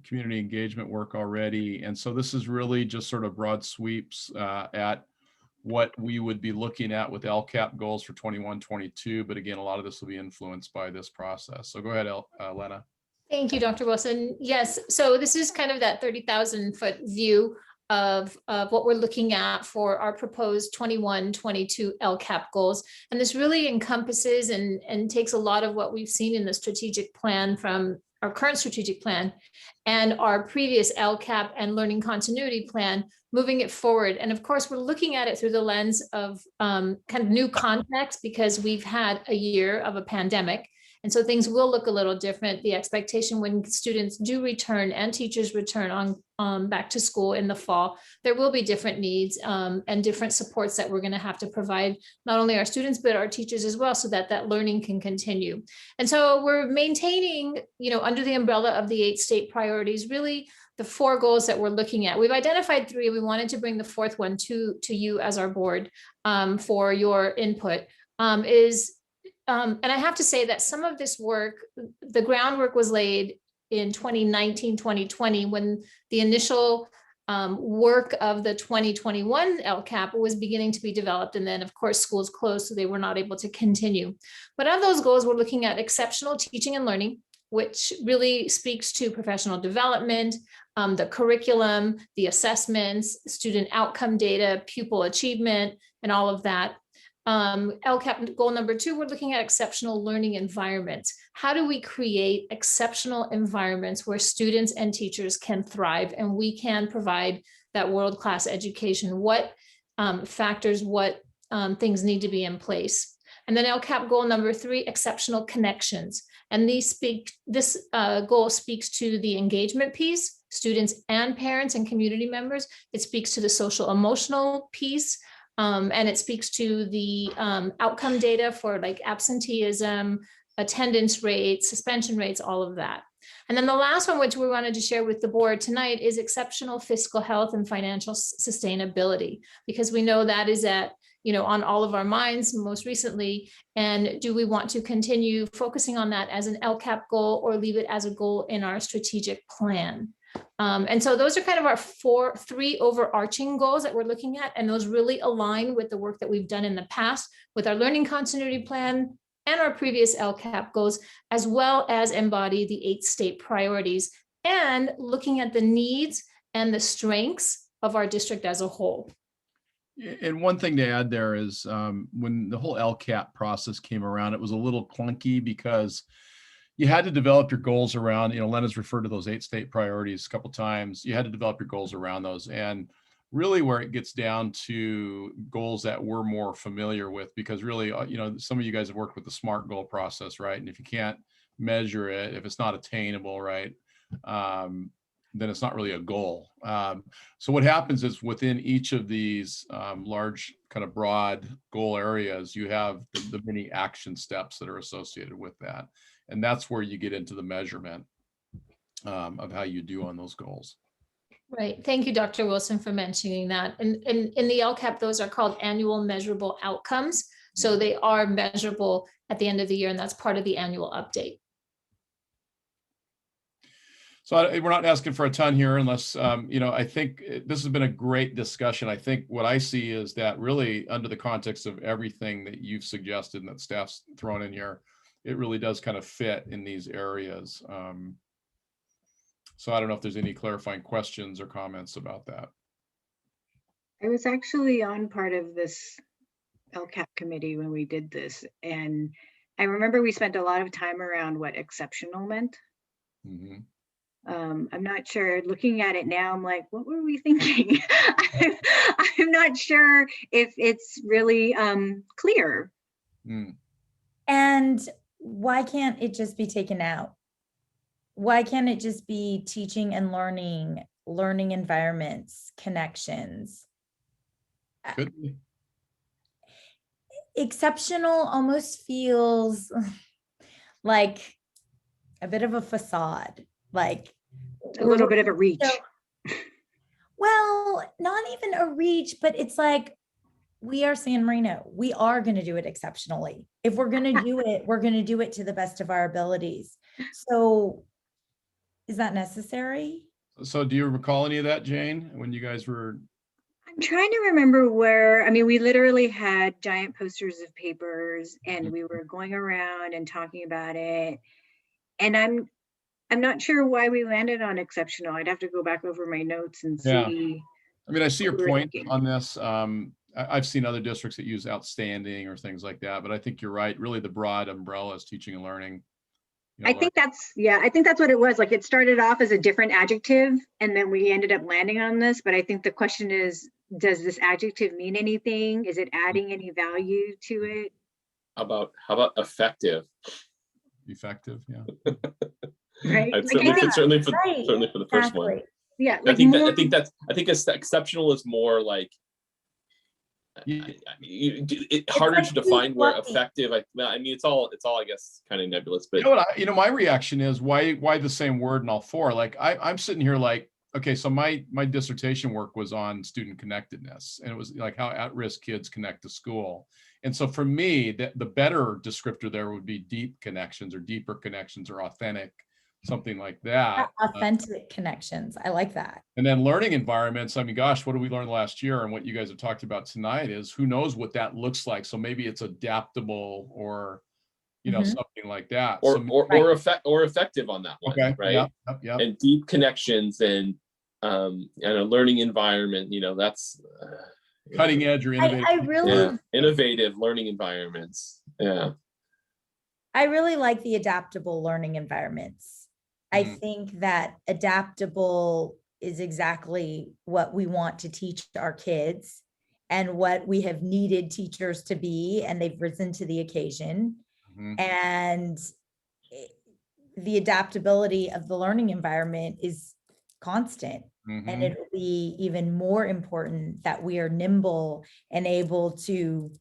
community engagement work already. And so this is really just sort of broad sweeps at what we would be looking at with Lcap goals for 21-22. But again, a lot of this will be influenced by this process. So go ahead, Lena. Thank you, Dr. Wilson. Yes, so this is kind of that 30,000-foot view of what we're looking at for our proposed 21-22 Lcap goals. And this really encompasses and takes a lot of what we've seen in the strategic plan from our current strategic plan and our previous Lcap and learning continuity plan, moving it forward. And of course, we're looking at it through the lens of kind of new context because we've had a year of a pandemic. And so things will look a little different. The expectation when students do return and teachers return on back to school in the fall, there will be different needs and different supports that we're going to have to provide not only our students, but our teachers as well, so that that learning can continue. And so we're maintaining, you know, under the umbrella of the 8 state priorities, really the 4 goals that we're looking at. We've identified 3. We wanted to bring the 4th one to you as our board for your input. And I have to say that some of this work, the groundwork was laid in 2019, 2020, when the initial work of the 2021 Lcap was beginning to be developed. And then of course, schools closed, so they were not able to continue. But of those goals, we're looking at exceptional teaching and learning, which really speaks to professional development, the curriculum, the assessments, student outcome data, pupil achievement, and all of that. LCAP goal number 2, we're looking at exceptional learning environments. How do we create exceptional environments where students and teachers can thrive and we can provide that world-class education? What factors, what things need to be in place? And then LCAP goal number 3, exceptional connections. And this goal speaks to the engagement piece, students and parents and community members. It speaks to the social emotional piece. And it speaks to the outcome data for like absenteeism, attendance rates, suspension rates, all of that. And then the last one, which we wanted to share with the board tonight, is exceptional fiscal health and financial sustainability, because we know that is on all of our minds most recently. And do we want to continue focusing on that as an LCAP goal or leave it as a goal in our strategic plan? And so those are kind of our 3 overarching goals that we're looking at. And those really align with the work that we've done in the past with our learning continuity plan and our previous LCAP goals, as well as embody the 8 state priorities and looking at the needs and the strengths of our district as a whole. And one thing to add there is when the whole LCAP process came around, it was a little clunky because you had to develop your goals around, Lena's referred to those 8 state priorities a couple of times. You had to develop your goals around those. And really where it gets down to goals that we're more familiar with, because really, some of you guys have worked with the SMART goal process, right? And if you can't measure it, if it's not attainable, right, then it's not really a goal. So what happens is within each of these large kind of broad goal areas, you have the many action steps that are associated with that. And that's where you get into the measurement of how you do on those goals. Right. Thank you, Dr. Wilson, for mentioning that. And in the LCAP, those are called annual measurable outcomes. So they are measurable at the end of the year, and that's part of the annual update. So we're not asking for a ton here unless, I think this has been a great discussion. I think what I see is that really under the context of everything that you've suggested and that staff's thrown in here, it really does kind of fit in these areas. So I don't know if there's any clarifying questions or comments about that. I was actually on part of this LCAP committee when we did this. And I remember we spent a lot of time around what exceptional meant. Mm-hmm. I'm not sure, looking at it now, I'm like, what were we thinking? I'm not sure if it's really clear. Mm. And why can't it just be taken out? Why can't it just be teaching and learning environments, connections? Could be. Exceptional almost feels like a bit of a facade, like a little bit of a reach. Well, not even a reach, but it's like, we are San Marino. We are going to do it exceptionally. If we're going to do it, we're going to do it to the best of our abilities. So is that necessary? So do you recall any of that, Jane, when you guys were? I'm trying to remember where, I mean, we literally had giant posters of papers and we were going around and talking about it. And I'm not sure why we landed on exceptional. I'd have to go back over my notes and see. Yeah. I mean, I see your point on this. I've seen other districts that use outstanding or things like that, but I think you're right. Really the broad umbrella is teaching and learning. I think that's what it was. Like it started off as a different adjective and then we ended up landing on this. But I think the question is, does this adjective mean anything? Is it adding any value to it? How about effective? Effective, yeah. Right. Certainly for the first one. Yeah. I think exceptional is more like harder to define where effective. I mean, it's all I guess kind of nebulous. But my reaction is why the same word in all four? Like I'm sitting here like, okay, so my dissertation work was on student connectedness, and it was like how at-risk kids connect to school. And so for me, the better descriptor there would be deep connections or deeper connections or authentic, something like that. Authentic connections. I like that. And then learning environments. I mean, gosh, what did we learn last year? And what you guys have talked about tonight is who knows what that looks like. So maybe it's adaptable or, something like that. Or effective on that one. Okay. Right. Yeah. And deep connections and a learning environment, cutting edge or innovative. I really, Yeah, innovative learning environments. Yeah. I really like the adaptable learning environments. I think that adaptable is exactly what we want to teach our kids and what we have needed teachers to be, and they've risen to the occasion. And the adaptability of the learning environment is constant. And it will be even more important that we are nimble and able to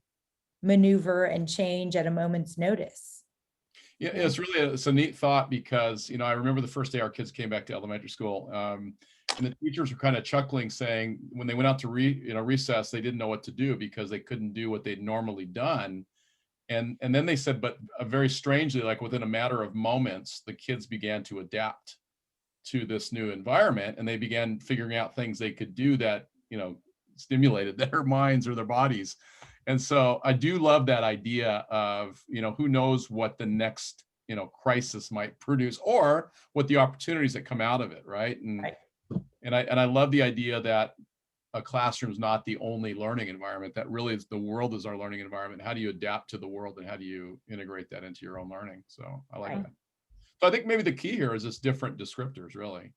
maneuver and change at a moment's notice. Yeah, it's a neat thought because, I remember the first day our kids came back to elementary school, and the teachers were kind of chuckling, saying when they went out to recess, they didn't know what to do because they couldn't do what they'd normally done. And then they said, but very strangely, like within a matter of moments, the kids began to adapt to this new environment, and they began figuring out things they could do that, stimulated their minds or their bodies. And so I do love that idea of, who knows what the next, crisis might produce, or what the opportunities that come out of it, right? And I love the idea that a classroom is not the only learning environment, that really is the world is our learning environment. How do you adapt to the world, and how do you integrate that into your own learning? So I like that. So I think maybe the key here is just different descriptors, really.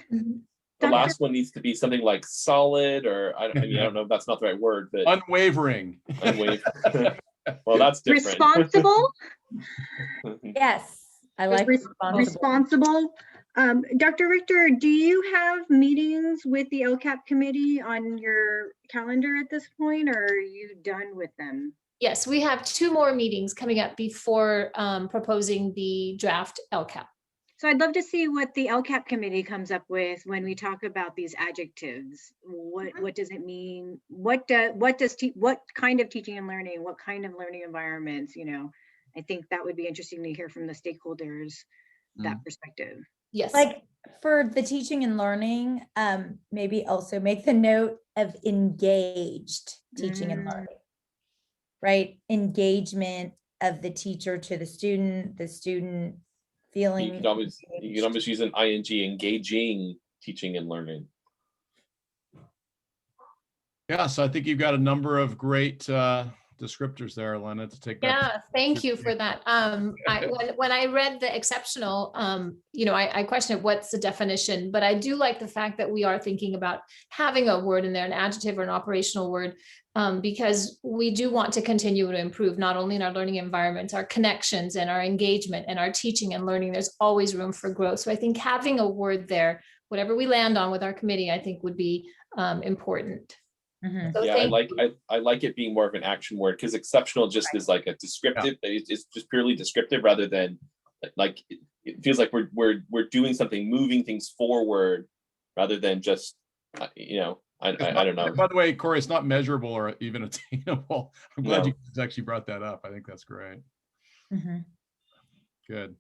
The last one needs to be something like solid, or I don't know if that's not the right word, but unwavering. Unwavering. Well, that's different. Responsible. Yes, I like responsible. Dr. Richter, do you have meetings with the Lcap committee on your calendar at this point, or are you done with them? Yes, we have 2 more meetings coming up before proposing the draft Lcap. So I'd love to see what the Lcap committee comes up with when we talk about these adjectives. What does it mean? What kind of teaching and learning? What kind of learning environments? I think that would be interesting to hear from the stakeholders, that perspective. Yes. Like for the teaching and learning, maybe also make the note of engaged teaching and learning, right? Engagement of the teacher to the student feeling. You can almost use an ing, engaging teaching and learning. Yeah, so I think you've got a number of great descriptors there, Elena, to take. Yeah, thank you for that. When I read the exceptional, I questioned what's the definition, but I do like the fact that we are thinking about having a word in there, an adjective or an operational word, because we do want to continue to improve not only in our learning environments, our connections and our engagement and our teaching and learning. There's always room for growth. So I think having a word there, whatever we land on with our committee, I think would be important. So yeah, I like it being more of an action word, because exceptional just is like a descriptive. It's just purely descriptive, rather than like it feels like we're doing something, moving things forward, rather than just I don't know. By the way, Corey, it's not measurable or even attainable. I'm glad you actually brought that up. I think that's great. Good.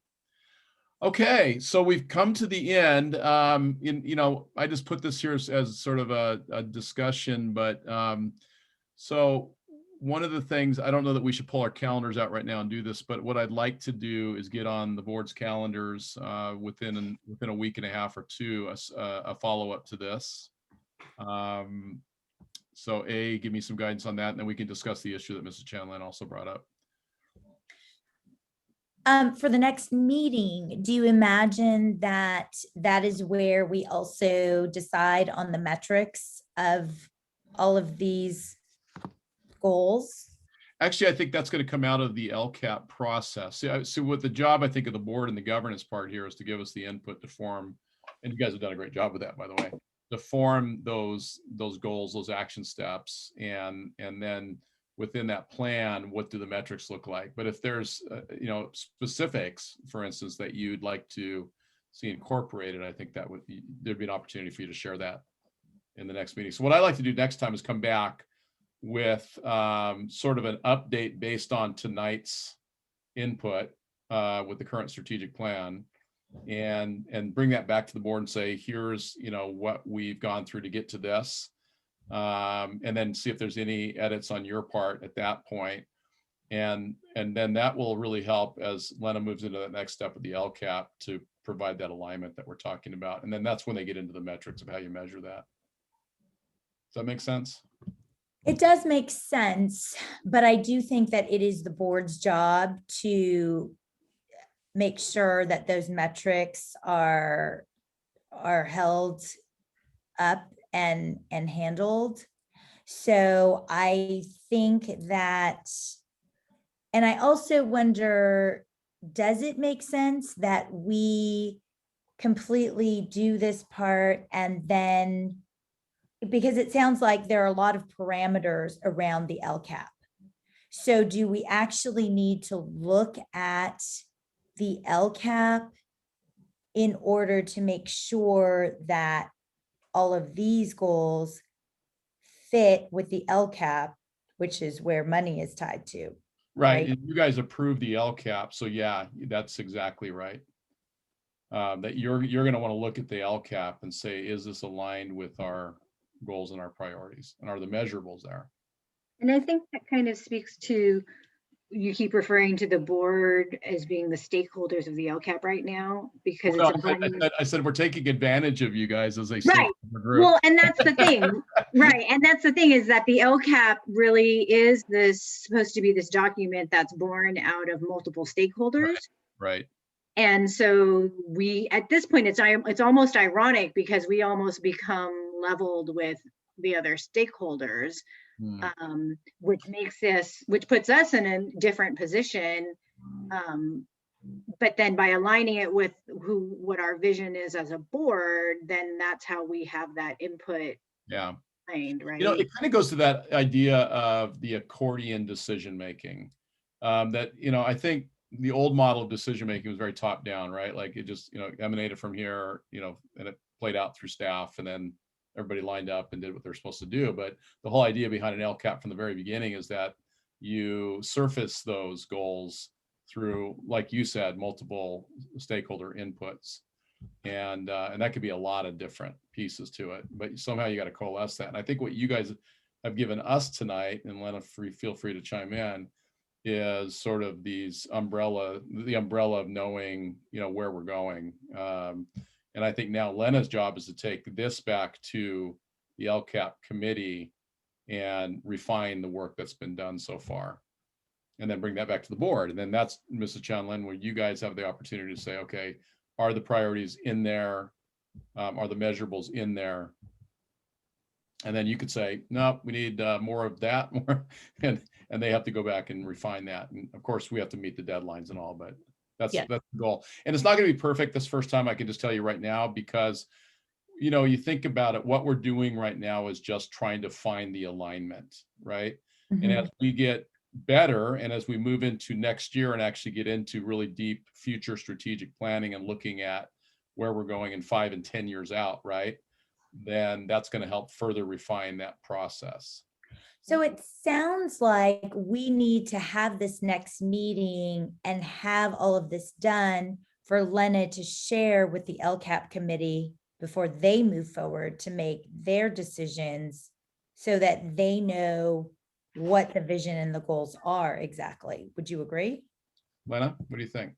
Okay, so we've come to the end. I just put this here as sort of a discussion, but so one of the things, I don't know that we should pull our calendars out right now and do this, but what I'd like to do is get on the board's calendars within a week and a half or 2, a follow-up to this. So give me some guidance on that, and then we can discuss the issue that Mrs. Chandlin also brought up. For the next meeting, do you imagine that is where we also decide on the metrics of all of these goals? Actually, I think that's going to come out of the Lcap process. So what the job, I think, of the board and the governance part here is to give us the input to form, and you guys have done a great job with that, by the way, to form those goals, those action steps, and then within that plan, what do the metrics look like? But if there's specifics, for instance, that you'd like to see incorporated, I think there'd be an opportunity for you to share that in the next meeting. So what I like to do next time is come back with sort of an update based on tonight's input with the current strategic plan, and bring that back to the board and say, here's what we've gone through to get to this. And then see if there's any edits on your part at that point. And then that will really help as Lena moves into the next step of the Lcap to provide that alignment that we're talking about. And then that's when they get into the metrics of how you measure that. Does that make sense? It does make sense, but I do think that it is the board's job to make sure that those metrics are held up and handled. So I think that, and I also wonder, does it make sense that we completely do this part and then, because it sounds like there are a lot of parameters around the LCAP. So do we actually need to look at the LCAP in order to make sure that all of these goals fit with the LCAP, which is where money is tied to? Right. And you guys approved the LCAP. So yeah, that's exactly right. That you're going to want to look at the LCAP and say, is this aligned with our goals and our priorities? And are the measurables there? And I think that kind of speaks to, you keep referring to the board as being the stakeholders of the LCAP right now, because Well, it's no, I said we're taking advantage of you guys as a right. stakeholder group. Well, and that's the thing, right? And that's the thing, is that the LCAP really is supposed to be this document that's born out of multiple stakeholders. Right. And so we, at this point, it's almost ironic because we almost become leveled with the other stakeholders, which puts us in a different position. But then by aligning it with what our vision is as a board, then that's how we have that input. Yeah. Aligned, right? You know, it kind of goes to that idea of the accordion decision making. That, you know, I think the old model of decision making was very top down, right? Like it just, you know, emanated from here, you know, and it played out through staff, and then everybody lined up and did what they're supposed to do. But the whole idea behind an LCAP from the very beginning is that you surface those goals through, like you said, multiple stakeholder inputs. And that could be a lot of different pieces to it, but somehow you got to coalesce that. And I think what you guys have given us tonight, and Lena, feel free to chime in, is sort of the umbrella of knowing, you know, where we're going. And I think now Lena's job is to take this back to the LCAP committee and refine the work that's been done so far, and then bring that back to the board. And then that's, Mrs. Chanlin, where you guys have the opportunity to say, okay, are the priorities in there? Are the measurables in there? And then you could say, no, we need more of that, and they have to go back and refine that. And of course, we have to meet the deadlines and all, but that's the goal. And it's not going to be perfect this first time, I can just tell you right now, because, you know, you think about it, what we're doing right now is just trying to find the alignment, right? And as we get better, and as we move into next year and actually get into really deep future strategic planning and looking at where we're going in 5 and 10 years out, right? Then that's going to help further refine that process. So it sounds like we need to have this next meeting and have all of this done for Lena to share with the LCAP committee before they move forward to make their decisions, so that they know what the vision and the goals are exactly. Would you agree? Lena, what do you think?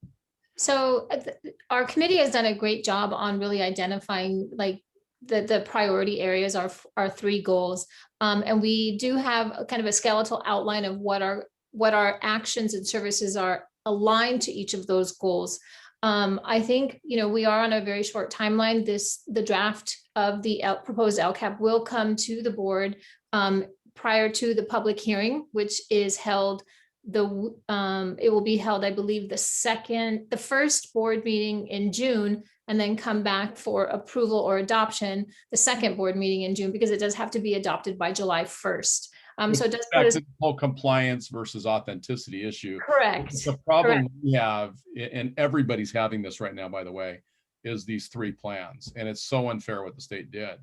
So our committee has done a great job on really identifying like the priority areas, our 3 goals. And we do have kind of a skeletal outline of what our actions and services are aligned to each of those goals. I think, you know, we are on a very short timeline. The draft of the proposed LCAP will come to the board prior to the public hearing, which is held it will be held, I believe, the first board meeting in June, and then come back for approval or adoption the second board meeting in June, because it does have to be adopted by July 1st. So it does put us, the whole compliance versus authenticity issue. correct. The problem we have, and everybody's having this right now, by the way, is these 3 plans. And it's so unfair what the state did,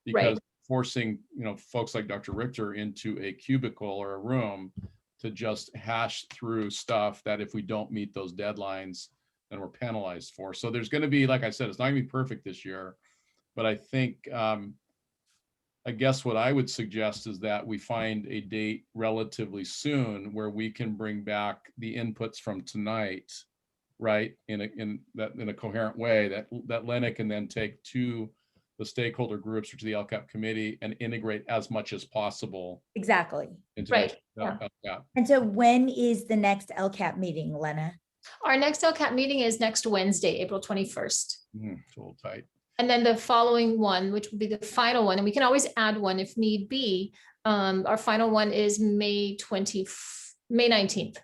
because forcing, you know, folks like Dr. Richter into a cubicle or a room to just hash through stuff that if we don't meet those deadlines, then we're penalized for. So there's going to be, like I said, it's not going to be perfect this year, but I think, I guess what I would suggest is that we find a date relatively soon where we can bring back the inputs from tonight, right, in a coherent way that Lena can then take to the stakeholder groups or to the LCAP committee and integrate as much as possible Exactly. into Right, next yeah. LCAP. And so when is the next LCAP meeting, Lena? Our next LCAP meeting is next Wednesday, April 21st. It's a little tight. And then the following one, which will be the final one, and we can always add one if need be. Our final one is May 19th.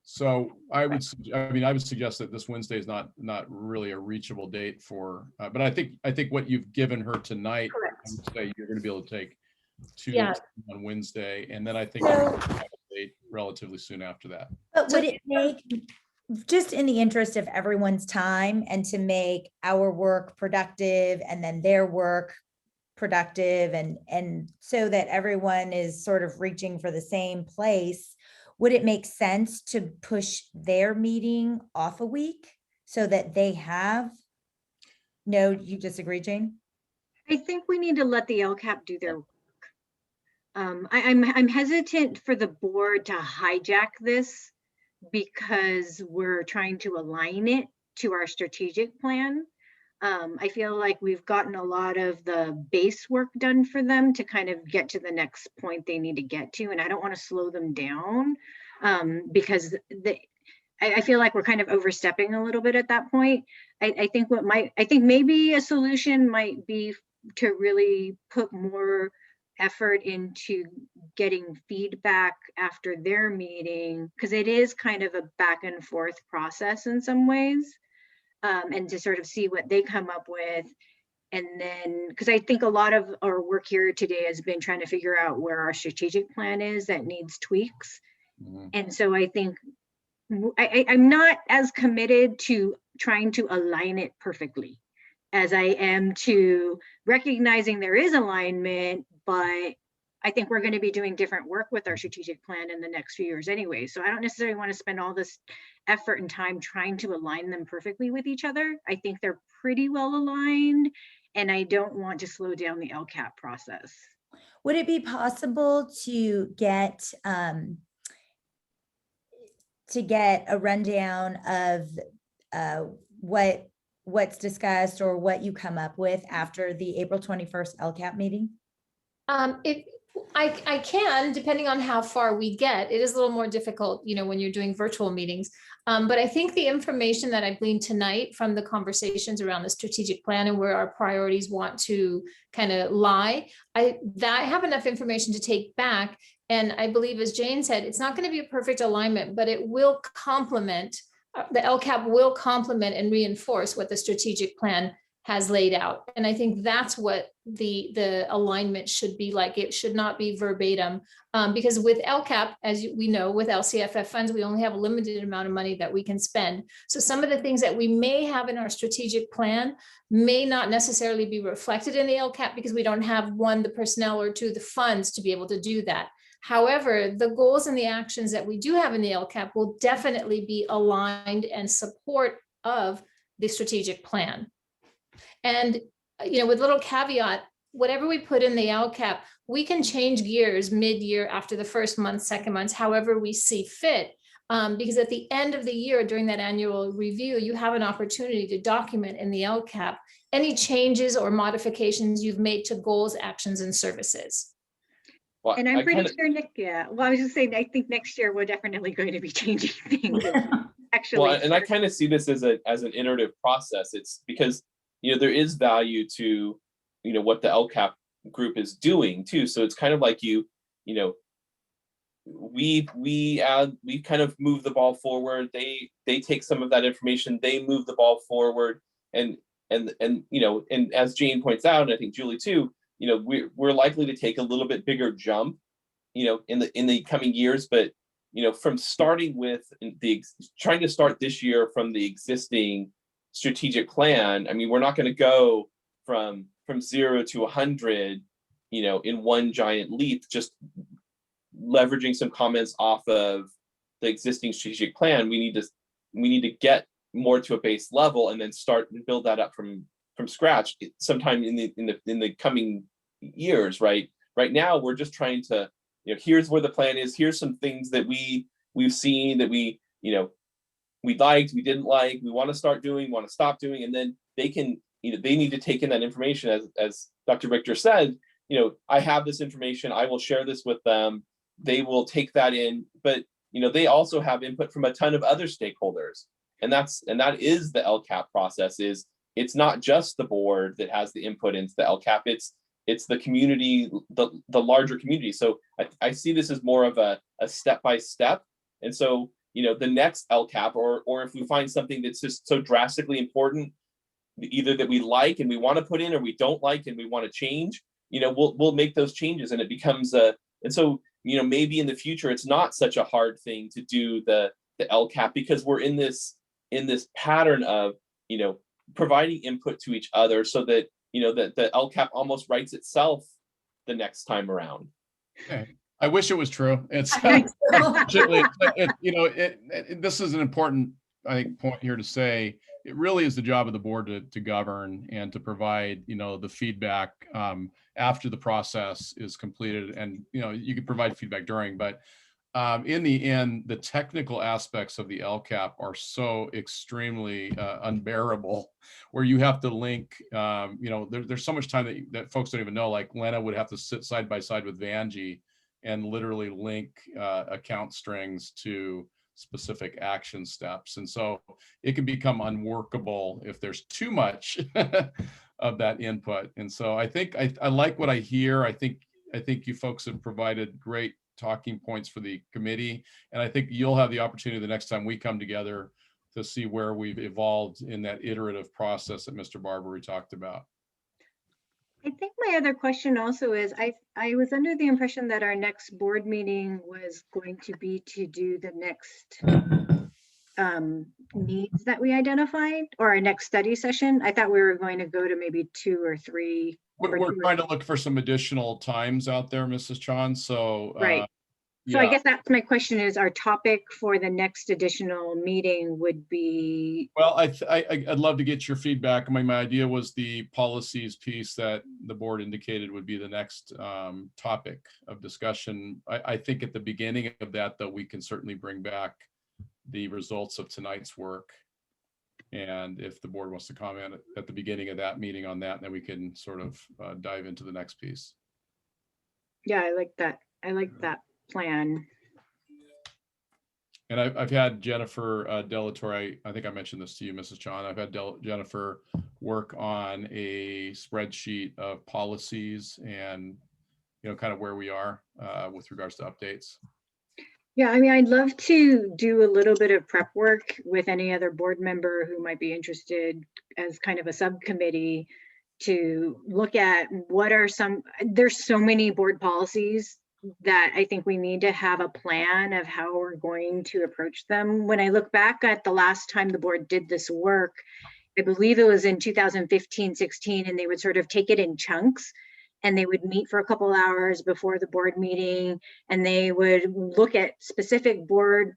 So I would suggest that this Wednesday is not really a reachable date for, but I think what you've given her tonight, Correct. I would say you're going to be able to take 2 Yeah. on Wednesday, and then I think So- we'll have a date relatively soon after that. But would it make, just in the interest of everyone's time and to make our work productive and then their work productive and so that everyone is sort of reaching for the same place, would it make sense to push their meeting off a week so that they have? No, you disagree, Jane? I think we need to let the LCAP do their work. I'm hesitant for the board to hijack this because we're trying to align it to our strategic plan. I feel like we've gotten a lot of the base work done for them to kind of get to the next point they need to get to, and I don't want to slow them down because I feel like we're kind of overstepping a little bit at that point. I think maybe a solution might be to really put more effort into getting feedback after their meeting, because it is kind of a back and forth process in some ways, and to sort of see what they come up with. And then, because I think a lot of our work here today has been trying to figure out where our strategic plan is that needs tweaks. And so I think I'm not as committed to trying to align it perfectly as I am to recognizing there is alignment, but I think we're going to be doing different work with our strategic plan in the next few years anyway. So I don't necessarily want to spend all this effort and time trying to align them perfectly with each other. I think they're pretty well aligned, and I don't want to slow down the LCAP process. Would it be possible to get a rundown of what's discussed or what you come up with after the April 21st LCAP meeting? I can, depending on how far we get. It is a little more difficult, when you're doing virtual meetings. But I think the information that I gleaned tonight from the conversations around the strategic plan and where our priorities want to kind of lie, I have enough information to take back. And I believe, as Jane said, it's not going to be a perfect alignment, but it will complement, the LCAP will complement and reinforce what the strategic plan has laid out. And I think that's what the alignment should be like. It should not be verbatim, because with LCAP, as we know, with LCFF funds, we only have a limited amount of money that we can spend. So some of the things that we may have in our strategic plan may not necessarily be reflected in the LCAP because we don't have, one, the personnel, or two, the funds to be able to do that. However, the goals and the actions that we do have in the LCAP will definitely be aligned and support of the strategic plan. And, with little caveat, whatever we put in the LCAP, we can change gears mid-year after the first month, second month, however we see fit. Because at the end of the year, during that annual review, you have an opportunity to document in the LCAP any changes or modifications you've made to goals, actions, and services. Well, And I'm I pretty kinda- sure, Nick, well, I was just saying, I think next year we're definitely going to be changing things. Actually. Well, and I kind of see this as an iterative process. It's because, there is value to, what the LCAP group is doing too. So it's kind of like we kind of move the ball forward. They take some of that information, they move the ball forward, and as Jane points out, and I think Julie too, we're likely to take a little bit bigger jump, in the coming years, but from starting with trying to start this year from the existing strategic plan. I mean, we're not going to go from 0 to 100, in one giant leap, just leveraging some comments off of the existing strategic plan. We need to get more to a base level and then start and build that up from scratch sometime in the coming years, right? Right now, we're just trying to, here's where the plan is. Here's some things that we've seen that we liked, we didn't like, we want to start doing, want to stop doing, and then they can they need to take in that information, as Dr. Richter said, I have this information, I will share this with them, they will take that in, but they also have input from a ton of other stakeholders. And that is the LCAP process. It's not just the board that has the input into the LCAP, it's the community, the larger community. So I see this as more of a step-by-step. And so, the next LCAP, or if we find something that's just so drastically important, either that we like and we want to put in, or we don't like and we want to change, we'll make those changes, and it becomes and so, maybe in the future, it's not such a hard thing to do the LCAP, because we're in this pattern of, providing input to each other, so that, that the LCAP almost writes itself the next time around. Okay. I wish it was true. It's this is an important, I think, point here to say. It really is the job of the board to govern and to provide, the feedback after the process is completed. And, you can provide feedback during, but in the end, the technical aspects of the LCAP are so extremely unbearable, where you have to link, there's so much time that folks don't even know, like Lena would have to sit side by side with Vanjie and literally link account strings to specific action steps. And so it can become unworkable if there's too much of that input. And so I think I like what I hear. I think you folks have provided great talking points for the committee. And I think you'll have the opportunity the next time we come together to see where we've evolved in that iterative process that Mr. Barbary talked about. I think my other question also is, I was under the impression that our next board meeting was going to be to do the next needs that we identified, or our next study session. I thought we were going to go to maybe 2 or 3. We're trying to look for some additional times out there, Mrs. Chan. So right. So I guess that's my question, is our topic for the next additional meeting would be. Well, I'd love to get your feedback. I mean, my idea was the policies piece that the board indicated would be the next topic of discussion. I think at the beginning of that, though, we can certainly bring back the results of tonight's work. And if the board wants to comment at the beginning of that meeting on that, then we can sort of dive into the next piece. Yeah, I like that. I like that plan. And I've had Jennifer Delatorre, I think I mentioned this to you, Mrs. Chan. I've had Jennifer work on a spreadsheet of policies and, kind of where we are with regards to updates. Yeah, I mean, I'd love to do a little bit of prep work with any other board member who might be interested as kind of a subcommittee to look at what are there's so many board policies that I think we need to have a plan of how we're going to approach them. When I look back at the last time the board did this work, I believe it was in 2015-16, and they would sort of take it in chunks, and they would meet for a couple hours before the board meeting, and they would look at specific board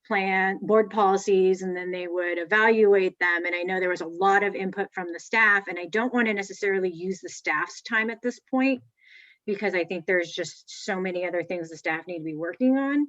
policies, and then they would evaluate them. And I know there was a lot of input from the staff, and I don't want to necessarily use the staff's time at this point, because I think there's just so many other things the staff need to be working on.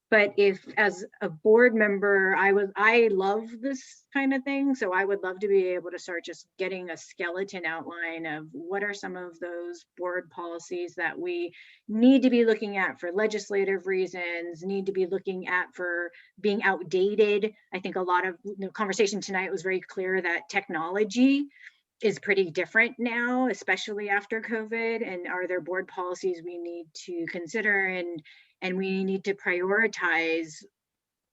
But if, as a board member, I love this kind of thing, so I would love to be able to start just getting a skeleton outline of what are some of those board policies that we need to be looking at for legislative reasons, need to be looking at for being outdated. I think a lot of the conversation tonight was very clear that technology is pretty different now, especially after COVID. And are there board policies we need to consider, and we need to prioritize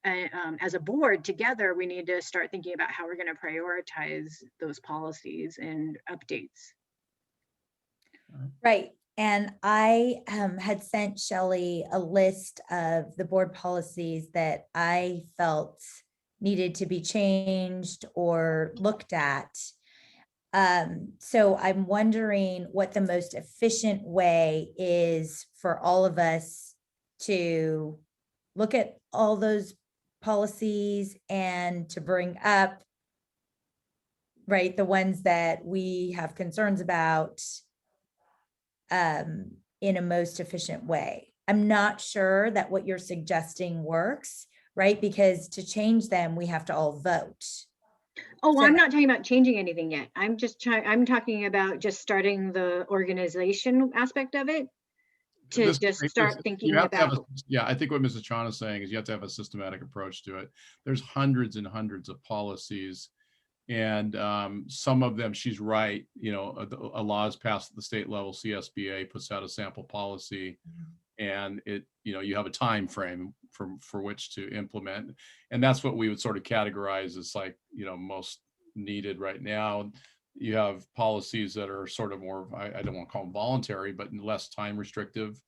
as a board together? We need to start thinking about how we're going to prioritize those policies and updates. Right. And I had sent Shelley a list of the board policies that I felt needed to be changed or looked at. So I'm wondering what the most efficient way is for all of us to look at all those policies and to bring up, right, the ones that we have concerns about in a most efficient way. I'm not sure that what you're suggesting works, right? Because to change them, we have to all vote. Oh, well, So- I'm not talking about changing anything yet. I'm talking about just starting the organization aspect of it to This- just you start thinking have to have about. yeah, I think what Mrs. Chan is saying is you have to have a systematic approach to it. There's hundreds and hundreds of policies. And some of them, she's right, you know, a law is passed at the state level, CSBA puts out a sample policy, and it, you know, you have a time frame for which to implement. And that's what we would sort of categorize as like, you know, most needed right now. You have policies that are sort of more, I don't want to call them voluntary, but less time restrictive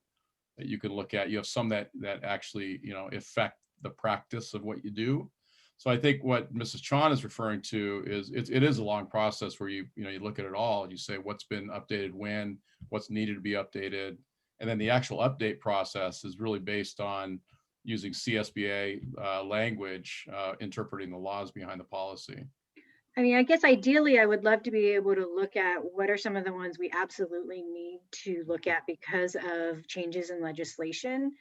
that you can look at. You have some that actually, you know, affect the practice of what you do. So I think what Mrs. Chan is referring to is it is a long process where you look at it all and you say what's been updated when, what's needed to be updated. And then the actual update process is really based on using CSBA language, interpreting the laws behind the policy. I mean, I guess ideally I would love to be able to look at what are some of the ones we absolutely need to look at because of changes in legislation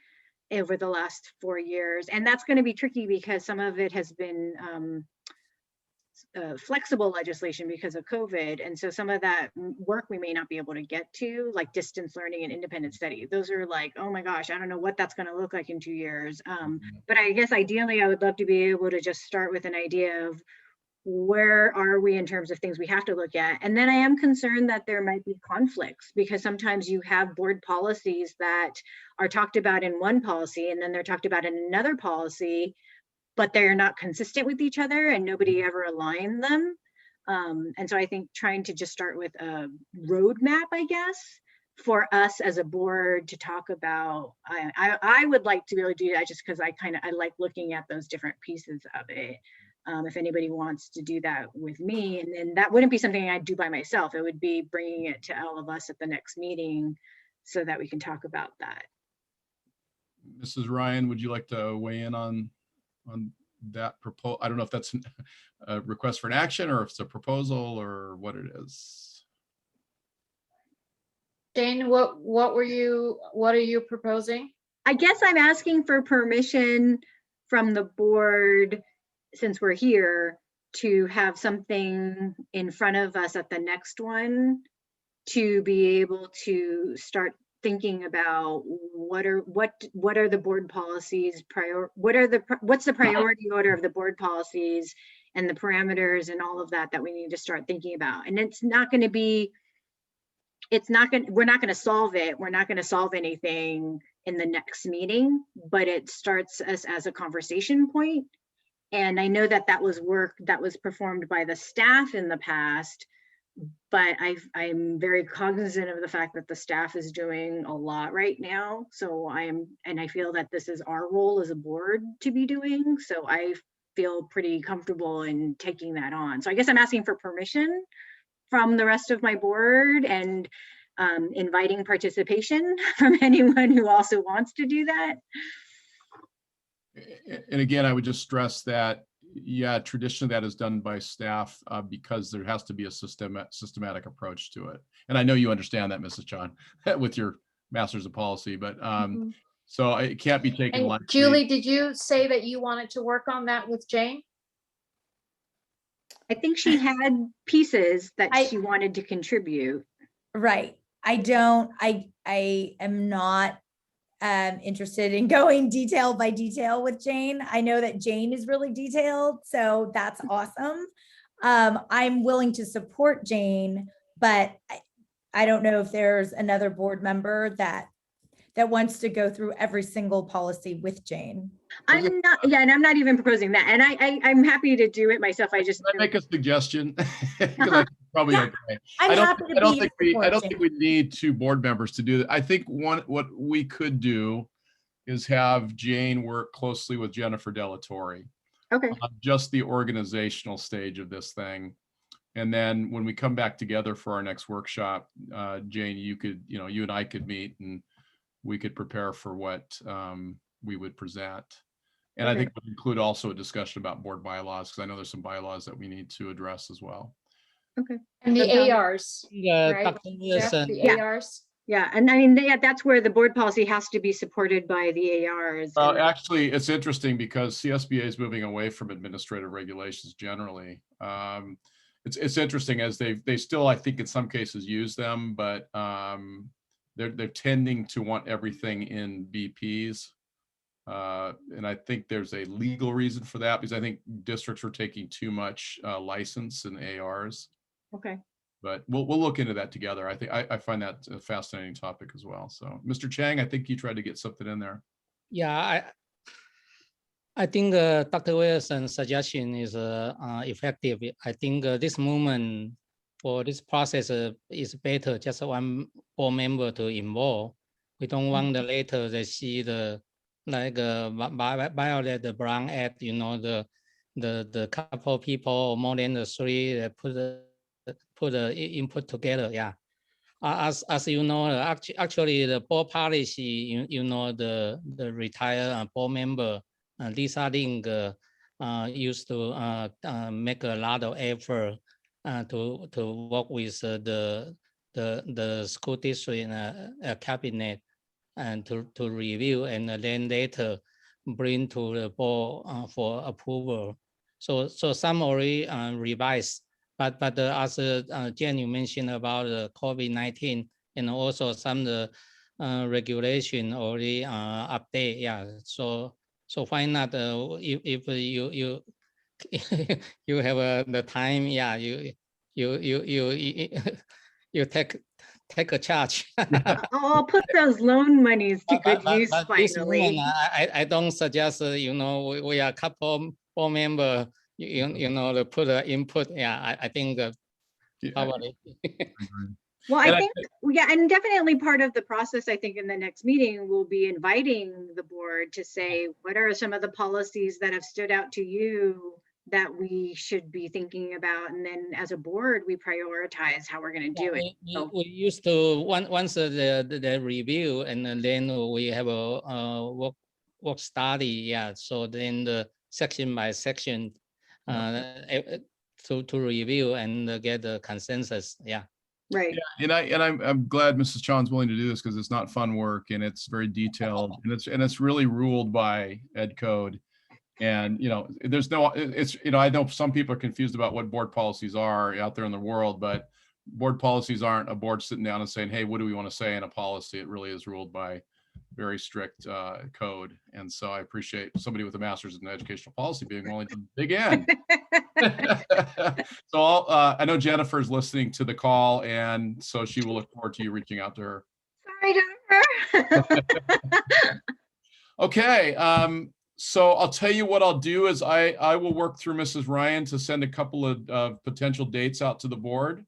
over the last 4 years. And that's going to be tricky because some of it has been flexible legislation because of COVID. And so some of that work we may not be able to get to, like distance learning and independent study. Those are like, oh my gosh, I don't know what that's going to look like in 2 years. But I guess ideally I would love to be able to just start with an idea of where are we in terms of things we have to look at. And then I am concerned that there might be conflicts because sometimes you have board policies that are talked about in one policy and then they're talked about in another policy, but they're not consistent with each other and nobody ever aligned them. And so I think trying to just start with a roadmap, I guess, for us as a board to talk about, I would like to be able to do that just because I like looking at those different pieces of it. If anybody wants to do that with me, and then that wouldn't be something I'd do by myself. It would be bringing it to all of us at the next meeting so that we can talk about that. Mrs. Ryan, would you like to weigh in on that proposal? I don't know if that's a request for an action or if it's a proposal or what it is. Jane, what are you proposing? I guess I'm asking for permission from the board, since we're here, to have something in front of us at the next one to be able to start thinking about what are the board policies, what's the priority order of the board policies and the parameters and all of that we need to start thinking about. And we're not going to solve it. We're not going to solve anything in the next meeting, but it starts us as a conversation point. And I know that was work that was performed by the staff in the past, but I'm very cognizant of the fact that the staff is doing a lot right now. So I feel that this is our role as a board to be doing. So I feel pretty comfortable in taking that on. So I guess I'm asking for permission from the rest of my board and inviting participation from anyone who also wants to do that. And again, I would just stress that, yeah, traditionally that is done by staff because there has to be a systematic approach to it. And I know you understand that, Mrs. Chan, with your Masters of Policy, but so it can't be taken lightly. Julie, did you say that you wanted to work on that with Jane? I think she had pieces that she wanted to contribute. Right. I am not interested in going detail by detail with Jane. I know that Jane is really detailed, so that's awesome. I'm willing to support Jane, but I don't know if there's another board member that wants to go through every single policy with Jane. I'm not, yeah, and I'm not even proposing that. And I'm happy to do it myself. I just Can I make a suggestion? Probably okay. I'm happy to be I don't think we need 2 board members to do that. I think what we could do is have Jane work closely with Jennifer Delatorre. Okay. Just the organizational stage of this thing. And then when we come back together for our next workshop, Jane, you and I could meet and we could prepare for what we would present. And I think it would include also a discussion about board bylaws, because I know there's some bylaws that we need to address as well. Okay. And the ARs, Yeah, right? Dr. Jeff, Wilson. the ARs. Yeah, and I mean, that's where the board policy has to be supported by the ARs. Well, and- actually, it's interesting because CSBA is moving away from administrative regulations generally. It's interesting as they still, I think in some cases use them, but they're tending to want everything in BPs. And I think there's a legal reason for that because I think districts are taking too much license in ARs. Okay. But we'll look into that together. I think I find that a fascinating topic as well. So, Mr. Chang, I think you tried to get something in there. Yeah, I think Dr. Wilson's suggestion is effective. I think this movement for this process is better just one board member to involve. We don't want the later they see the like Violet the Brown Act, you know, the couple people or more than the three that put the input together. Yeah. As you know, actually the board policy, you know, the retired board member Lisa Ling used to make a lot of effort to work with the school district cabinet and to review and then later bring to the board for approval. So some already revised. But as Jen, you mentioned about the COVID-19 and also some regulation already update. Yeah. So why not if you you have the time? Yeah. You take a charge. I'll put those loan monies to good use But this finally. moment, I don't suggest, you know, we are a couple board member, you know, to put input. Yeah, I think probably. Well, And I think, yeah, and definitely part of the process, I think in the next meeting, we'll be inviting the board to say, what are some of the policies that have stood out to you that we should be thinking about? And then as a board, we prioritize how we're going to do it. We used to, once the review and then we have a work study. Yeah, so then the section by section to review and get the consensus. Yeah. Right. And I'm glad Mrs. Chan's willing to do this because it's not fun work and it's very detailed and it's really ruled by Ed Code. And, you know, there's no, it's, you know, I know some people are confused about what board policies are out there in the world, but board policies aren't a board sitting down and saying, hey, what do we want to say in a policy? It really is ruled by very strict code. And so I appreciate somebody with a master's in educational policy being willing to dig in. So I know Jennifer's listening to the call, and so she will look forward to you reaching out to her. Sorry, Jennifer. Okay. So I'll tell you what I'll do is I will work through Mrs. Ryan to send a couple of potential dates out to the board.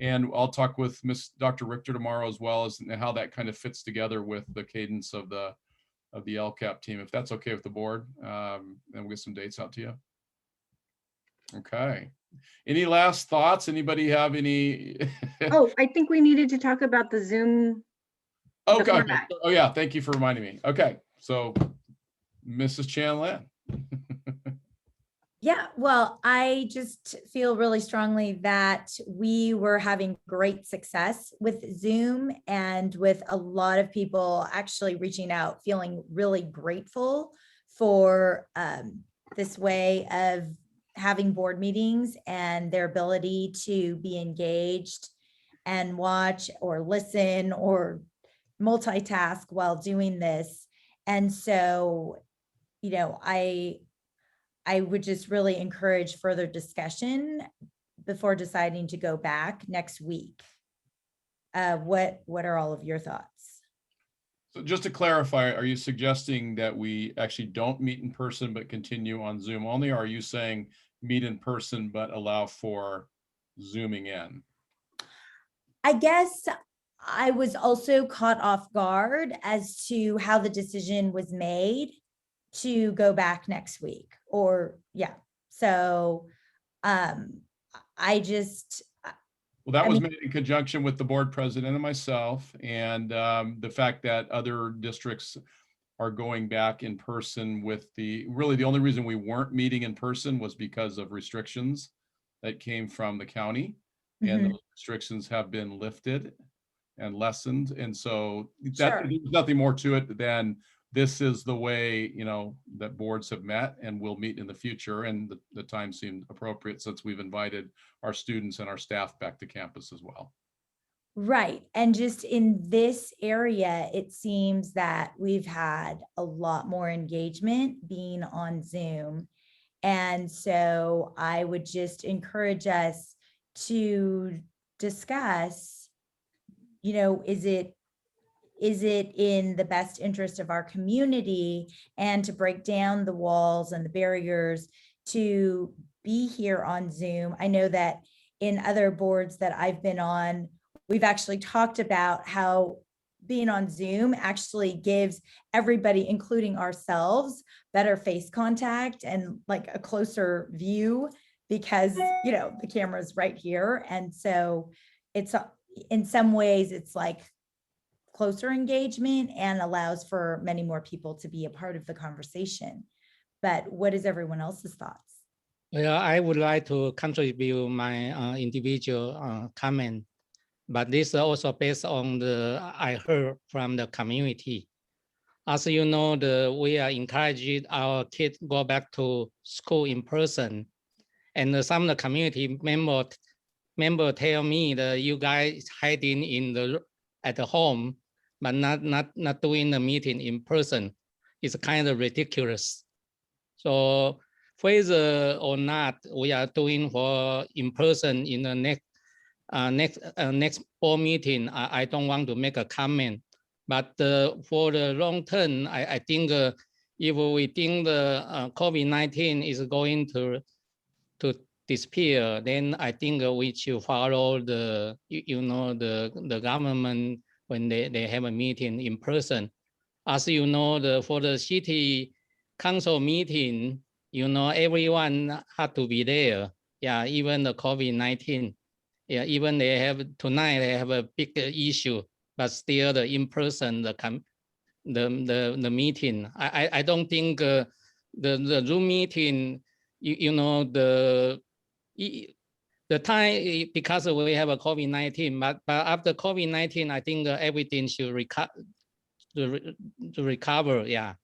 And I'll talk with Dr. Richter tomorrow as well as how that kind of fits together with the cadence of the LCAP team, if that's okay with the board. And we'll get some dates out to you. Okay. Any last thoughts? Anybody have any? Oh, I think we needed to talk about the Zoom. Okay. format. Oh yeah, thank you for reminding me. Okay, so Mrs. Chan-Lan. Yeah, well, I just feel really strongly that we were having great success with Zoom and with a lot of people actually reaching out, feeling really grateful for this way of having board meetings and their ability to be engaged and watch or listen or multitask while doing this. And so, you know, I would just really encourage further discussion before deciding to go back next week. What are all of your thoughts? So just to clarify, are you suggesting that we actually don't meet in person but continue on Zoom only? Or are you saying meet in person but allow for Zooming in? I guess I was also caught off guard as to how the decision was made to go back next week, or yeah. So I just, Well, that I was mean- made in conjunction with the board president and myself, and the fact that other districts are going back in person with really the only reason we weren't meeting in person was because of restrictions that came from the county, and those restrictions have been lifted. and lessened. And so that Sure. there's nothing more to it than this is the way, you know, that boards have met and will meet in the future. And the time seemed appropriate since we've invited our students and our staff back to campus as well. Right. And just in this area, it seems that we've had a lot more engagement being on Zoom. And so I would just encourage us to discuss, you know, is it in the best interest of our community and to break down the walls and the barriers to be here on Zoom? I know that in other boards that I've been on, we've actually talked about how being on Zoom actually gives everybody, including ourselves, better face contact and like a closer view because, you know, the camera's right here. And so it's in some ways, it's like closer engagement and allows for many more people to be a part of the conversation. But what is everyone else's thoughts? Well, I would like to contribute my individual comment, but this is also based on the I heard from the community. As you know, we are encouraging our kids go back to school in person, and some of the community member tell me that you guys hiding in at the home, but not doing the meeting in person. It's kind of ridiculous. So whether or not we are doing for in person in the next board meeting, I don't want to make a comment. But for the long term, I think if we think the COVID-19 is going to disappear, then I think we should follow the government when they have a meeting in person. As you know, for the city council meeting, you know, everyone had to be there. Yeah, even the COVID-19. Yeah, even tonight they have a big issue, but still the in person the meeting. I don't think the Zoom meeting, you know, the time, because we have a COVID-19, but after COVID-19, I think everything should recover. Yeah.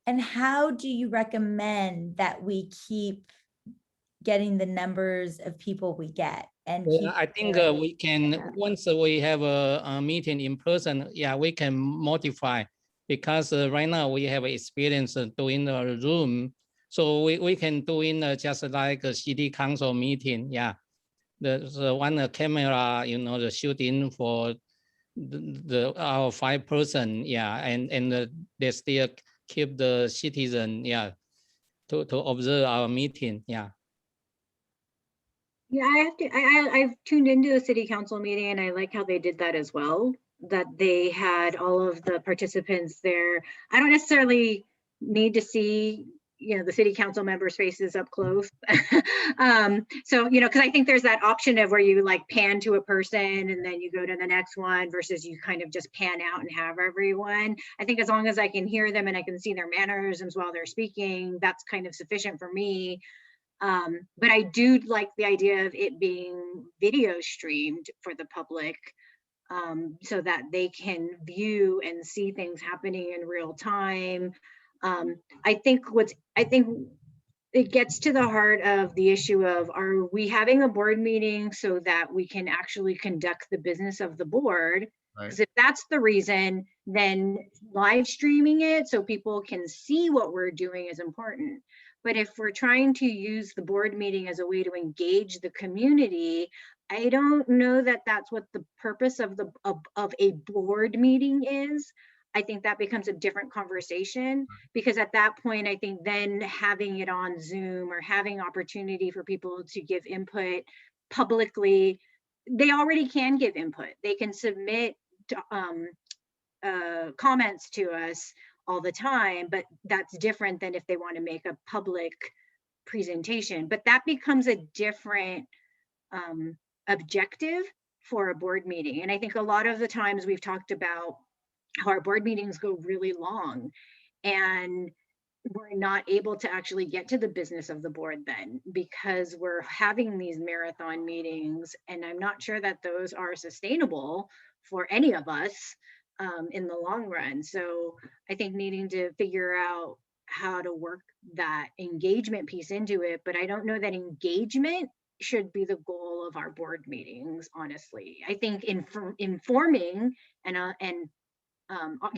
And how do you recommend that we keep getting the numbers of people we get? And well, I think we can, once we have a meeting in person, yeah, we can modify, because right now we have experience doing a Zoom. So we can do in just like a city council meeting. Yeah, the one camera, you know, the shooting for our 5 person. Yeah, and they still keep the citizen, yeah, to observe our meeting. Yeah. Yeah, I've tuned into the city council meeting and I like how they did that as well, that they had all of the participants there. I don't necessarily need to see, you know, the city council members' faces up close. So, you know, because I think there's that option of where you like pan to a person and then you go to the next one versus you kind of just pan out and have everyone. I think as long as I can hear them and I can see their mannerisms while they're speaking, that's kind of sufficient for me. But I do like the idea of it being video streamed for the public, so that they can view and see things happening in real time. I think it gets to the heart of the issue of, are we having a board meeting so that we can actually conduct the business of the board? Because if that's the reason, then live streaming it so people can see what we're doing is important. But if we're trying to use the board meeting as a way to engage the community, I don't know that that's what the purpose of a board meeting is. I think that becomes a different conversation, because at that point, I think then having it on Zoom or having opportunity for people to give input publicly, they already can give input. They can submit comments to us all the time, but that's different than if they want to make a public presentation. But that becomes a different objective for a board meeting. And I think a lot of the times we've talked about how our board meetings go really long, and we're not able to actually get to the business of the board then, because we're having these marathon meetings, and I'm not sure that those are sustainable for any of us in the long run. So I think needing to figure out how to work that engagement piece into it, but I don't know that engagement should be the goal of our board meetings, honestly. I think informing and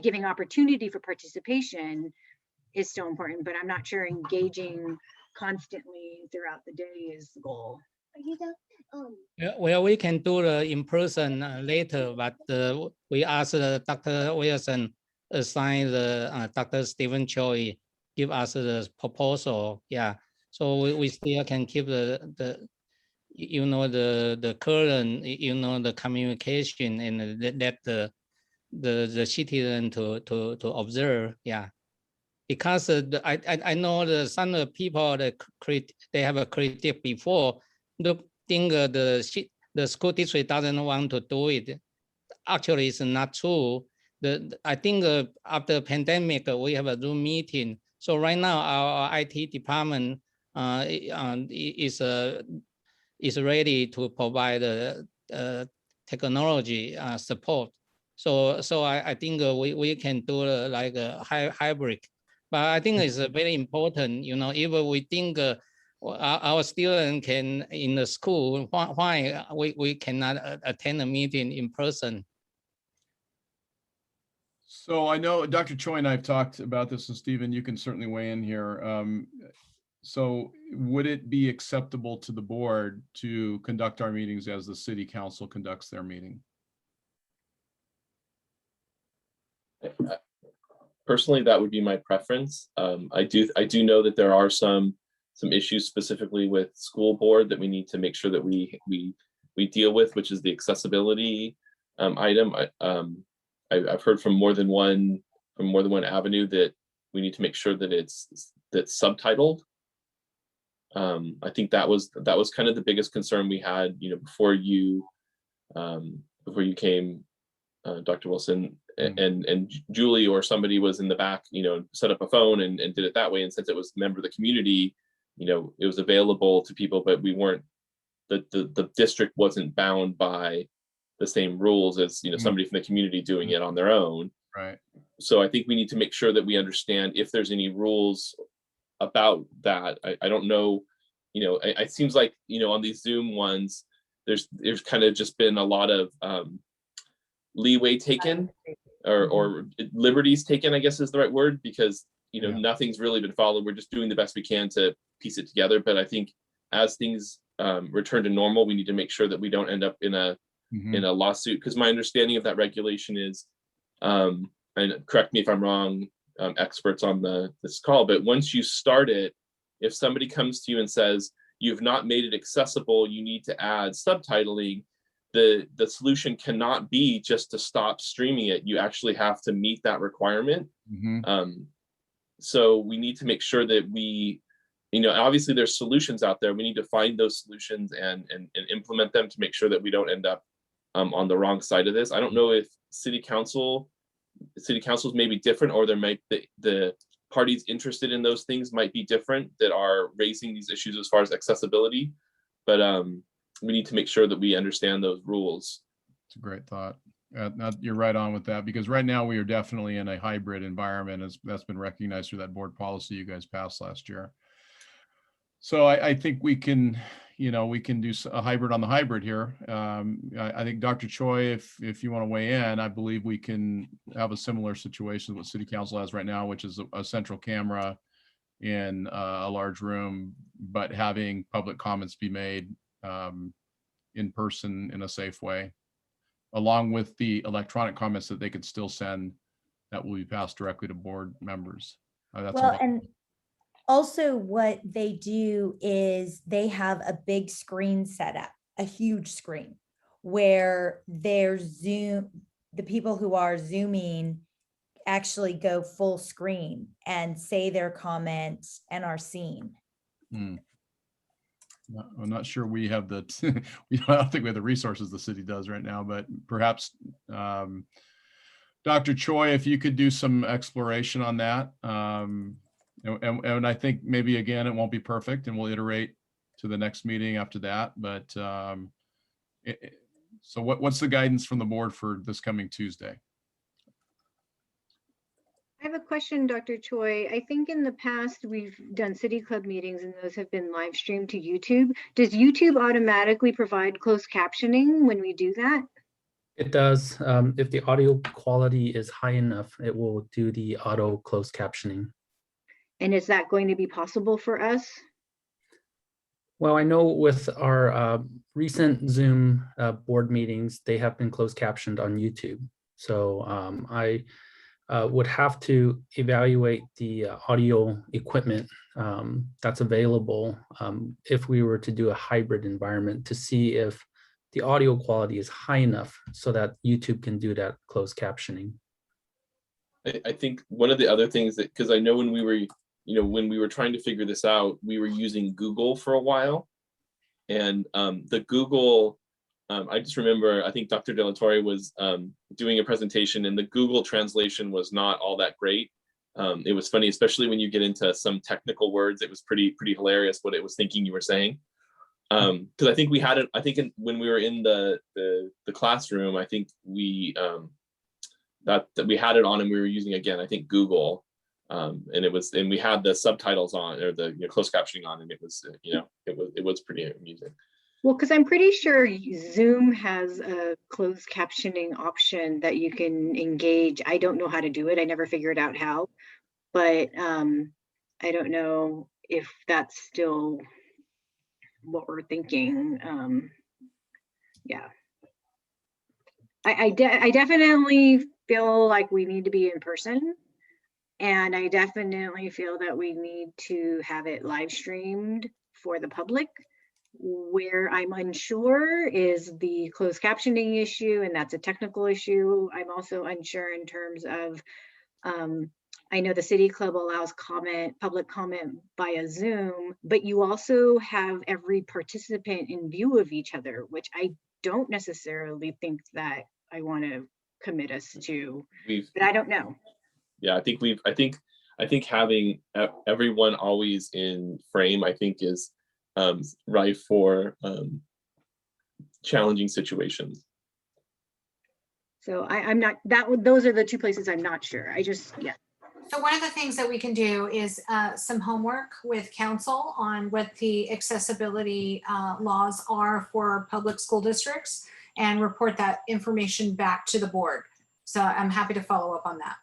giving opportunity for participation is still important, but I'm not sure engaging constantly throughout the day is the goal. Yeah, well, we can do the in person later, but we asked Dr. Wilson assign the Dr. Stephen Choi give us the proposal. Yeah, so we still can keep the you know the current the communication and let the citizen to observe. Yeah. Because I know that some of the people that they have a critique before, think the school district doesn't want to do it. Actually, it's not true. I think after the pandemic, we have a Zoom meeting. So right now, our IT department is ready to provide technology support. So I think we can do like a hybrid. But I think it's very important, if we think our student can in the school, why we cannot attend a meeting in person? So I know Dr. Choi and I have talked about this, and Stephen, you can certainly weigh in here. So would it be acceptable to the board to conduct our meetings as the city council conducts their meeting? Personally, that would be my preference. I do know that there are some issues specifically with school board that we need to make sure that we deal with, which is the accessibility item. I've heard from more than one avenue that we need to make sure that it's subtitled. I think that was kind of the biggest concern we had, before you came, Dr. Wilson, and Julie or somebody was in the back, set up a phone and did it that way. And since it was a member of the community, it was available to people, but we weren't, the district wasn't bound by the same rules as, somebody from the community doing it on their own. Right. So I think we need to make sure that we understand if there's any rules about that. I don't know, it seems like, on these Zoom ones, there's kind of just been a lot of leeway taken or liberties taken, I guess is the right word, because nothing's really been followed. We're just doing the best we can to piece it together. But I think as things return to normal, we need to make sure that we don't end up in a lawsuit, because my understanding of that regulation is, and correct me if I'm wrong, experts on this call, but once you start it, if somebody comes to you and says you've not made it accessible, you need to add subtitling, the solution cannot be just to stop streaming it. You actually have to meet that requirement. So we need to make sure that we, obviously there's solutions out there. We need to find those solutions and implement them to make sure that we don't end up on the wrong side of this. I don't know if city councils may be different, or there might be the parties interested in those things might be different that are raising these issues as far as accessibility. But we need to make sure that we understand those rules. It's a great thought. You're right on with that, because right now we are definitely in a hybrid environment, as that's been recognized through that board policy you guys passed last year. So I think we can, we can do a hybrid on the hybrid here. I think Dr. Choi, if you want to weigh in, I believe we can have a similar situation what City Council has right now, which is a central camera in a large room, but having public comments be made in person in a safe way, along with the electronic comments that they could still send that will be passed directly to board members. Well, and also what they do is they have a big screen set up, a huge screen, where their Zoom, the people who are Zooming actually go full screen and say their comments and are seen. I'm not sure we have the, I don't think we have the resources the city does right now, but perhaps Dr. Choi, if you could do some exploration on that, And I think maybe again, it won't be perfect and we'll iterate to the next meeting after that. But so what's the guidance from the board for this coming Tuesday? I have a question, Dr. Choi. I think in the past we've done city club meetings and those have been live streamed to YouTube. Does YouTube automatically provide closed captioning when we do that? It does. If the audio quality is high enough, it will do the auto closed captioning. And is that going to be possible for us? Well, I know with our recent Zoom board meetings, they have been closed captioned on YouTube. So I would have to evaluate the audio equipment that's available if we were to do a hybrid environment to see if the audio quality is high enough so that YouTube can do that closed captioning. I think one of the other things that, because I know when we were trying to figure this out, we were using Google for a while. And the Google, I just remember, I think Dr. De La Torre was doing a presentation and the Google translation was not all that great. It was funny, especially when you get into some technical words, it was pretty hilarious what it was thinking you were saying. Because I think we had it, when we were in the classroom, I think we, that we had it on and we were using, again, I think Google. And we had the subtitles on, or the closed captioning on, and it was, it was pretty amusing. Well, because I'm pretty sure Zoom has a closed captioning option that you can engage. I don't know how to do it. I never figured out how, but I don't know if that's still what we're thinking. Yeah. I definitely feel like we need to be in person. And I definitely feel that we need to have it live streamed for the public. Where I'm unsure is the closed captioning issue, and that's a technical issue. I'm also unsure in terms of, I know the City Club allows public comment via Zoom, but you also have every participant in view of each other, which I don't necessarily think that I want to commit us to, but I don't know. Yeah, I think having everyone always in frame, I think is rife for challenging situations. So I'm not, those are the two places I'm not sure. Yeah. So one of the things that we can do is some homework with council on what the accessibility laws are for public school districts and report that information back to the board. So I'm happy to follow up on that.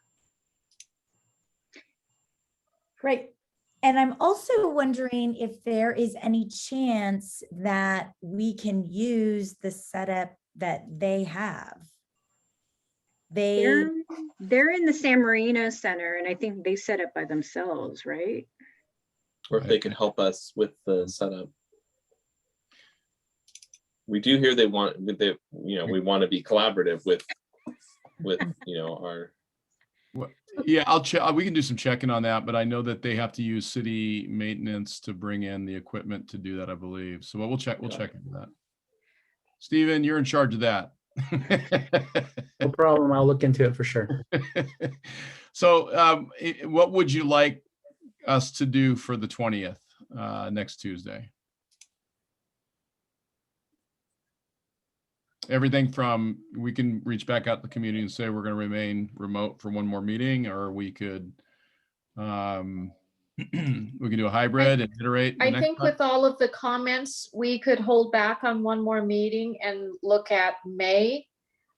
Great. And I'm also wondering if there is any chance that we can use the setup that they have. They're in the San Marino Center, and I think they set up by themselves, right? Or if they can help us with the setup. We do hear we want to be collaborative with our. Yeah, I'll check. We can do some checking on that, but I know that they have to use city maintenance to bring in the equipment to do that, I believe. So we'll check into that. Stephen, you're in charge of that. No problem. I'll look into it for sure. So what would you like us to do for the 20th, next Tuesday? Everything from, we can reach back out to the community and say we're going to remain remote for one more meeting, or we could we can do a hybrid and iterate. I think with all of the comments, we could hold back on one more meeting and look at May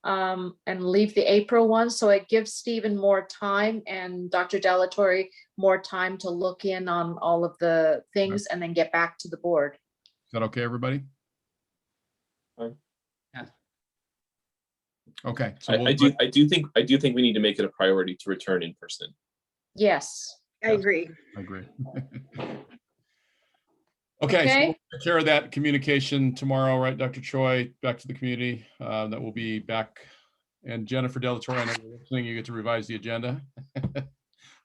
and leave the April one. So it gives Stephen more time and Dr. De La Torre more time to look in on all of the things and then get back to the board. Is that okay, everybody? Fine. Yeah. Okay. So I do think we need to make it a priority to return in person. Yes. I agree. I agree. Okay, so we'll take care of that communication tomorrow, right, Dr. Choi, back to the community. That will be back. And Jennifer De La Torre, I know you're listening, you get to revise the agenda.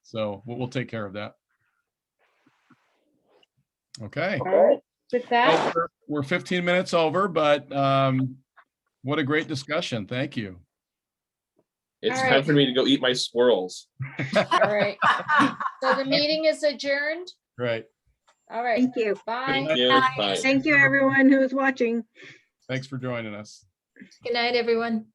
So we'll take care of that. Okay. All right. With that, Well, we're 15 minutes over, but what a great discussion. Thank you. It's All time right. for me to go eat my squirrels. All right. So the meeting is adjourned. Right. All right. Thank you. Bye. Thank you. Bye. Thank you, everyone who is watching. Thanks for joining us. Good night, everyone.